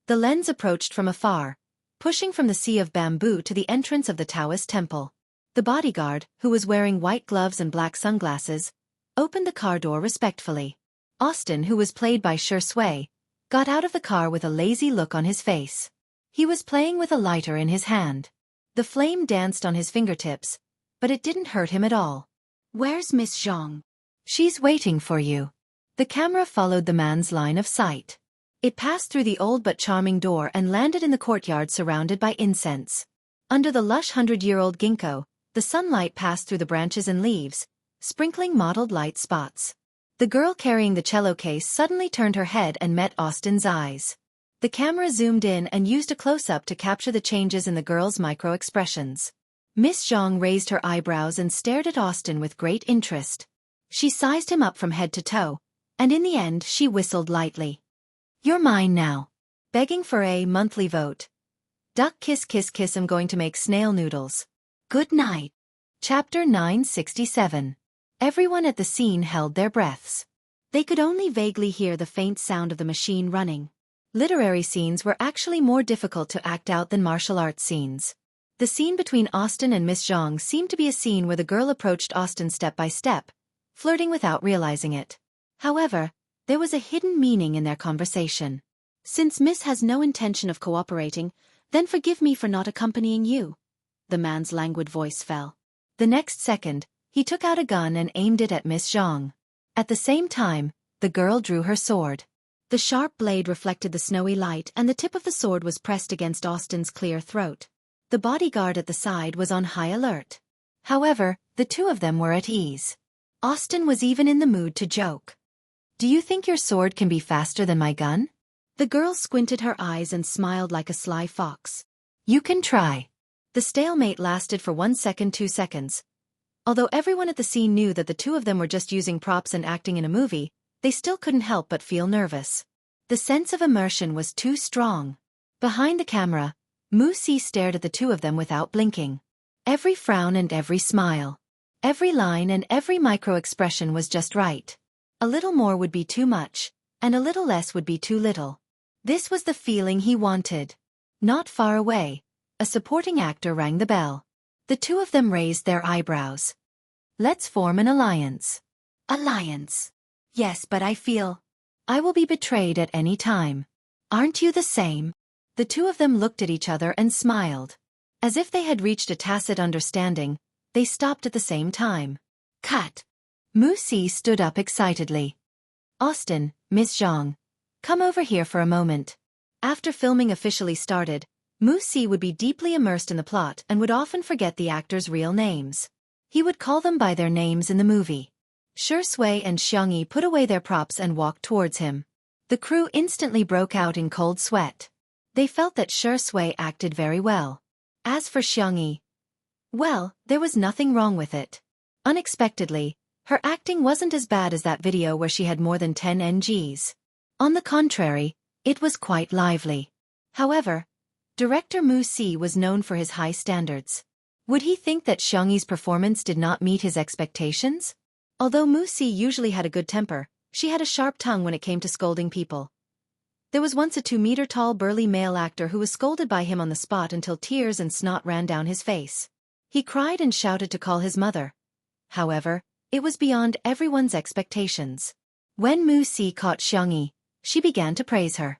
The lens approached from afar, pushing from the sea of bamboo to the entrance of the Taoist temple. The bodyguard, who was wearing white gloves and black sunglasses, opened the car door respectfully. Austin, who was played by Shui, got out of the car with a lazy look on his face. He was playing with a lighter in his hand. The flame danced on his fingertips, but it didn't hurt him at all. Where's Miss Zhang? She's waiting for you. The camera followed the man's line of sight. It passed through the old but charming door and landed in the courtyard surrounded by incense. Under the lush 100-year-old ginkgo, the sunlight passed through the branches and leaves, sprinkling mottled light spots. The girl carrying the cello case suddenly turned her head and met Austin's eyes. The camera zoomed in and used a close-up to capture the changes in the girl's micro-expressions. Miss Zhang raised her eyebrows and stared at Austin with great interest. She sized him up from head to toe, and in the end she whistled lightly. You're mine now. Begging for a monthly vote. Duck kiss kiss kiss, I'm going to make snail noodles. Good night. Chapter 967. Everyone at the scene held their breaths. They could only vaguely hear the faint sound of the machine running. Literary scenes were actually more difficult to act out than martial arts scenes. The scene between Austin and Miss Zhang seemed to be a scene where the girl approached Austin step by step, flirting without realizing it. However, there was a hidden meaning in their conversation. Since Miss has no intention of cooperating, then forgive me for not accompanying you. The man's languid voice fell. The next second, he took out a gun and aimed it at Miss Zhang. At the same time, the girl drew her sword. The sharp blade reflected the snowy light and the tip of the sword was pressed against Austin's clear throat. The bodyguard at the side was on high alert. However, the two of them were at ease. Austin was even in the mood to joke. Do you think your sword can be faster than my gun? The girl squinted her eyes and smiled like a sly fox. You can try. The stalemate lasted for 1 second, 2 seconds. Although everyone at the scene knew that the two of them were just using props and acting in a movie, they still couldn't help but feel nervous. The sense of immersion was too strong. Behind the camera, Wuxia stared at the two of them without blinking. Every frown and every smile. Every line and every micro-expression was just right. A little more would be too much, and a little less would be too little. This was the feeling he wanted. Not far away, a supporting actor rang the bell. The two of them raised their eyebrows. Let's form an alliance. Alliance. Yes, but I feel I will be betrayed at any time. Aren't you the same? The two of them looked at each other and smiled. As if they had reached a tacit understanding, they stopped at the same time. Cut. Wuxia stood up excitedly. Austin, Miss Zhang, come over here for a moment. After filming officially started, Wuxia would be deeply immersed in the plot and would often forget the actors' real names. He would call them by their names in the movie. Shui and Xiangyi put away their props and walked towards him. The crew instantly broke out in cold sweat. They felt that Shui acted very well. As for Xiangyi, well, there was nothing wrong with it. Unexpectedly, her acting wasn't as bad as that video where she had more than 10 NGs. On the contrary, it was quite lively. However, director Wuxia was known for his high standards. Would he think that Xiangyi's performance did not meet his expectations? Although Wuxia usually had a good temper, she had a sharp tongue when it came to scolding people. There was once a 2-meter-tall burly male actor who was scolded by him on the spot until tears and snot ran down his face. He cried and shouted to call his mother. However, it was beyond everyone's expectations. When Wuxia caught Xiangyi, she began to praise her.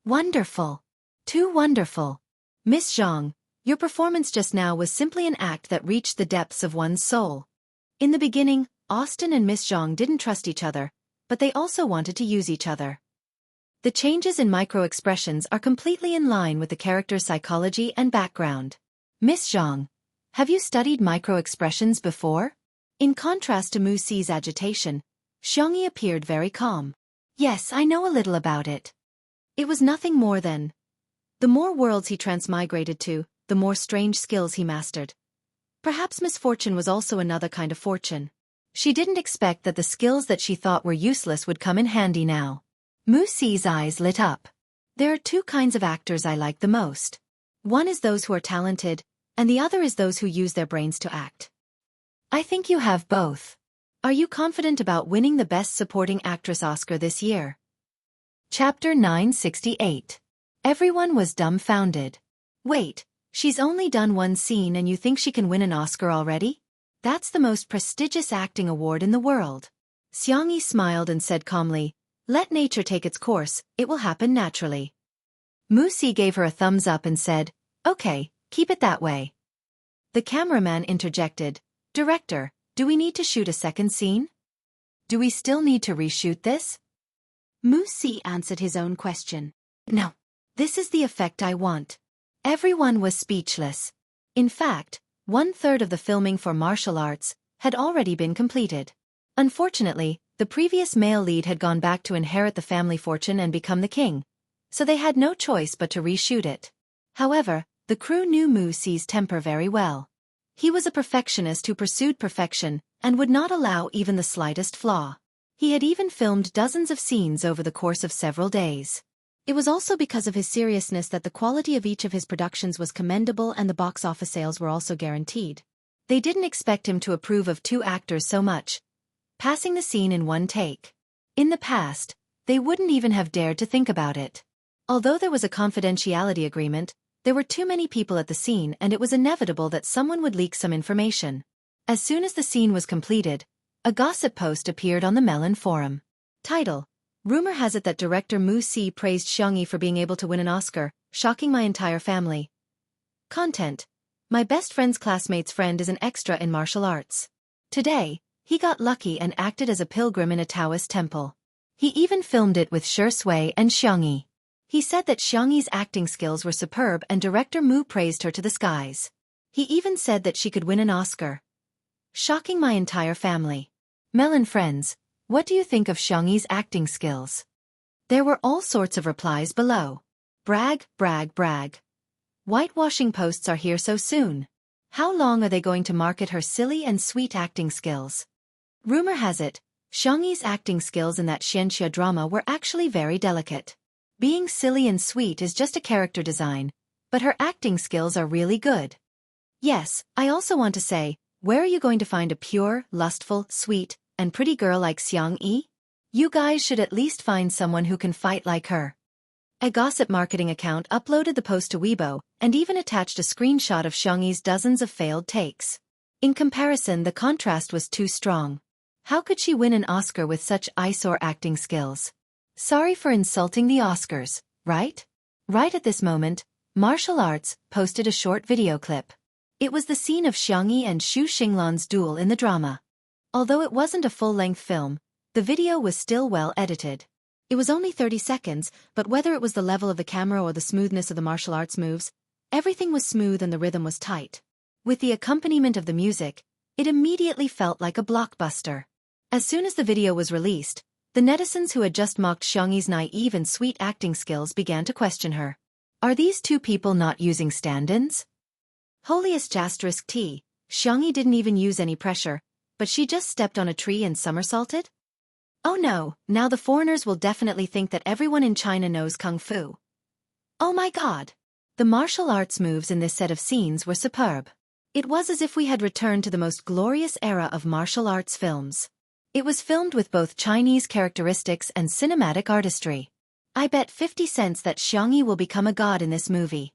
Wonderful. Too wonderful. Miss Zhang, your performance just now was simply an act that reached the depths of one's soul. In the beginning, Austin and Miss Zhang didn't trust each other, but they also wanted to use each other. The changes in micro-expressions are completely in line with the character's psychology and background. Miss Zhang, have you studied micro-expressions before? In contrast to Wuxia's agitation, Xiangyi appeared very calm. Yes, I know a little about it. It was nothing more than the more worlds he transmigrated to, the more strange skills he mastered. Perhaps misfortune was also another kind of fortune. She didn't expect that the skills that she thought were useless would come in handy now. Wuxia's eyes lit up. There are two kinds of actors I like the most. One is those who are talented, and the other is those who use their brains to act. I think you have both. Are you confident about winning the Best Supporting Actress Oscar this year? Chapter 968. Everyone was dumbfounded. Wait, she's only done one scene and you think she can win an Oscar already? That's the most prestigious acting award in the world. Xiangyi smiled and said calmly, let nature take its course, it will happen naturally. Wuxia gave her a thumbs up and said, okay, keep it that way. The cameraman interjected, Director, do we need to shoot a second scene? Do we still need to reshoot this? Wuxia answered his own question. No. This is the effect I want. Everyone was speechless. In fact, 1/3 of the filming for martial arts had already been completed. Unfortunately, the previous male lead had gone back to inherit the family fortune and become the king, so they had no choice but to reshoot it. However, the crew knew Wuxia's temper very well. He was a perfectionist who pursued perfection and would not allow even the slightest flaw. He had even filmed dozens of scenes over the course of several days. It was also because of his seriousness that the quality of each of his productions was commendable and the box office sales were also guaranteed. They didn't expect him to approve of two actors so much, passing the scene in one take. In the past, they wouldn't even have dared to think about it. Although there was a confidentiality agreement, there were too many people at the scene and it was inevitable that someone would leak some information. As soon as the scene was completed, a gossip post appeared on the Melon forum. Title: Rumor has it that director Wuxia praised Xiangyi for being able to win an Oscar, shocking my entire family. Content: My best friend's classmate's friend is an extra in martial arts. Today, he got lucky and acted as a pilgrim in a Taoist temple. He even filmed it with Shui and Xiangyi. He said that Xiangyi's acting skills were superb and director Mu praised her to the skies. He even said that she could win an Oscar. Shocking my entire family. Melon friends, what do you think of Xiangyi's acting skills? There were all sorts of replies below. Brag, brag, brag. Whitewashing posts are here so soon. How long are they going to market her silly and sweet acting skills? Rumor has it, Xiangyi's acting skills in that Xianxia drama were actually very delicate. Being silly and sweet is just a character design, but her acting skills are really good. Yes, I also want to say, where are you going to find a pure, lustful, sweet, and pretty girl like Xiangyi? You guys should at least find someone who can fight like her. A gossip marketing account uploaded the post to Weibo, and even attached a screenshot of Xiangyi's dozens of failed takes. In comparison, the contrast was too strong. How could she win an Oscar with such eyesore acting skills? Sorry for insulting the Oscars, right? Right at this moment, Martial Arts posted a short video clip. It was the scene of Xiangyi and Xu Xinglan's duel in the drama. Although it wasn't a full-length film, the video was still well edited. It was only 30 seconds, but whether it was the level of the camera or the smoothness of the martial arts moves, everything was smooth and the rhythm was tight. With the accompaniment of the music, it immediately felt like a blockbuster. As soon as the video was released, the netizens who had just mocked Xiangyi's naive and sweet acting skills began to question her. Are these two people not using stand-ins? Holiest asterisk T, Xiangyi didn't even use any pressure, but she just stepped on a tree and somersaulted? Oh no, now the foreigners will definitely think that everyone in China knows Kung Fu. Oh my god! The martial arts moves in this set of scenes were superb. It was as if we had returned to the most glorious era of martial arts films. It was filmed with both Chinese characteristics and cinematic artistry. I bet 50 cents that Xiangyi will become a god in this movie.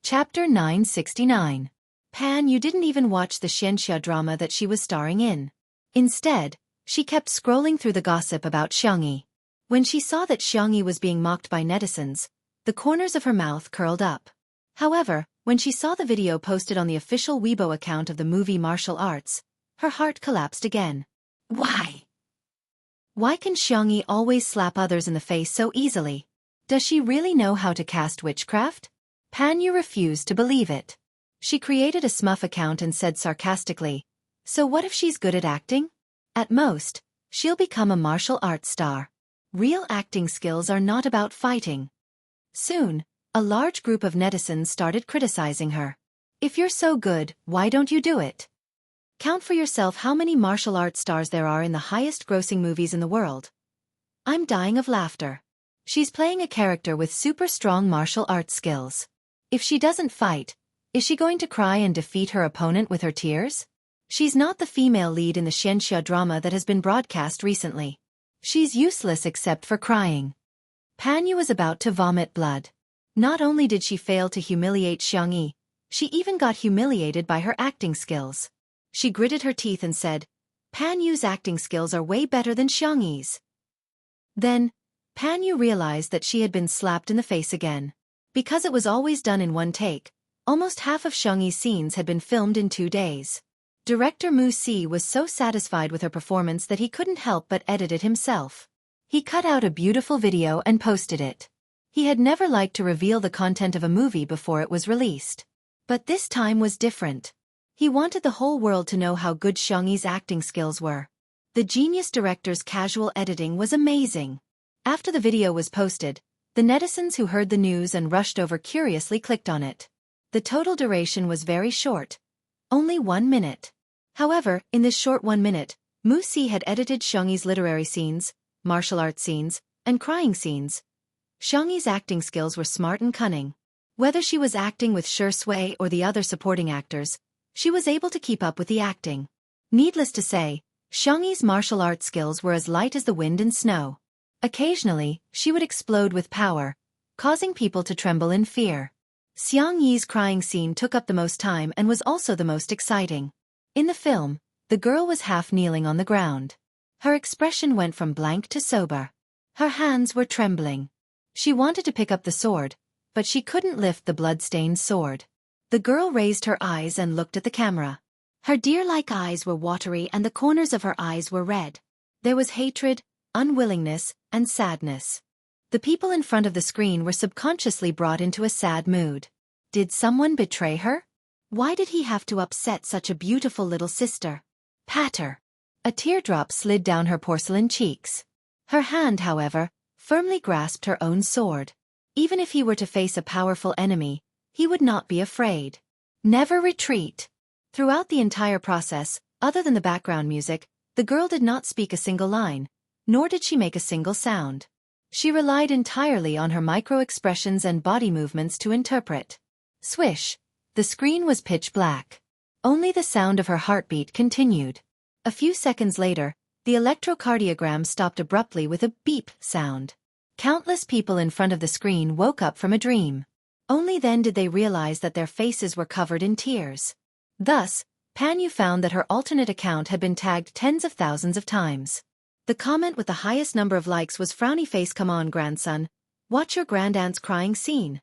Chapter 969. Pan, you didn't even watch the Xianxia drama that she was starring in. Instead, she kept scrolling through the gossip about Xiangyi. When she saw that Xiangyi was being mocked by netizens, the corners of her mouth curled up. However, when she saw the video posted on the official Weibo account of the movie Martial Arts, her heart collapsed again. Why? Why can Xiangyi always slap others in the face so easily? Does she really know how to cast witchcraft? Pan Yu refused to believe it. She created a smurf account and said sarcastically, so what if she's good at acting? At most, she'll become a martial arts star. Real acting skills are not about fighting. Soon, a large group of netizens started criticizing her. If you're so good, why don't you do it? Count for yourself how many martial arts stars there are in the highest-grossing movies in the world. I'm dying of laughter. She's playing a character with super strong martial arts skills. If she doesn't fight, is she going to cry and defeat her opponent with her tears? She's not the female lead in the Xianxia drama that has been broadcast recently. She's useless except for crying. Pan Yu was about to vomit blood. Not only did she fail to humiliate Xiangyi, she even got humiliated by her acting skills. She gritted her teeth and said, Pan Yu's acting skills are way better than Xiangyi's. Then, Pan Yu realized that she had been slapped in the face again. Because it was always done in one take, almost half of Xiangyi's scenes had been filmed in 2 days. Director Mu Si was so satisfied with her performance that he couldn't help but edit it himself. He cut out a beautiful video and posted it. He had never liked to reveal the content of a movie before it was released. But this time was different. He wanted the whole world to know how good Xiangyi's acting skills were. The genius director's casual editing was amazing. After the video was posted, the netizens who heard the news and rushed over curiously clicked on it. The total duration was very short. Only 1 minute. However, in this short 1 minute, Mu Si had edited Xiangyi's literary scenes, martial arts scenes, and crying scenes. Xiangyi's acting skills were smart and cunning. Whether she was acting with Shui or the other supporting actors, she was able to keep up with the acting. Needless to say, Xiangyi's martial arts skills were as light as the wind and snow. Occasionally, she would explode with power, causing people to tremble in fear. Xiang Yi's crying scene took up the most time and was also the most exciting. In the film, the girl was half kneeling on the ground. Her expression went from blank to sober. Her hands were trembling. She wanted to pick up the sword, but she couldn't lift the blood-stained sword. The girl raised her eyes and looked at the camera. Her deer-like eyes were watery and the corners of her eyes were red. There was hatred, unwillingness, and sadness. The people in front of the screen were subconsciously brought into a sad mood. Did someone betray her? Why did he have to upset such a beautiful little sister? Patter. A teardrop slid down her porcelain cheeks. Her hand, however, firmly grasped her own sword. Even if he were to face a powerful enemy, he would not be afraid. Never retreat. Throughout the entire process, other than the background music, the girl did not speak a single line, nor did she make a single sound. She relied entirely on her micro-expressions and body movements to interpret. Swish. The screen was pitch black. Only the sound of her heartbeat continued. A few seconds later, the electrocardiogram stopped abruptly with a beep sound. Countless people in front of the screen woke up from a dream. Only then did they realize that their faces were covered in tears. Thus, Pan Yu found that her alternate account had been tagged tens of thousands of times. The comment with the highest number of likes was frowny face, "Come on, grandson. Watch your grandaunt's crying scene."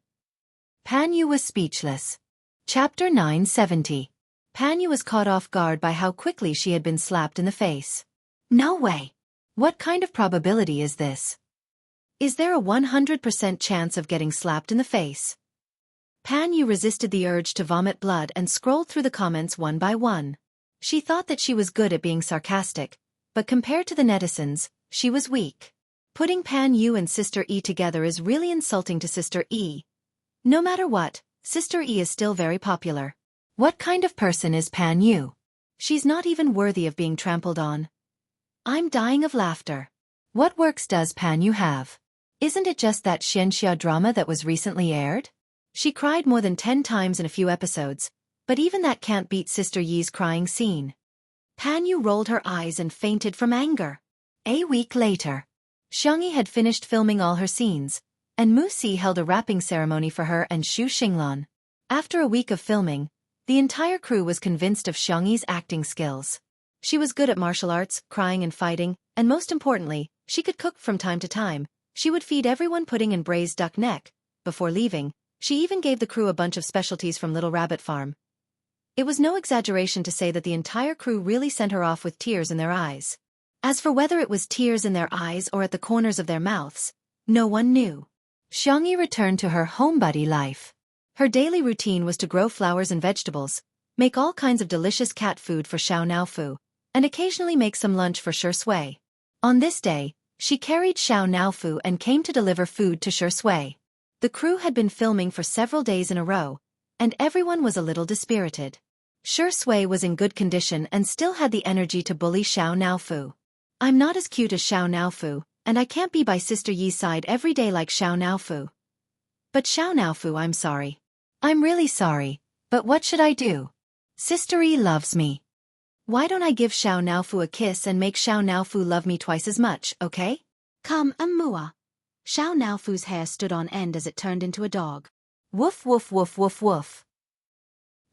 Pan Yu was speechless. Chapter 970. Pan Yu was caught off guard by how quickly she had been slapped in the face. No way. What kind of probability is this? Is there a 100% chance of getting slapped in the face? Pan Yu resisted the urge to vomit blood and scrolled through the comments one by one. She thought that she was good at being sarcastic, but compared to the netizens, she was weak. Putting Pan Yu and Sister E together is really insulting to Sister E. No matter what, Sister E is still very popular. What kind of person is Pan Yu? She's not even worthy of being trampled on. I'm dying of laughter. What works does Pan Yu have? Isn't it just that Xianxia drama that was recently aired? She cried more than 10 times in a few episodes, but even that can't beat Sister Yi's crying scene. Pan Yu rolled her eyes and fainted from anger. A week later, Xiangyi had finished filming all her scenes, and Mu Si held a wrapping ceremony for her and Xu Xinglan. After a week of filming, the entire crew was convinced of Xiangyi's acting skills. She was good at martial arts, crying and fighting, and most importantly, she could cook from time to time. She would feed everyone pudding and braised duck neck. Before leaving, she even gave the crew a bunch of specialties from Little Rabbit Farm. It was no exaggeration to say that the entire crew really sent her off with tears in their eyes. As for whether it was tears in their eyes or at the corners of their mouths, no one knew. Xiangyi returned to her homebody life. Her daily routine was to grow flowers and vegetables, make all kinds of delicious cat food for Xiao Naofu, and occasionally make some lunch for Shi Sui. On this day, she carried Xiao Naofu and came to deliver food to Shi Sui. The crew had been filming for several days in a row, and everyone was a little dispirited. Shi Sui was in good condition and still had the energy to bully Xiao Naofu. I'm not as cute as Xiao Naofu, and I can't be by Sister Yi's side every day like Xiao Naofu. But Xiao Naofu, I'm sorry. I'm really sorry, but what should I do? Sister Yi loves me. Why don't I give Xiao Naofu a kiss and make Xiao Naofu love me twice as much, okay? Come, Mua. Xiao Naofu's hair stood on end as it turned into a dog. Woof woof woof woof woof.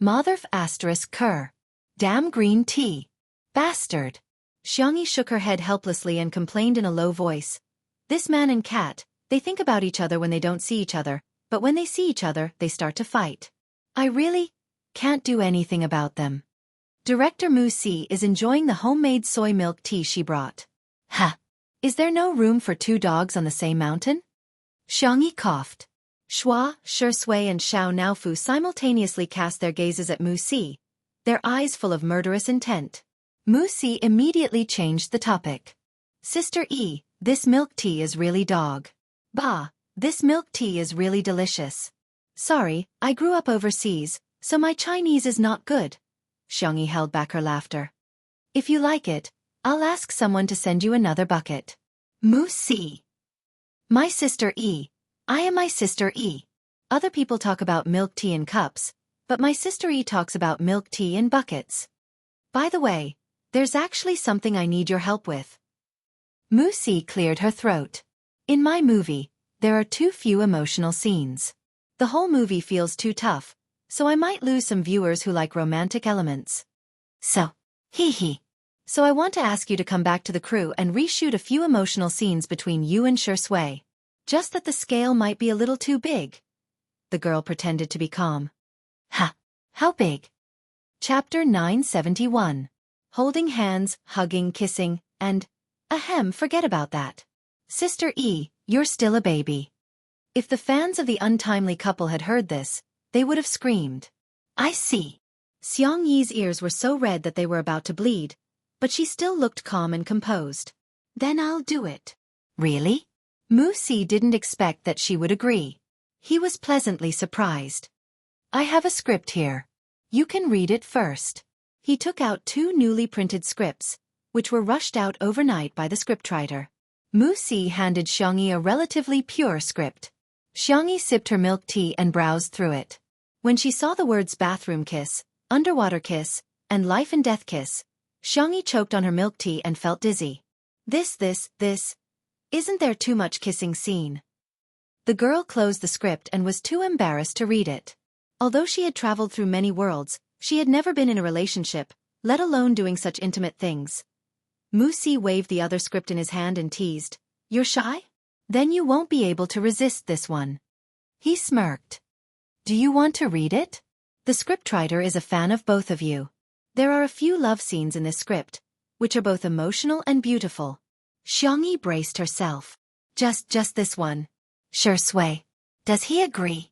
Motherf asterisk cur. Damn green tea. Bastard. Xiangyi shook her head helplessly and complained in a low voice. This man and cat, they think about each other when they don't see each other, but when they see each other, they start to fight. I really can't do anything about them. Director Mu Si is enjoying the homemade soy milk tea she brought. Ha! Is there no room for 2 dogs on the same mountain? Xiangyi coughed. Shua, Shi Sui and Xiao Naofu simultaneously cast their gazes at Mu Si, their eyes full of murderous intent. Mu Si immediately changed the topic. Sister E, this milk tea is really dog. Bah, this milk tea is really delicious. Sorry, I grew up overseas, so my Chinese is not good. Xiangyi held back her laughter. If you like it, I'll ask someone to send you another bucket. Mu Si. My Sister E. I am my Sister E. Other people talk about milk tea in cups, but my Sister E talks about milk tea in buckets. By the way, there's actually something I need your help with. Mu Si cleared her throat. In my movie, there are too few emotional scenes. The whole movie feels too tough, so I might lose some viewers who like romantic elements. So, So I want to ask you to come back to the crew and reshoot a few emotional scenes between you and Shi Sui. Just that the scale might be a little too big. The girl pretended to be calm. Ha! How big? Chapter 971. Holding hands, hugging, kissing, and, ahem, forget about that. Sister E, you're still a baby. If the fans of the untimely couple had heard this, they would have screamed. I see. Xiang Yi's ears were so red that they were about to bleed, but she still looked calm and composed. Then I'll do it. Really? Mu Si didn't expect that she would agree. He was pleasantly surprised. I have a script here. You can read it first. He took out 2 newly printed scripts, which were rushed out overnight by the scriptwriter. Mu Si handed Xiangyi a relatively pure script. Xiangyi sipped her milk tea and browsed through it. When she saw the words bathroom kiss, underwater kiss, and life and death kiss, Xiangyi choked on her milk tea and felt dizzy. This. Isn't there too much kissing scene? The girl closed the script and was too embarrassed to read it. Although she had traveled through many worlds, She had never been in a relationship, let alone doing such intimate things. Wuxia waved the other script in his hand and teased, "You're shy? Then you won't be able to resist this one." He smirked. "Do you want to read it?" The scriptwriter is a fan of both of you. There are a few love scenes in this script, which are both emotional and beautiful. Xiangyi braced herself. Just this one. Sure Sui. Does he agree?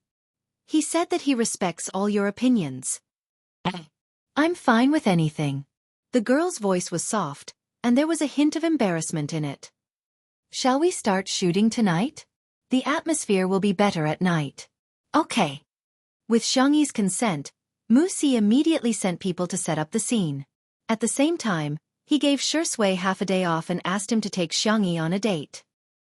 He said that he respects all your opinions. I'm fine with anything. The girl's voice was soft, and there was a hint of embarrassment in it. Shall we start shooting tonight? The atmosphere will be better at night. Okay. With Xiangyi's consent, Wuxia immediately sent people to set up the scene. At the same time, he gave Shui half a day off and asked him to take Xiangyi on a date.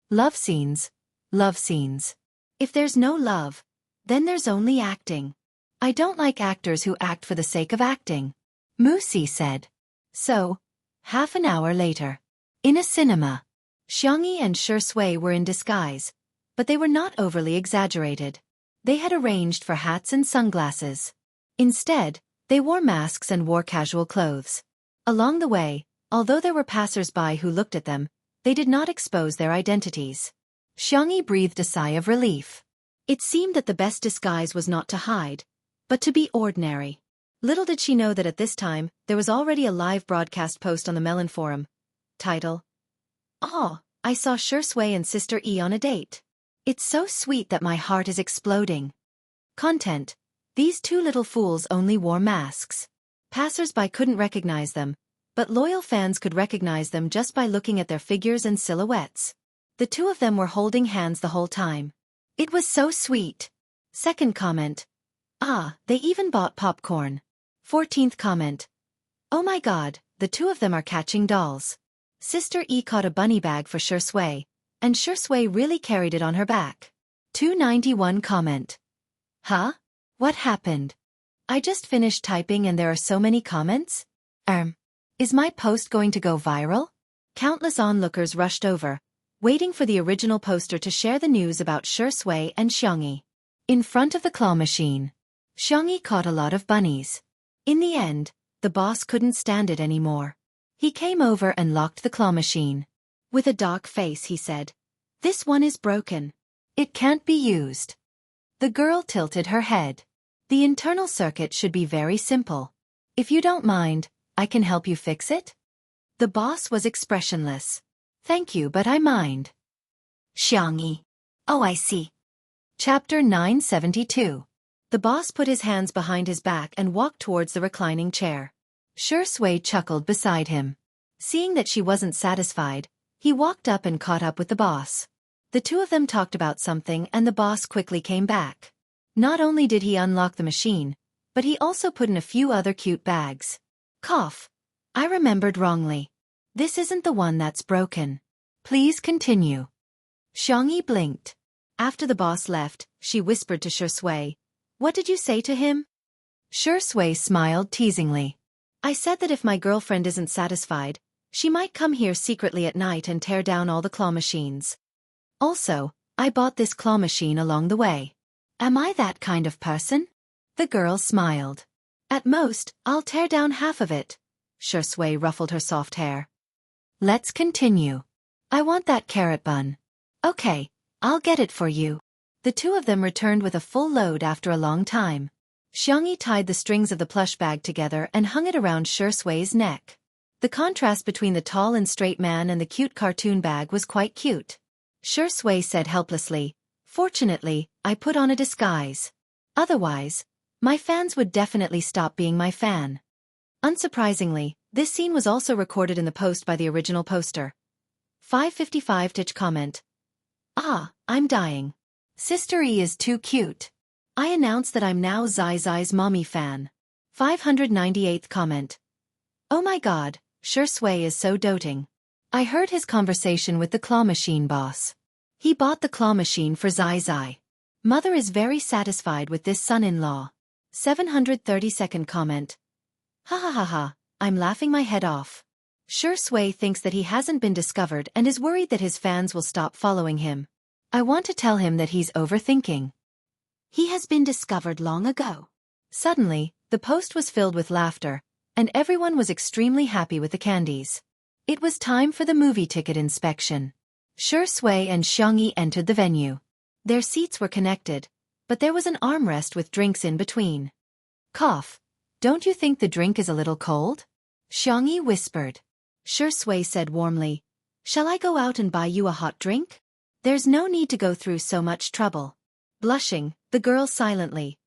Love scenes. Love scenes. If there's no love, then there's only acting. I don't like actors who act for the sake of acting, Wuxia said. So, half an hour later, in a cinema, Xiangyi and Shui were in disguise, but they were not overly exaggerated. They had arranged for hats and sunglasses. Instead, they wore masks and wore casual clothes. Along the way, although there were passers-by who looked at them, they did not expose their identities. Xiangyi breathed a sigh of relief. It seemed that the best disguise was not to hide, but to be ordinary. Little did she know that at this time, there was already a live broadcast post on the Melon Forum. Title: "Oh, I saw Shui and Sister E on a date. It's so sweet that my heart is exploding." Content: these two little fools only wore masks. Passers-by couldn't recognize them, but loyal fans could recognize them just by looking at their figures and silhouettes. The two of them were holding hands the whole time. It was so sweet. Second comment: "Ah, they even bought popcorn." 14th comment: "Oh my god, the two of them are catching dolls." Sister E caught a bunny bag for Shui, and Shui really carried it on her back. 291 comment: "Huh? What happened? I just finished typing and there are so many comments? Is my post going to go viral?" Countless onlookers rushed over, waiting for the original poster to share the news about Shui and Xiangyi. In front of the claw machine, Xiangyi caught a lot of bunnies. In the end, the boss couldn't stand it anymore. He came over and locked the claw machine. With a dark face he said, "This one is broken. It can't be used." The girl tilted her head. "The internal circuit should be very simple. If you don't mind, I can help you fix it?" The boss was expressionless. "Thank you, but I mind." Xiangyi. "Oh, I see." Chapter 972. The boss put his hands behind his back and walked towards the reclining chair. Shui chuckled beside him. Seeing that she wasn't satisfied, he walked up and caught up with the boss. The two of them talked about something and the boss quickly came back. Not only did he unlock the machine, but he also put in a few other cute bags. Cough. I remembered wrongly. This isn't the one that's broken. Please continue. Xiangyi blinked. After the boss left, she whispered to Shui, "What did you say to him?" Shui smiled teasingly. "I said that if my girlfriend isn't satisfied, she might come here secretly at night and tear down all the claw machines. Also, I bought this claw machine along the way. Am I that kind of person?" The girl smiled. "At most, I'll tear down half of it." Shui ruffled her soft hair. "Let's continue. I want that carrot bun." "Okay, I'll get it for you." The two of them returned with a full load after a long time. Xiangyi tied the strings of the plush bag together and hung it around Shui's neck. The contrast between the tall and straight man and the cute cartoon bag was quite cute. Shui said helplessly, "Fortunately, I put on a disguise. Otherwise, my fans would definitely stop being my fan." Unsurprisingly, this scene was also recorded in the post by the original poster. 555 Tich comment: "Ah, I'm dying. Sister E is too cute. I announce that I'm now Zai's mommy fan." 598th comment: "Oh my god, Shui is so doting. I heard his conversation with the claw machine boss. He bought the claw machine for Zai. Mother is very satisfied with this son-in-law." 732nd comment: "Ha ha ha ha, I'm laughing my head off. Shui thinks that he hasn't been discovered and is worried that his fans will stop following him. I want to tell him that he's overthinking. He has been discovered long ago." Suddenly, The post was filled with laughter, and everyone was extremely happy with the candies. It was time for the movie ticket inspection. Shi Sui and Xiangyi entered the venue. Their seats were connected, but there was an armrest with drinks in between. Cough. Don't you think the drink is a little cold? Xiangyi whispered. Shi Sui said warmly, shall I go out and buy you a hot drink? There's no need to go through so much trouble. Blushing, the girl silently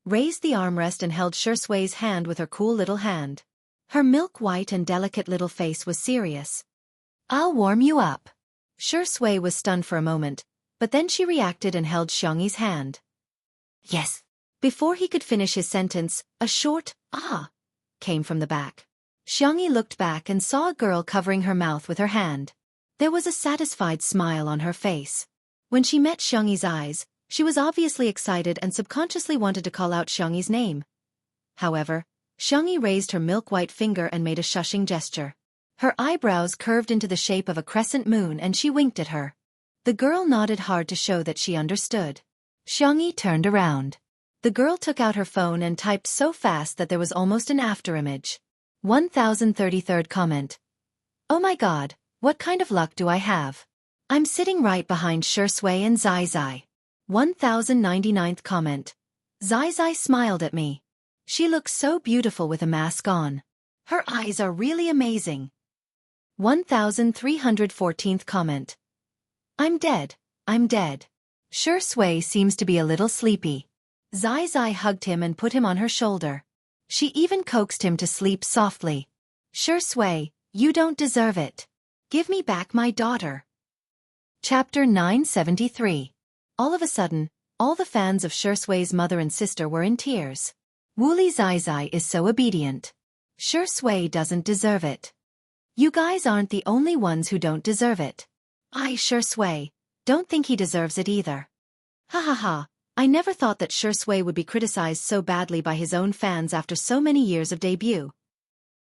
raised the armrest and held Shi Sui's hand with her cool little hand. Her milk-white and delicate little face was serious. I'll warm you up. Shi Sui was stunned for a moment, but then she reacted and held Xiangyi's hand. Yes. Before he could finish his sentence, a short, ah, came from the back. Xiangyi looked back and saw a girl covering her mouth with her hand. There was a satisfied smile on her face. When she met Xiangyi's eyes, she was obviously excited and subconsciously wanted to call out Xiangyi's name. However, Xiangyi raised her milk-white finger and made a shushing gesture. Her eyebrows curved into the shape of a crescent moon and she winked at her. The girl nodded hard to show that she understood. Xiangyi turned around. The girl took out her phone and typed so fast that there was almost an afterimage. 1033rd comment. Oh my god, what kind of luck do I have? I'm sitting right behind Shi Sui and Zai Zai. 1099th comment. Zai Zai smiled at me. She looks so beautiful with a mask on. Her eyes are really amazing. 1314th comment. I'm dead. Shi Sui seems to be a little sleepy. Zai Zai hugged him and put him on her shoulder. She even coaxed him to sleep softly. Shi Sui, you don't deserve it. Give me back my daughter. Chapter 973. All of a sudden, all the fans of Shi Sui's mother and sister were in tears. Wooly Zai Zai is so obedient. Shi Sui doesn't deserve it. You guys aren't the only ones who don't deserve it. I, Shi Sui, don't think he deserves it either. Ha ha ha, I never thought that Shi Sui would be criticized so badly by his own fans after so many years of debut.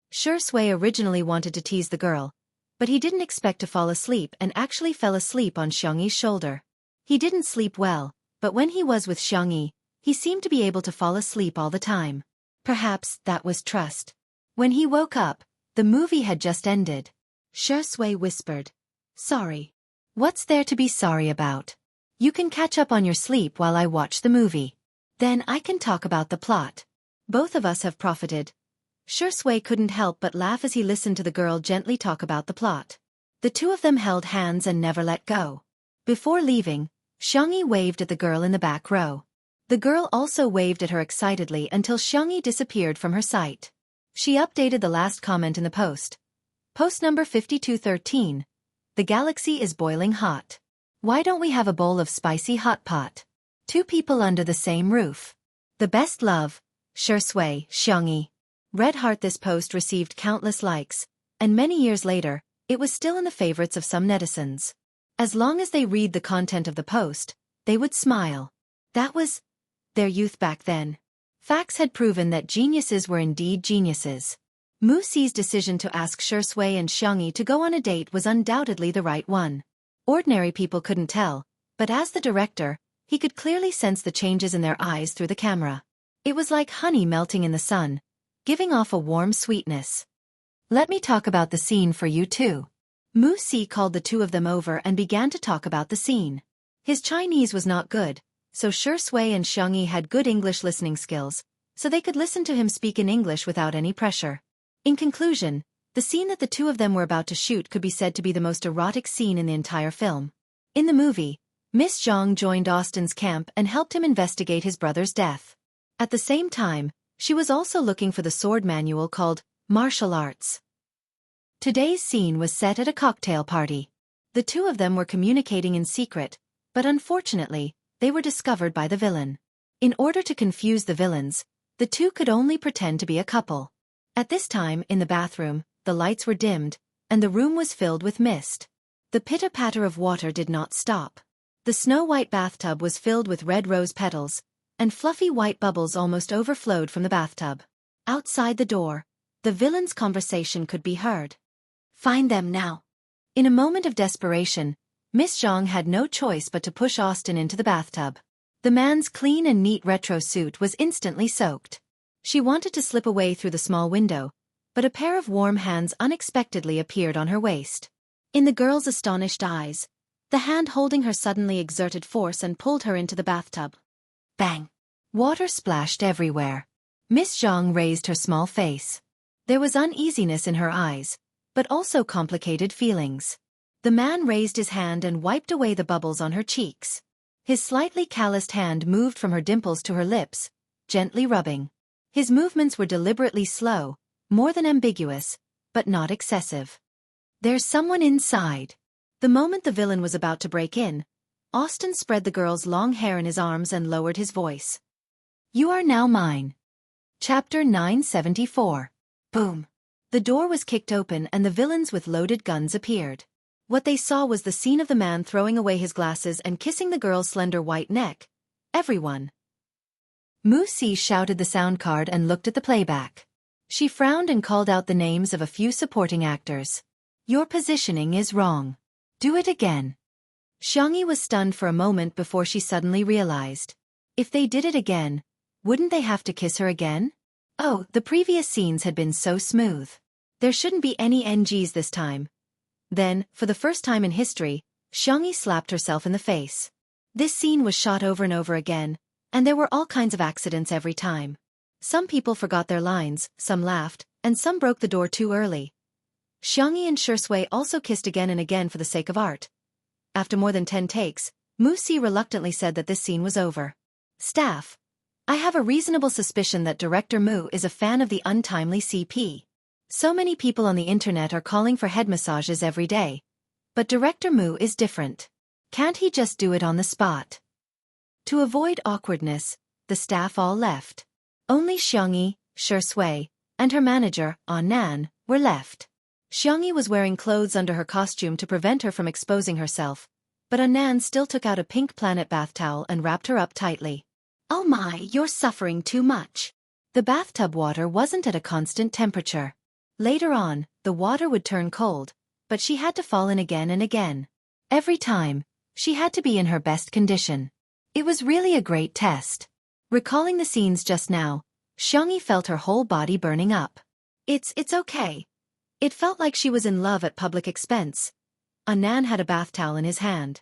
Shi Sui originally wanted to tease the girl, but he didn't expect to fall asleep and actually fell asleep on Xiangyi's shoulder. He didn't sleep well, but when he was with Xiangyi, he seemed to be able to fall asleep all the time. Perhaps that was trust. When he woke up, the movie had just ended. Shi Sui whispered, sorry. What's there to be sorry about? You can catch up on your sleep while I watch the movie. Then I can talk about the plot. Both of us have profited. Shi Sui couldn't help but laugh as he listened to the girl gently talk about the plot. The two of them held hands and never let go. Before leaving, Xiangyi waved at the girl in the back row. The girl also waved at her excitedly until Xiangyi disappeared from her sight. She updated the last comment in the post. Post number 5213. The galaxy is boiling hot. Why don't we have a bowl of spicy hot pot? Two people under the same roof. The best love, Shi Sui, Xiangyi. Red heart. This post received countless likes, and many years later, it was still in the favorites of some netizens. As long as they read the content of the post, they would smile. That was their youth back then. Facts had proven that geniuses were indeed geniuses. Wuxia's decision to ask Shi Sui and Xiangyi to go on a date was undoubtedly the right one. Ordinary people couldn't tell, but as the director, he could clearly sense the changes in their eyes through the camera. It was like honey melting in the sun, giving off a warm sweetness. Let me talk about the scene for you too. Wuxia called the two of them over and began to talk about the scene. His Chinese was not good, so Shi Sui and Xiangyi had good English listening skills, so they could listen to him speak in English without any pressure. In conclusion, the scene that the two of them were about to shoot could be said to be the most erotic scene in the entire film. In the movie, Miss Zhang joined Austin's camp and helped him investigate his brother's death. At the same time, she was also looking for the sword manual called Martial Arts. Today's scene was set at a cocktail party. The two of them were communicating in secret, but unfortunately, they were discovered by the villain. In order to confuse the villains, the two could only pretend to be a couple. At this time, in the bathroom, the lights were dimmed, and the room was filled with mist. The pitter-patter of water did not stop. The snow-white bathtub was filled with red rose petals, and fluffy white bubbles almost overflowed from the bathtub. Outside the door, the villain's conversation could be heard. Find them now. In a moment of desperation, Miss Zhang had no choice but to push Austin into the bathtub. The man's clean and neat retro suit was instantly soaked. She wanted to slip away through the small window, but a pair of warm hands unexpectedly appeared on her waist. In the girl's astonished eyes, the hand holding her suddenly exerted force and pulled her into the bathtub. Bang! Water splashed everywhere. Miss Zhang raised her small face. There was uneasiness in her eyes, but also complicated feelings. The man raised his hand and wiped away the bubbles on her cheeks. His slightly calloused hand moved from her dimples to her lips, gently rubbing. His movements were deliberately slow, more than ambiguous, but not excessive. There's someone inside. The moment the villain was about to break in, Austin spread the girl's long hair in his arms and lowered his voice. You are now mine. Chapter 974. Boom. The door was kicked open and the villains with loaded guns appeared. What they saw was the scene of the man throwing away his glasses and kissing the girl's slender white neck. Everyone. Wuxia shouted the sound card and looked at the playback. She frowned and called out the names of a few supporting actors. Your positioning is wrong. Do it again. Xiangyi was stunned for a moment before she suddenly realized. If they did it again, wouldn't they have to kiss her again? Oh, the previous scenes had been so smooth. There shouldn't be any NGs this time. Then, for the first time in history, Xiangyi slapped herself in the face. This scene was shot over and over again, and there were all kinds of accidents every time. Some people forgot their lines, some laughed, and some broke the door too early. Xiangyi and Shui also kissed again and again for the sake of art. After more than 10 takes, Wuxia reluctantly said that this scene was over. Staff. I have a reasonable suspicion that Director Mu is a fan of the untimely CP. So many people on the internet are calling for head massages every day. But Director Mu is different. Can't he just do it on the spot? To avoid awkwardness, the staff all left. Only Xiangyi, Shui, and her manager, Nan, were left. Xiangyi was wearing clothes under her costume to prevent her from exposing herself, but Nan still took out a pink planet bath towel and wrapped her up tightly. Oh my, you're suffering too much. The bathtub water wasn't at a constant temperature. Later on, the water would turn cold, but she had to fall in again and again. Every time, she had to be in her best condition. It was really a great test. Recalling the scenes just now, Xiangyi felt her whole body burning up. It's okay. It felt like she was in love at public expense. Nan had a bath towel in his hand.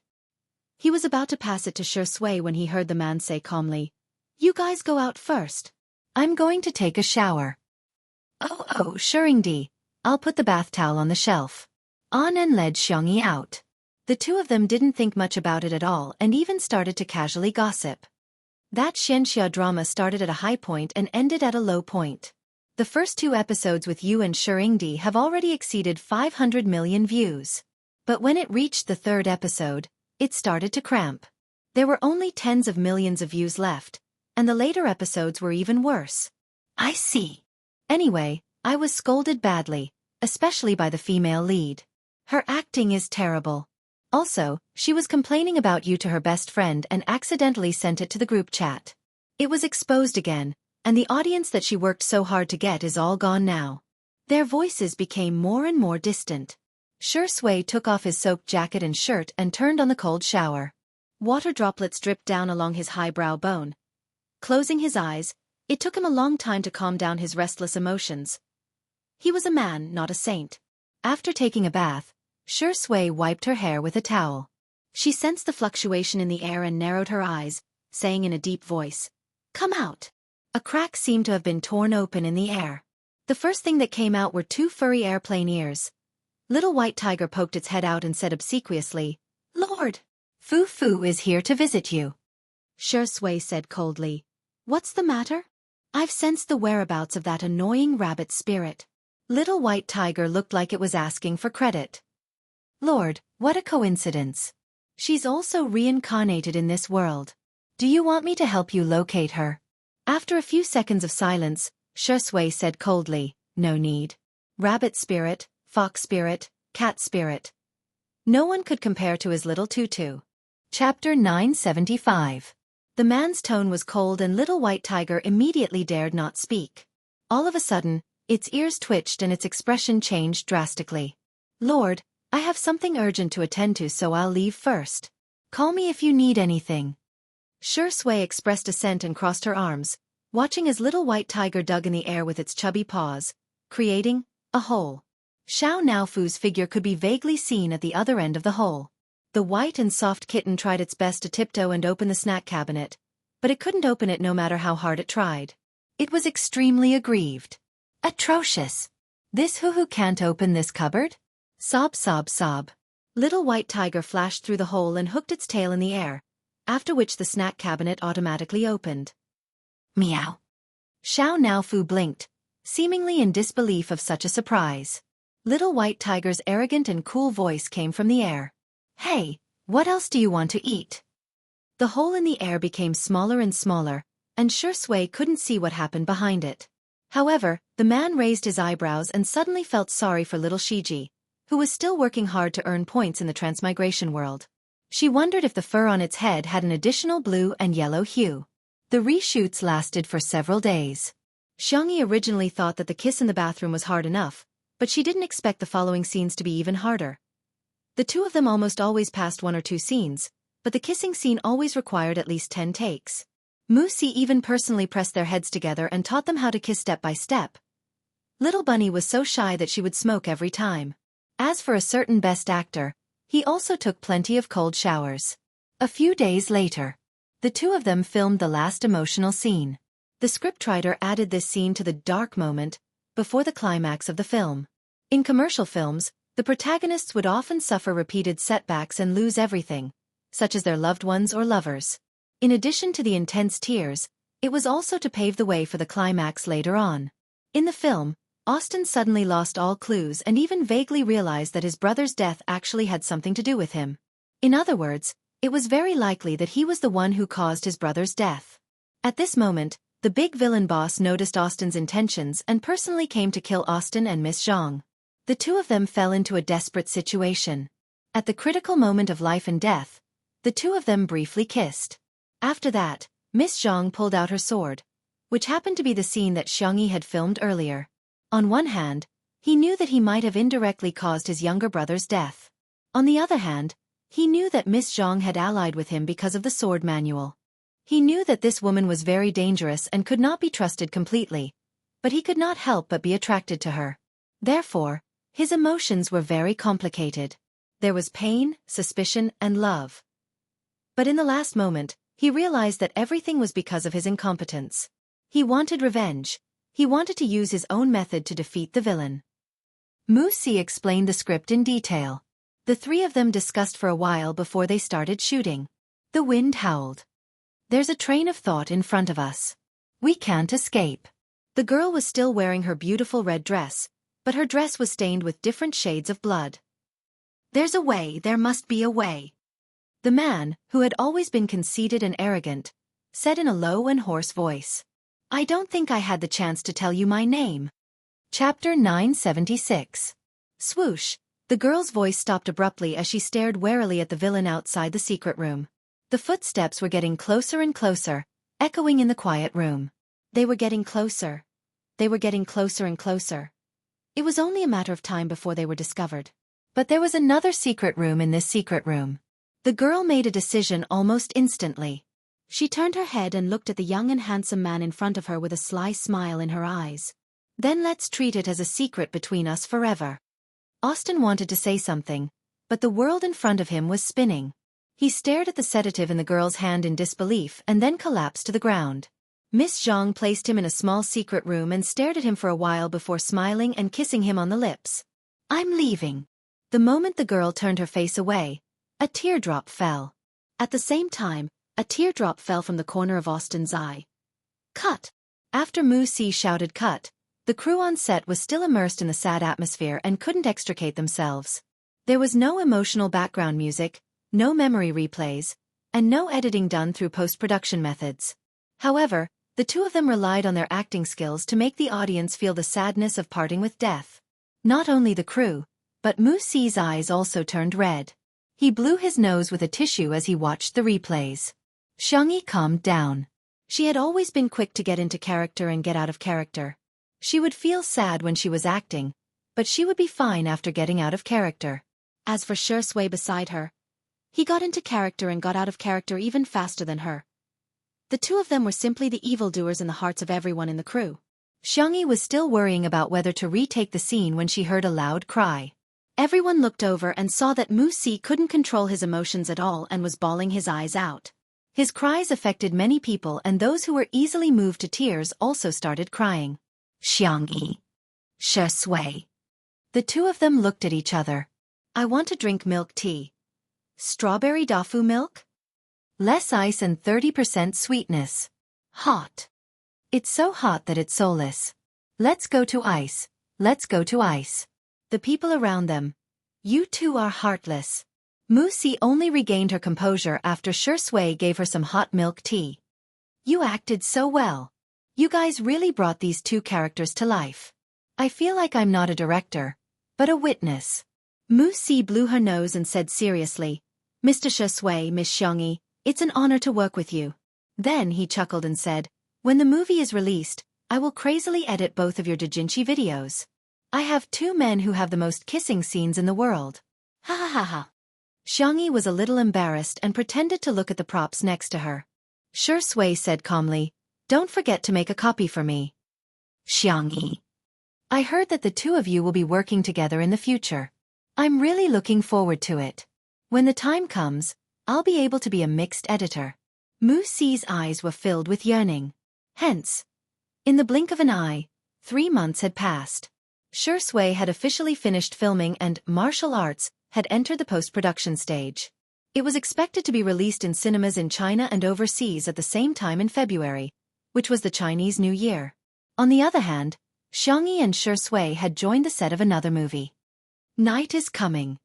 He was about to pass it to Shui when he heard the man say calmly, You guys go out first. I'm going to take a shower. Oh, Shuringdi, I'll put the bath towel on the shelf. Nan led Xiangyi out. The two of them didn't think much about it at all and even started to casually gossip. That Xianxia drama started at a high point and ended at a low point. The first 2 episodes with Yu and Shuringdi have already exceeded 500 million views. But when it reached the 3rd episode, it started to cramp. There were only tens of millions of views left, and the later episodes were even worse. I see. Anyway, I was scolded badly, especially by the female lead. Her acting is terrible. Also, she was complaining about you to her best friend and accidentally sent it to the group chat. It was exposed again, and the audience that she worked so hard to get is all gone now. Their voices became more and more distant. Shui took off his soaked jacket and shirt and turned on the cold shower. Water droplets dripped down along his high brow bone. Closing his eyes, it took him a long time to calm down his restless emotions. He was a man, not a saint. After taking a bath, Shui wiped her hair with a towel. She sensed the fluctuation in the air and narrowed her eyes, saying in a deep voice, Come out. A crack seemed to have been torn open in the air. The first thing that came out were 2 furry airplane ears. Little White Tiger poked its head out and said obsequiously, Lord, Fu is here to visit you. Shui said coldly, What's the matter? I've sensed the whereabouts of that annoying rabbit spirit. Little White Tiger looked like it was asking for credit. Lord, what a coincidence. She's also reincarnated in this world. Do you want me to help you locate her? After a few seconds of silence, Shui said coldly, No need. Rabbit spirit, fox spirit, cat spirit. No one could compare to his little tutu. Chapter 975. The man's tone was cold and Little White Tiger immediately dared not speak. All of a sudden, its ears twitched and its expression changed drastically. Lord, I have something urgent to attend to, so I'll leave first. Call me if you need anything. Shui expressed assent and crossed her arms, watching as little white tiger dug in the air with its chubby paws, creating a hole. Xiao Naofu's figure could be vaguely seen at the other end of the hole. The white and soft kitten tried its best to tiptoe and open the snack cabinet, but it couldn't open it no matter how hard it tried. It was extremely aggrieved. Atrocious! This hoo-hoo can't open this cupboard? Sob, sob, sob. Little white tiger flashed through the hole and hooked its tail in the air, after which the snack cabinet automatically opened. Meow. Xiao Naofu blinked, seemingly in disbelief of such a surprise. Little white tiger's arrogant and cool voice came from the air. Hey, what else do you want to eat? The hole in the air became smaller and smaller, and Shui couldn't see what happened behind it. However, the man raised his eyebrows and suddenly felt sorry for little Shiji, who was still working hard to earn points in the transmigration world. She wondered if the fur on its head had an additional blue and yellow hue. The reshoots lasted for several days. Xiangyi originally thought that the kiss in the bathroom was hard enough, but she didn't expect the following scenes to be even harder. The two of them almost always passed 1 or 2 scenes, but the kissing scene always required at least 10 takes. Wuxia even personally pressed their heads together and taught them how to kiss step by step. Little Bunny was so shy that she would smoke every time. As for a certain best actor, he also took plenty of cold showers. A few days later, the two of them filmed the last emotional scene. The scriptwriter added this scene to the dark moment before the climax of the film. In commercial films, the protagonists would often suffer repeated setbacks and lose everything, such as their loved ones or lovers. In addition to the intense tears, it was also to pave the way for the climax later on. In the film, Austin suddenly lost all clues and even vaguely realized that his brother's death actually had something to do with him. In other words, it was very likely that he was the one who caused his brother's death. At this moment, the big villain boss noticed Austin's intentions and personally came to kill Austin and Miss Zhang. The two of them fell into a desperate situation. At the critical moment of life and death, the two of them briefly kissed. After that, Miss Zhang pulled out her sword, which happened to be the scene that Xiangyi had filmed earlier. On one hand, he knew that he might have indirectly caused his younger brother's death. On the other hand, he knew that Miss Zhang had allied with him because of the sword manual. He knew that this woman was very dangerous and could not be trusted completely, but he could not help but be attracted to her. Therefore, his emotions were very complicated. There was pain, suspicion, and love. But in the last moment, he realized that everything was because of his incompetence. He wanted revenge. He wanted to use his own method to defeat the villain. Wuxia explained the script in detail. The three of them discussed for a while before they started shooting. The wind howled. There's a train of thought in front of us. We can't escape. The girl was still wearing her beautiful red dress, but her dress was stained with different shades of blood. There's a way, there must be a way. The man, who had always been conceited and arrogant, said in a low and hoarse voice. I don't think I had the chance to tell you my name. Chapter 976. Swoosh. The girl's voice stopped abruptly as she stared warily at the villain outside the secret room. The footsteps were getting closer and closer, echoing in the quiet room. They were getting closer. They were getting closer and closer. It was only a matter of time before they were discovered. But there was another secret room in this secret room. The girl made a decision almost instantly. She turned her head and looked at the young and handsome man in front of her with a sly smile in her eyes. Then let's treat it as a secret between us forever. Austin wanted to say something, but the world in front of him was spinning. He stared at the sedative in the girl's hand in disbelief and then collapsed to the ground. Miss Zhang placed him in a small secret room and stared at him for a while before smiling and kissing him on the lips. I'm leaving. The moment the girl turned her face away, a teardrop fell. At the same time, a teardrop fell from the corner of Austin's eye. Cut! After Wuxia shouted cut, the crew on set was still immersed in the sad atmosphere and couldn't extricate themselves. There was no emotional background music, no memory replays, and no editing done through post-production methods. However, the two of them relied on their acting skills to make the audience feel the sadness of parting with death. Not only the crew, but Wuxia's eyes also turned red. He blew his nose with a tissue as he watched the replays. Xiangyi calmed down. She had always been quick to get into character and get out of character. She would feel sad when she was acting, but she would be fine after getting out of character. As for Shui beside her, he got into character and got out of character even faster than her. The two of them were simply the evildoers in the hearts of everyone in the crew. Xiangyi was still worrying about whether to retake the scene when she heard a loud cry. Everyone looked over and saw that Wuxia couldn't control his emotions at all and was bawling his eyes out. His cries affected many people, and those who were easily moved to tears also started crying. Xiangyi. Shui. The two of them looked at each other. I want to drink milk tea. Strawberry tofu milk? Less ice and 30% sweetness. Hot. It's so hot that it's soulless. Let's go to ice. Let's go to ice. The people around them. You two are heartless. Wuxia only regained her composure after Shui gave her some hot milk tea. You acted so well. You guys really brought these two characters to life. I feel like I'm not a director, but a witness. Wuxia blew her nose and said seriously, Mr. Shui, Miss Xiangyi, it's an honor to work with you. Then he chuckled and said, when the movie is released, I will crazily edit both of your doujinshi videos. I have two men who have the most kissing scenes in the world. Ha ha ha ha. Xiangyi was a little embarrassed and pretended to look at the props next to her. Shui said calmly, don't forget to make a copy for me. Xiangyi. I heard that the two of you will be working together in the future. I'm really looking forward to it. When the time comes, I'll be able to be a mixed editor. Wuxia's eyes were filled with yearning. Hence, in the blink of an eye, 3 months had passed. Shui had officially finished filming and martial arts had entered the post-production stage. It was expected to be released in cinemas in China and overseas at the same time in February, which was the Chinese New Year. On the other hand, Xiangyi and Shui had joined the set of another movie. Night is Coming.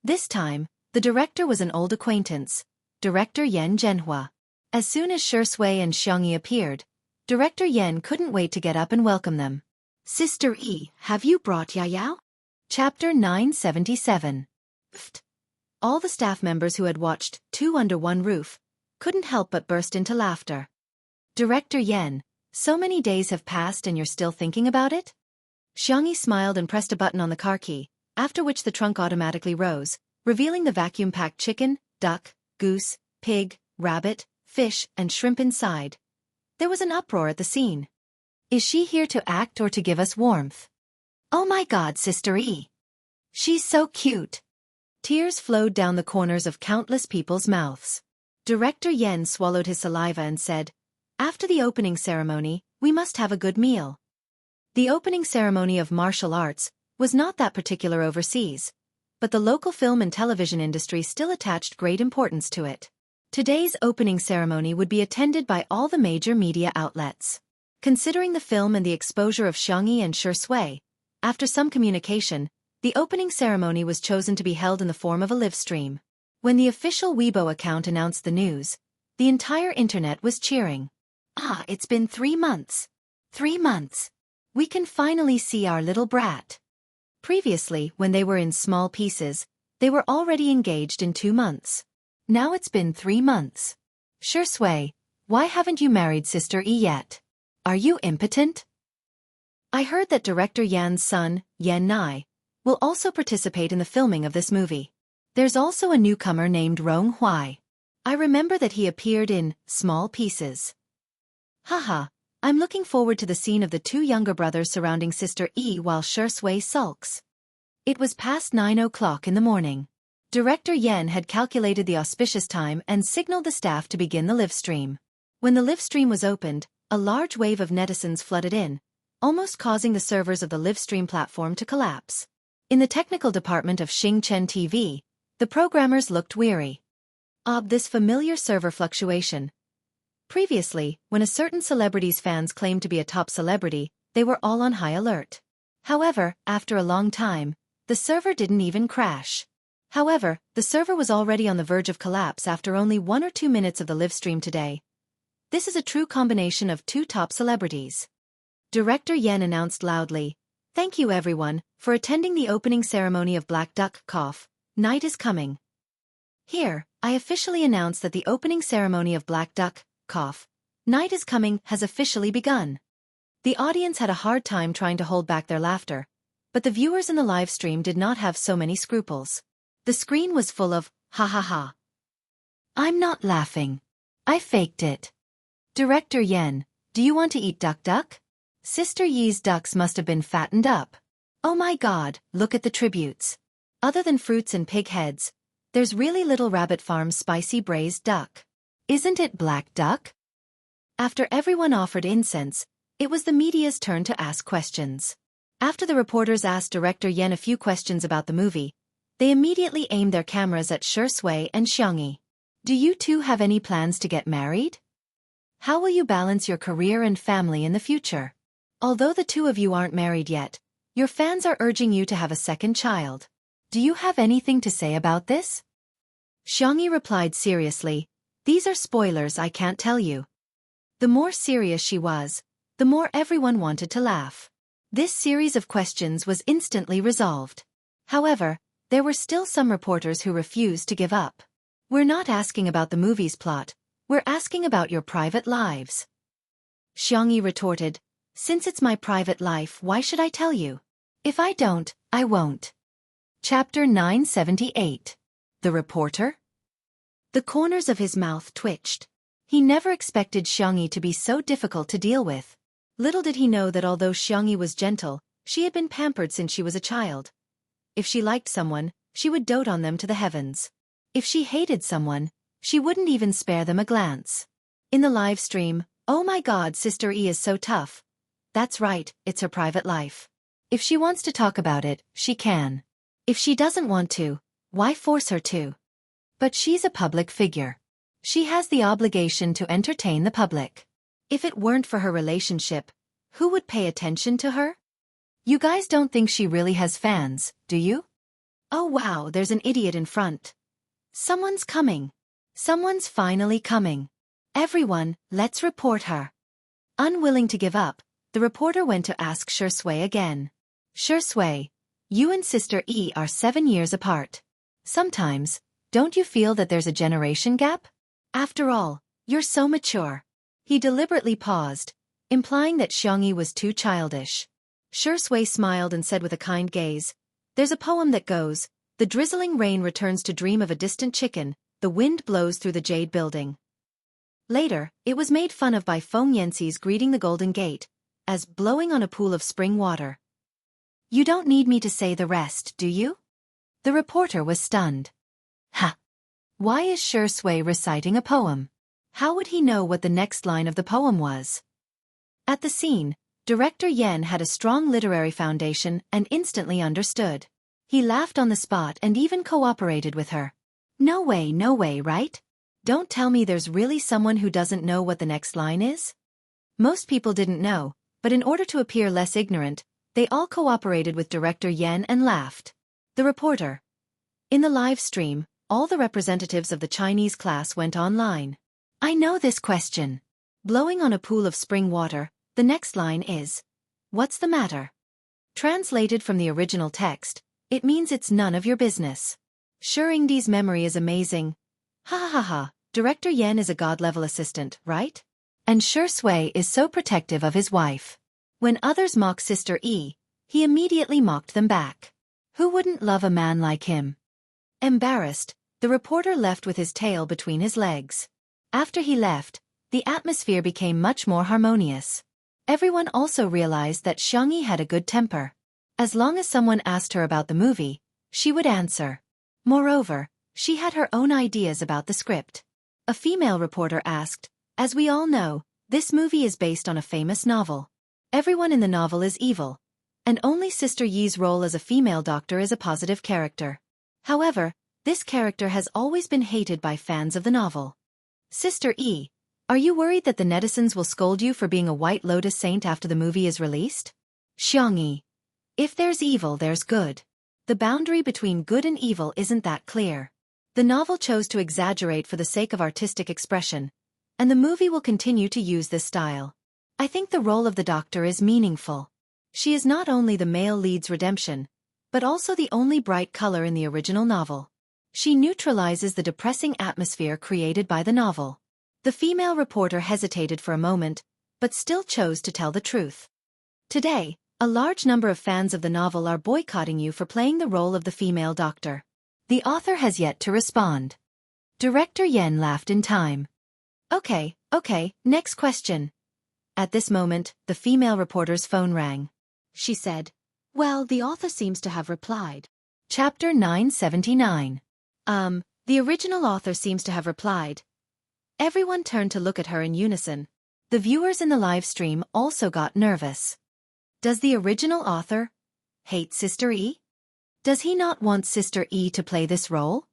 This time, the director was an old acquaintance, director Yan Zhenhua. As soon as Shui and Xiangyi appeared, director Yan couldn't wait to get up and welcome them. Sister E, have you brought Yayao? Chapter 977. Pfft. All the staff members who had watched Two Under One Roof couldn't help but burst into laughter. Director Yan, so many days have passed and you're still thinking about it? Xiangyi smiled and pressed a button on the car key, after which the trunk automatically rose, revealing the vacuum-packed chicken, duck, goose, pig, rabbit, fish, and shrimp inside. There was an uproar at the scene. Is she here to act or to give us warmth? Oh my God, Sister E. She's so cute. Tears flowed down the corners of countless people's mouths. Director Yan swallowed his saliva and said, after the opening ceremony, we must have a good meal. The opening ceremony of martial arts was not that particular overseas, but the local film and television industry still attached great importance to it. Today's opening ceremony would be attended by all the major media outlets. Considering the film and the exposure of Xiangyi and Shui, after some communication, the opening ceremony was chosen to be held in the form of a live stream. When the official Weibo account announced the news, the entire internet was cheering. Ah, it's been 3 months. 3 months. We can finally see our little brat. Previously, when they were in small pieces, they were already engaged in 2 months. Now it's been 3 months. Shui, why haven't you married Sister E yet? Are you impotent? I heard that director Yan's son, Yan Nai, will also participate in the filming of this movie. There's also a newcomer named Rong Huai. I remember that he appeared in Small Pieces. Haha, I'm looking forward to the scene of the 2 younger brothers surrounding Sister E while Shui sulks. It was past 9 o'clock in the morning. Director Yan had calculated the auspicious time and signaled the staff to begin the live stream. When the live stream was opened, a large wave of netizens flooded in, almost causing the servers of the live stream platform to collapse. In the technical department of Xingchen TV, the programmers looked weary. This familiar server fluctuation. Previously, when a certain celebrity's fans claimed to be a top celebrity, they were all on high alert. However, after a long time, the server didn't even crash. However, the server was already on the verge of collapse after only 1 or 2 minutes of the live stream today. This is a true combination of 2 top celebrities. Director Yan announced loudly, "Thank you everyone, for attending the opening ceremony of Black Duck Cough. Night is Coming. Here, I officially announce that the opening ceremony of Black Duck Cough. Night is Coming has officially begun." The audience had a hard time trying to hold back their laughter, but the viewers in the live stream did not have so many scruples. The screen was full of, ha ha ha. I'm not laughing. I faked it. Director Yen, do you want to eat duck? Sister Yi's ducks must have been fattened up. Oh my god, look at the tributes. Other than fruits and pig heads, there's really Little Rabbit Farm's spicy braised duck. Isn't it black duck? After everyone offered incense, it was the media's turn to ask questions. After the reporters asked Director Yen a few questions about the movie, they immediately aimed their cameras at Shui and Xiangyi. Do you two have any plans to get married? How will you balance your career and family in the future? Although the two of you aren't married yet, your fans are urging you to have a second child. Do you have anything to say about this? Xiangyi replied seriously, these are spoilers I can't tell you. The more serious she was, the more everyone wanted to laugh. This series of questions was instantly resolved. However, there were still some reporters who refused to give up. We're not asking about the movie's plot, we're asking about your private lives. Xiangyi retorted, since it's my private life, why should I tell you? If I don't, I won't. Chapter 978. The Reporter? The corners of his mouth twitched. He never expected Xiangyi to be so difficult to deal with. Little did he know that although Xiangyi was gentle, she had been pampered since she was a child. If she liked someone, she would dote on them to the heavens. If she hated someone, she wouldn't even spare them a glance. In the live stream, oh my god, Sister E is so tough. That's right, it's her private life. If she wants to talk about it, she can. If she doesn't want to, why force her to? But she's a public figure. She has the obligation to entertain the public. If it weren't for her relationship, who would pay attention to her? You guys don't think she really has fans, do you? Oh wow, there's an idiot in front. Someone's coming. Someone's finally coming. Everyone, let's report her. Unwilling to give up, the reporter went to ask Shui again. Shui, you and Sister E are 7 years apart. Sometimes, don't you feel that there's a generation gap? After all, you're so mature. He deliberately paused, implying that Xiangyi was too childish. Shui smiled and said with a kind gaze, there's a poem that goes, the drizzling rain returns to dream of a distant chicken, the wind blows through the jade building. Later, it was made fun of by Feng Yanxi's greeting the Golden Gate, as blowing on a pool of spring water. You don't need me to say the rest, do you? The reporter was stunned. Ha! Why is Shui reciting a poem? How would he know what the next line of the poem was? At the scene, Director Yen had a strong literary foundation and instantly understood. He laughed on the spot and even cooperated with her. No way, right? Don't tell me there's really someone who doesn't know what the next line is? Most people didn't know, but in order to appear less ignorant, they all cooperated with Director Yen and laughed. The reporter. In the live stream, all the representatives of the Chinese class went online. I know this question. Blowing on a pool of spring water, the next line is, what's the matter? Translated from the original text, it means it's none of your business. Shuringdi's memory is amazing. Ha ha ha ha, Director Yen is a god-level assistant, right? And Shui is so protective of his wife. When others mock Sister E, he immediately mocked them back. Who wouldn't love a man like him? Embarrassed, the reporter left with his tail between his legs. After he left, the atmosphere became much more harmonious. Everyone also realized that Xiangyi had a good temper. As long as someone asked her about the movie, she would answer. Moreover, she had her own ideas about the script. A female reporter asked, as we all know, this movie is based on a famous novel. Everyone in the novel is evil, and only Sister Yi's role as a female doctor is a positive character. However, this character has always been hated by fans of the novel. Sister E, are you worried that the netizens will scold you for being a White Lotus saint after the movie is released? Xiangyi. If there's evil, there's good. The boundary between good and evil isn't that clear. The novel chose to exaggerate for the sake of artistic expression, and the movie will continue to use this style. I think the role of the doctor is meaningful. She is not only the male lead's redemption, but also the only bright color in the original novel. She neutralizes the depressing atmosphere created by the novel. The female reporter hesitated for a moment, but still chose to tell the truth. Today, a large number of fans of the novel are boycotting you for playing the role of the female doctor. The author has yet to respond. Director Yen laughed in time. Okay, next question. At this moment, the female reporter's phone rang. She said, "Well, the author seems to have replied." Chapter 979. The original author seems to have replied. Everyone turned to look at her in unison. The viewers in the live stream also got nervous. Does the original author hate Sister E? Does he not want Sister E to play this role?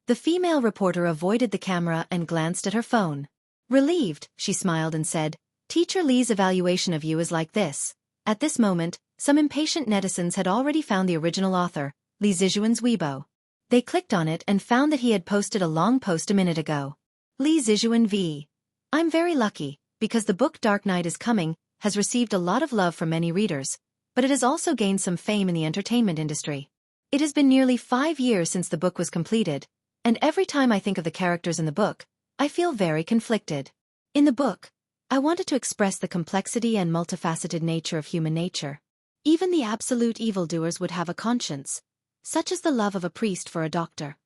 The female reporter avoided the camera and glanced at her phone. Relieved, she smiled and said, "Teacher Lee's evaluation of you is like this." At this moment, some impatient netizens had already found the original author, Lee Zijuan's Weibo. They clicked on it and found that he had posted a long post a minute ago. Lee Zijuan v. I'm very lucky, because the book Dark Knight is Coming has received a lot of love from many readers, but it has also gained some fame in the entertainment industry. It has been nearly 5 years since the book was completed, and every time I think of the characters in the book, I feel very conflicted. In the book, I wanted to express the complexity and multifaceted nature of human nature. Even the absolute evildoers would have a conscience, such as the love of a priest for a doctor.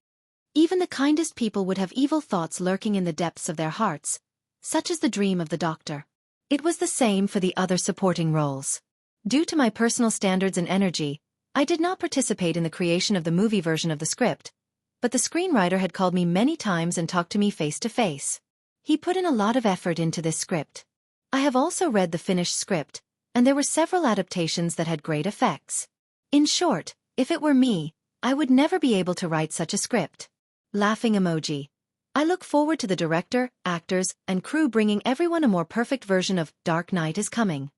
Even the kindest people would have evil thoughts lurking in the depths of their hearts, such as the dream of the doctor. It was the same for the other supporting roles. Due to my personal standards and energy, I did not participate in the creation of the movie version of the script, but the screenwriter had called me many times and talked to me face to face. He put in a lot of effort into this script. I have also read the finished script, and there were several adaptations that had great effects. In short, if it were me, I would never be able to write such a script. Laughing emoji. I look forward to the director, actors, and crew bringing everyone a more perfect version of Dark Knight is Coming.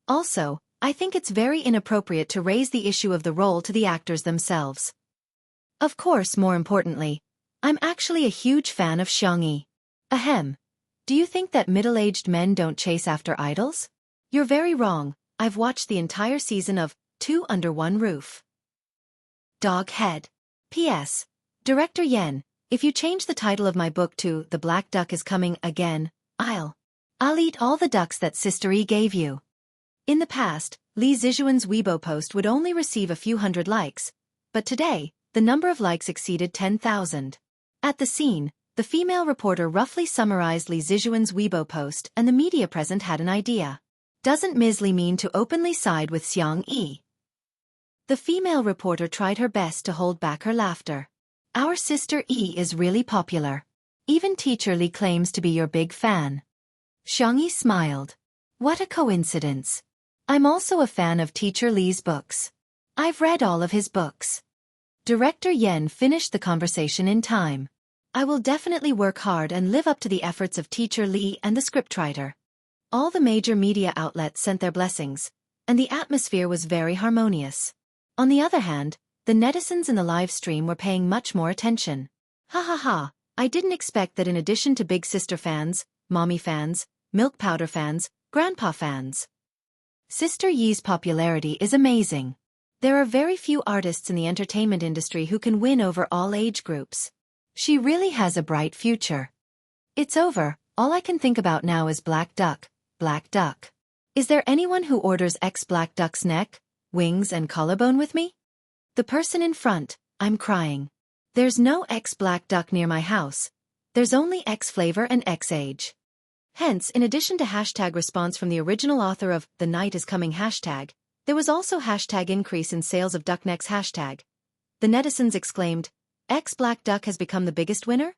Also, I think it's very inappropriate to raise the issue of the role to the actors themselves. Of course, more importantly, I'm actually a huge fan of Xiang. Ahem. Do you think that middle-aged men don't chase after idols? You're very wrong. I've watched the entire season of Two Under One Roof. Dog Head. P.S. Director Yen, if you change the title of my book to The Black Duck is Coming Again, I'll eat all the ducks that Sister E gave you. In the past, Lee Zijuan's Weibo post would only receive a few hundred likes, but today, the number of likes exceeded 10,000. At the scene, the female reporter roughly summarized Lee Zijuan's Weibo post and the media present had an idea. Doesn't Ms. Lee mean to openly side with Xiang E? The female reporter tried her best to hold back her laughter. Our Sister E is really popular. Even Teacher Lee claims to be your big fan. Xiang E smiled. What a coincidence. I'm also a fan of Teacher Lee's books. I've read all of his books. Director Yen finished the conversation in time. I will definitely work hard and live up to the efforts of Teacher Lee and the scriptwriter. All the major media outlets sent their blessings, and the atmosphere was very harmonious. On the other hand, the netizens in the live stream were paying much more attention. Ha ha ha, I didn't expect that in addition to Big Sister fans, Mommy fans, Milk Powder fans, Grandpa fans. Sister Ye's popularity is amazing. There are very few artists in the entertainment industry who can win over all age groups. She really has a bright future. It's over, all I can think about now is Black Duck, Black Duck. Is there anyone who orders X Black Duck's neck, wings and collarbone with me? The person in front, I'm crying. There's no X Black Duck near my house. There's only X flavor and X age. Hence, in addition to hashtag response from the original author of The Night is Coming hashtag, there was also hashtag increase in sales of duck necks hashtag. The netizens exclaimed, X Black Duck has become the biggest winner?